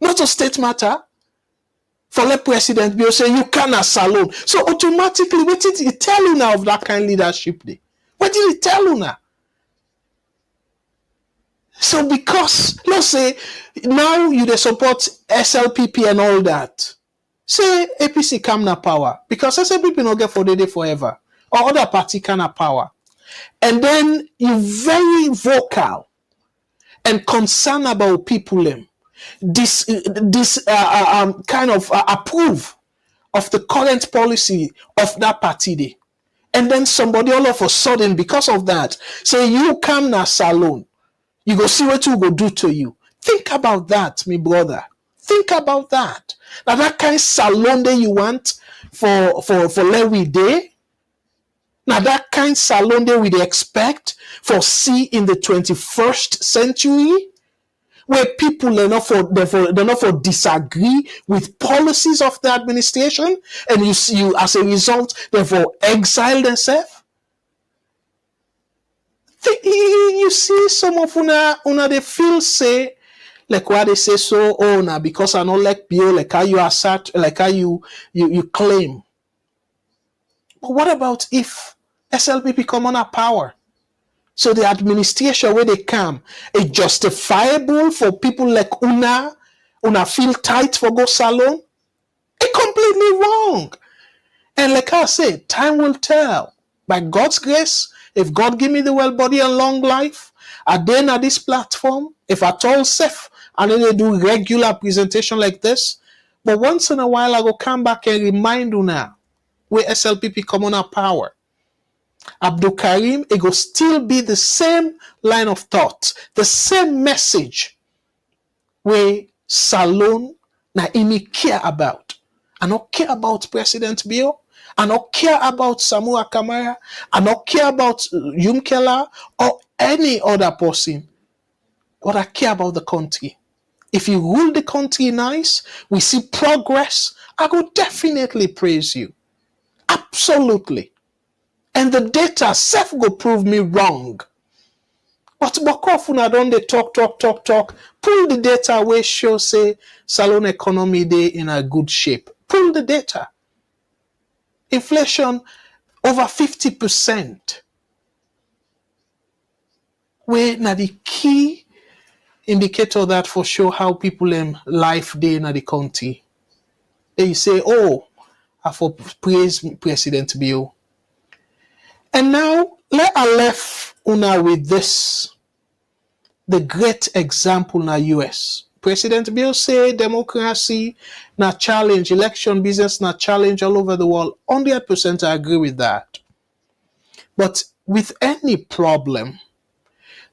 not a state matter. For the president, Bill say you cannot Salone. So automatically, what did he tell you now of that kind of leadership day? What did he tell you now? So because, let's say, now you support SLPP and all that. Say APC come na power. Because SLPP no get for the day forever. Or other party can have power. And then you very vocal and concerned about people this kind of approve of the current policy of that party day. And then somebody all of a sudden, because of that, say you come na Salone, you go see what you go do to you. Think about that, me brother. Think about that. Now that kind of Salone that you want for Lewi Day. Now that kind of Salone that we expect for see in the 21st century. Where people are not for disagree with policies of the administration, and you see, as a result, therefore exile themselves. You see, some of una they feel say like what they say so. Oh, now because I don't like Bio, like how you assert, like how you claim. But what about if SLPP come on a power? So the administration where they come is justifiable for people like una feel tight for go Salone? It's completely wrong. And like I said, time will tell. By God's grace, if God give me the well body and long life, I then at this platform, if at all safe, and then they do regular presentation like this. But once in a while, I go come back and remind una where SLPP come on a power. Abdul Karim, it will still be the same line of thought, the same message where Salone na imi care about. I don't care about President Bill. I don't care about Samura Kamara. I don't care about Yumkela or any other person. But I care about the country. If you rule the country nice, we see progress, I will definitely praise you. Absolutely. And the data self go prove me wrong. But Bokofuna don't they talk. Pull the data where show say Salone economy day in a good shape. Pull the data. Inflation over 50%. Where na the key indicator that for sure how people life day in the country. They say, oh, I for praise President Bill. And now let I left una with this. The great example na US. President Bill say democracy na challenge, election business na challenge all over the world. 100% I agree with that. But with any problem,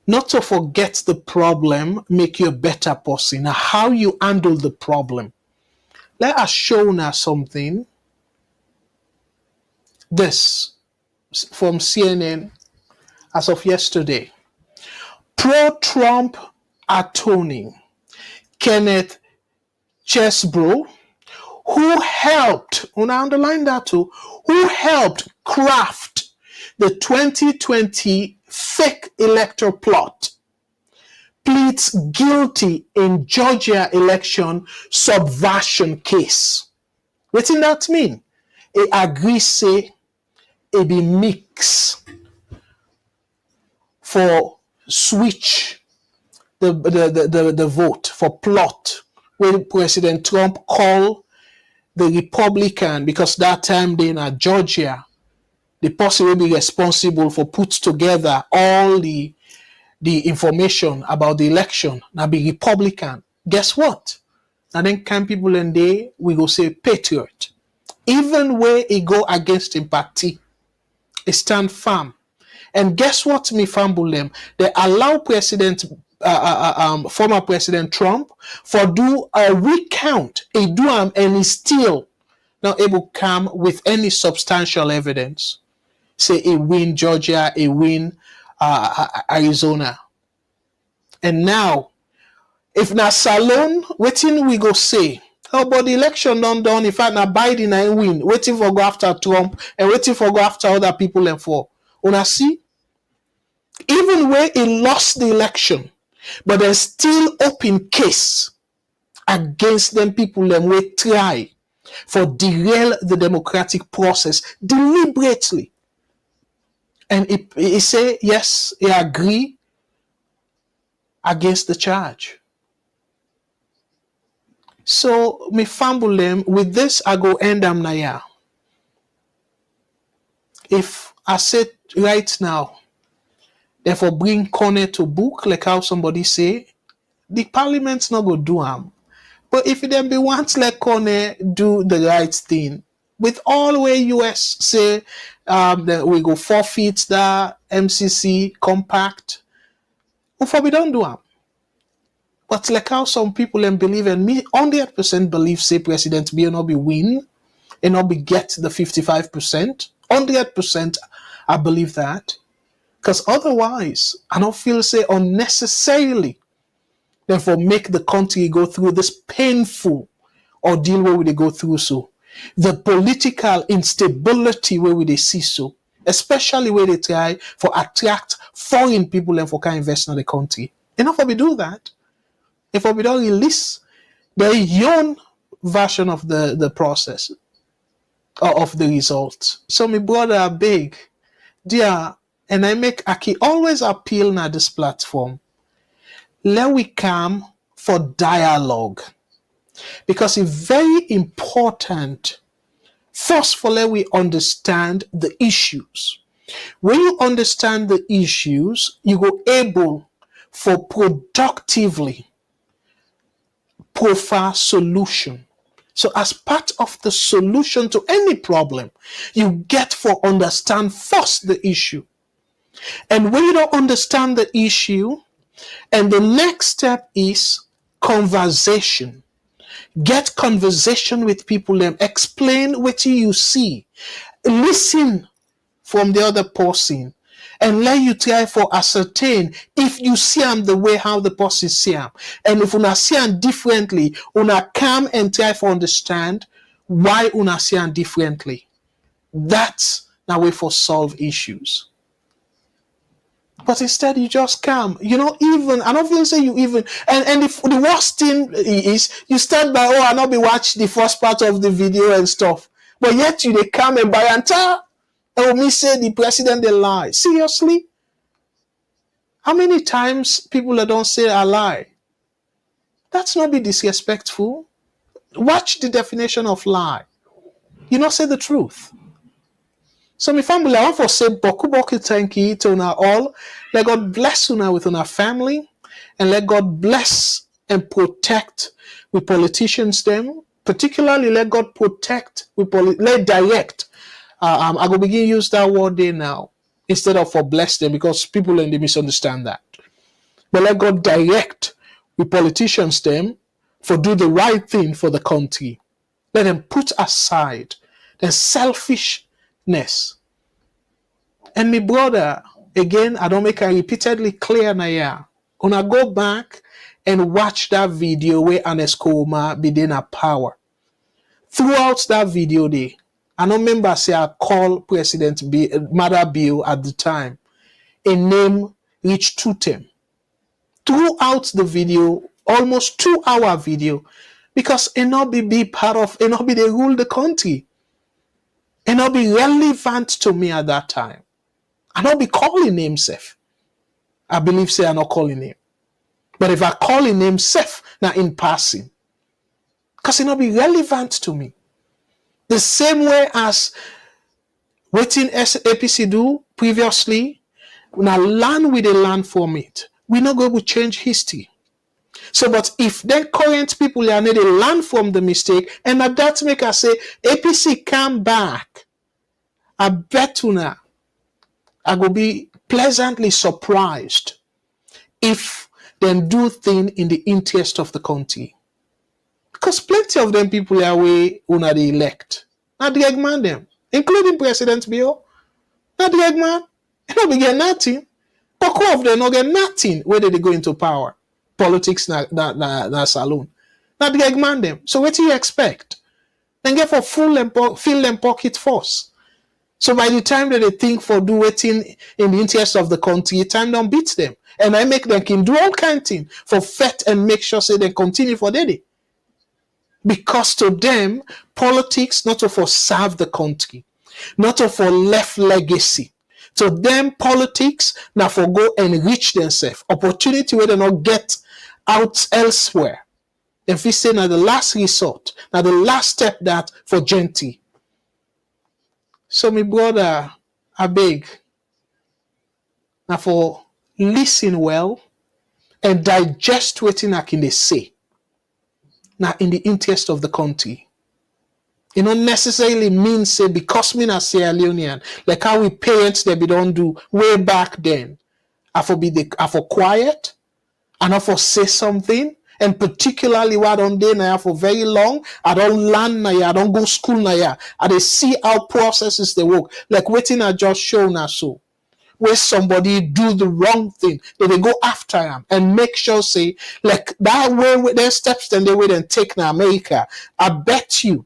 not to forget the problem make you a better person. Now how you handle the problem. Let us show now something. This from CNN as of yesterday. Pro-Trump attorney Kenneth Chesebro, who helped, and I underline that too, who helped craft the 2020 fake electoral plot, pleads guilty in Georgia election subversion case. What does that mean? He agree say it be mix for switch the vote for plot when President Trump called the Republican, because that time they in Georgia, the person will be responsible for put together all the information about the election. Now be Republican. Guess what? Now then can people and they we go say patriot. Even where he go against him party, he stand firm. And guess what, me fumble them? They allow former President Trump for do a recount. He do and he still not able to come with any substantial evidence. Say he win Georgia, he win Arizona. And now, if na Salone, wetin we go say? Oh, but the election done. In fact, na Biden I win. Waiting for go after Trump and waiting for go after other people and for. Una see? Even where he lost the election, but there's still open case against them people them we try for derail the democratic process deliberately. And he say, yes, he agree against the charge. So, me fumble them. With this, I go end them now. If I said right now, therefore bring corner to book, like how somebody say, the parliament's not going to do harm. But if them be want like corner do the right thing, with all way US say that we go forfeit the MCC compact, before we don't do harm. But like how some people and believe, and me 100% believe say President Bill not be win and not be get the 55%. 100% I believe that. Because otherwise, I don't feel say unnecessarily therefore make the country go through this painful ordeal where we go through so. The political instability where we see so, especially where they try for attract foreign people and for can invest in the country. Enough if we do that. If we don't release the young version of the process or of the results. So my brother big, dear, and I always appeal na this platform. Let we come for dialogue. Because it's very important. First for let we understand the issues. When you understand the issues, you go able for productively profile solution. So as part of the solution to any problem, you get for understand first the issue. And when you don't understand the issue, and the next step is conversation. Get conversation with people, them explain what you see. Listen from the other person and let you try for ascertain if you see them the way how the person see them. And if una see them differently, una come and try for understand why una see them differently. That's the way for solve issues. But instead, you just come. You know, even, I don't feel say you even, and if the worst thing is, you start by, oh, I not be watch the first part of the video and stuff. But yet you they come and buy entire, oh, me say the president they lie. Seriously? How many times people that don't say a lie? That's not be disrespectful. Watch the definition of lie. You not say the truth. So my family, I want to say boku thank you to una all. Let God bless una with una family, and let God bless and protect with politicians them. Particularly, let God protect with let direct. I go begin use that word there now instead of for bless them, because people they misunderstand that. But let God direct with politicians them for do the right thing for the country. Let them put aside their selfishness. And my brother, again, I don't make it repeatedly clear now. Gonna go back and watch that video where Aneskoma be in a power. Throughout that video day, I don't remember say I call President Mother Bill at the time. A name reached to them. Throughout the video, almost 2-hour video, because it not be part of, it not be they rule the country. It not be relevant to me at that time. I not be calling him safe. I believe say I'm not calling him. But if I call him name safe, now in passing. Because it not be relevant to me. The same way as waiting APC do previously, now learn with the learn from it. We're not going to change history. So, but if then current people are need to learn from the mistake, and at that make us say APC come back, I bet you now, I will be pleasantly surprised if they do things in the interest of the country. Because plenty of them people are way una they elect. Not the man them, including President Bill. Not the man. They don't get nothing. But of them not get nothing whether they go into power. Politics na Salone. Not the man them. So what do you expect? Then get for fill them pocket first. So by the time that they think for do waiting in the interest of the country, time don't beat them. And I make them can do all kind of things for fet and make sure say they continue for their day. Because to them, politics not to for serve the country, not to for left legacy. To them, politics now for go enrich themselves. Opportunity where they not get out elsewhere. If we say now the last resort, now the last step that for genty. So my brother, I beg, now for listen well and digest what I can say. Now in the interest of the country. It don't necessarily mean say because me na Sierra Leonean, like how we parents that we don't do way back then. I for quiet and I for say something. And particularly what on day now for very long, I don't learn now, I don't go school now. I they see how processes they work. Like waiting I just show now so. Where somebody do the wrong thing, they go after them and make sure say like that way with their steps then they will then take now America. I bet you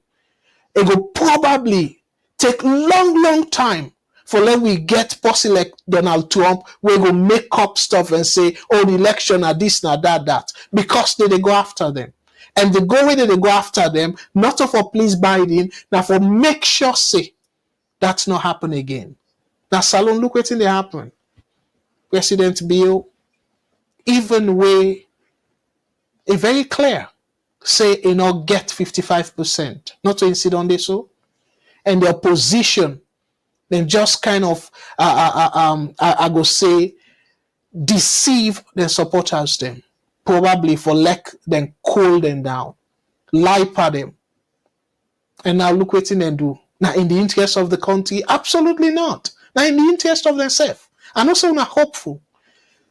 it will probably take long time for let we get possible like Donald Trump, we go make up stuff and say, oh, the election are this, not that, because they go after them. And the go way they go after them, not for please Biden, now for make sure say that's not happen again. Now, Salone, look what they happen. President Bill, even way, a very clear, say, get 55%. Not to insist on this, so. And the opposition, then just kind of, I go say, deceive the supporters them. Probably for lack, then cool them down. Lie for them. And now look what they do. Now, in the interest of the country, absolutely not. Now, in the interest of themselves. And also not hopeful.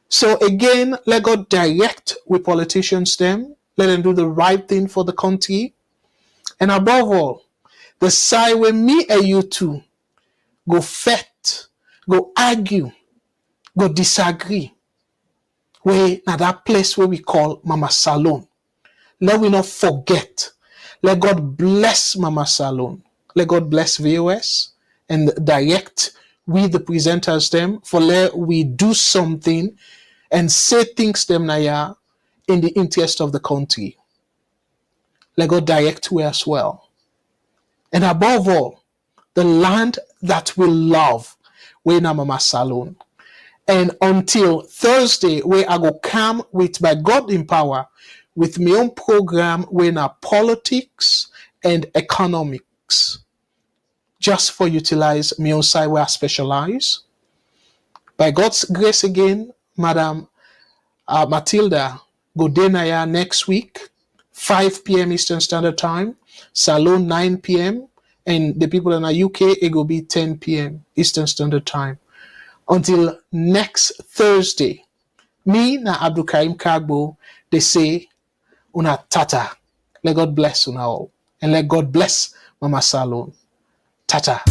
So again, let God direct with politicians them. Let them do the right thing for the country. And above all, the side where me and you two go fight, go argue, go disagree, where at that place where we call Mama Salone. Let we not forget. Let God bless Mama Salone. Let God bless VOS and direct we the presenters them for let we do something and say things them naya in the interest of the country. Let God direct we as well. And above all, the land that we love, we na Mama Salone. And until Thursday, where I go come with by God in power, with my own program where na politics and economics, just for utilize my own side where I specialize. By God's grace again, Madam Matilda go dinner next week, 5 p.m. Eastern Standard Time, Salone 9 p.m., and the people in the UK, it will be 10 p.m. Eastern Standard Time. Until next Thursday, me na Abdul Karim Kagbo, they say, una tata. Let God bless una all. And let God bless Mama Salone. Tata.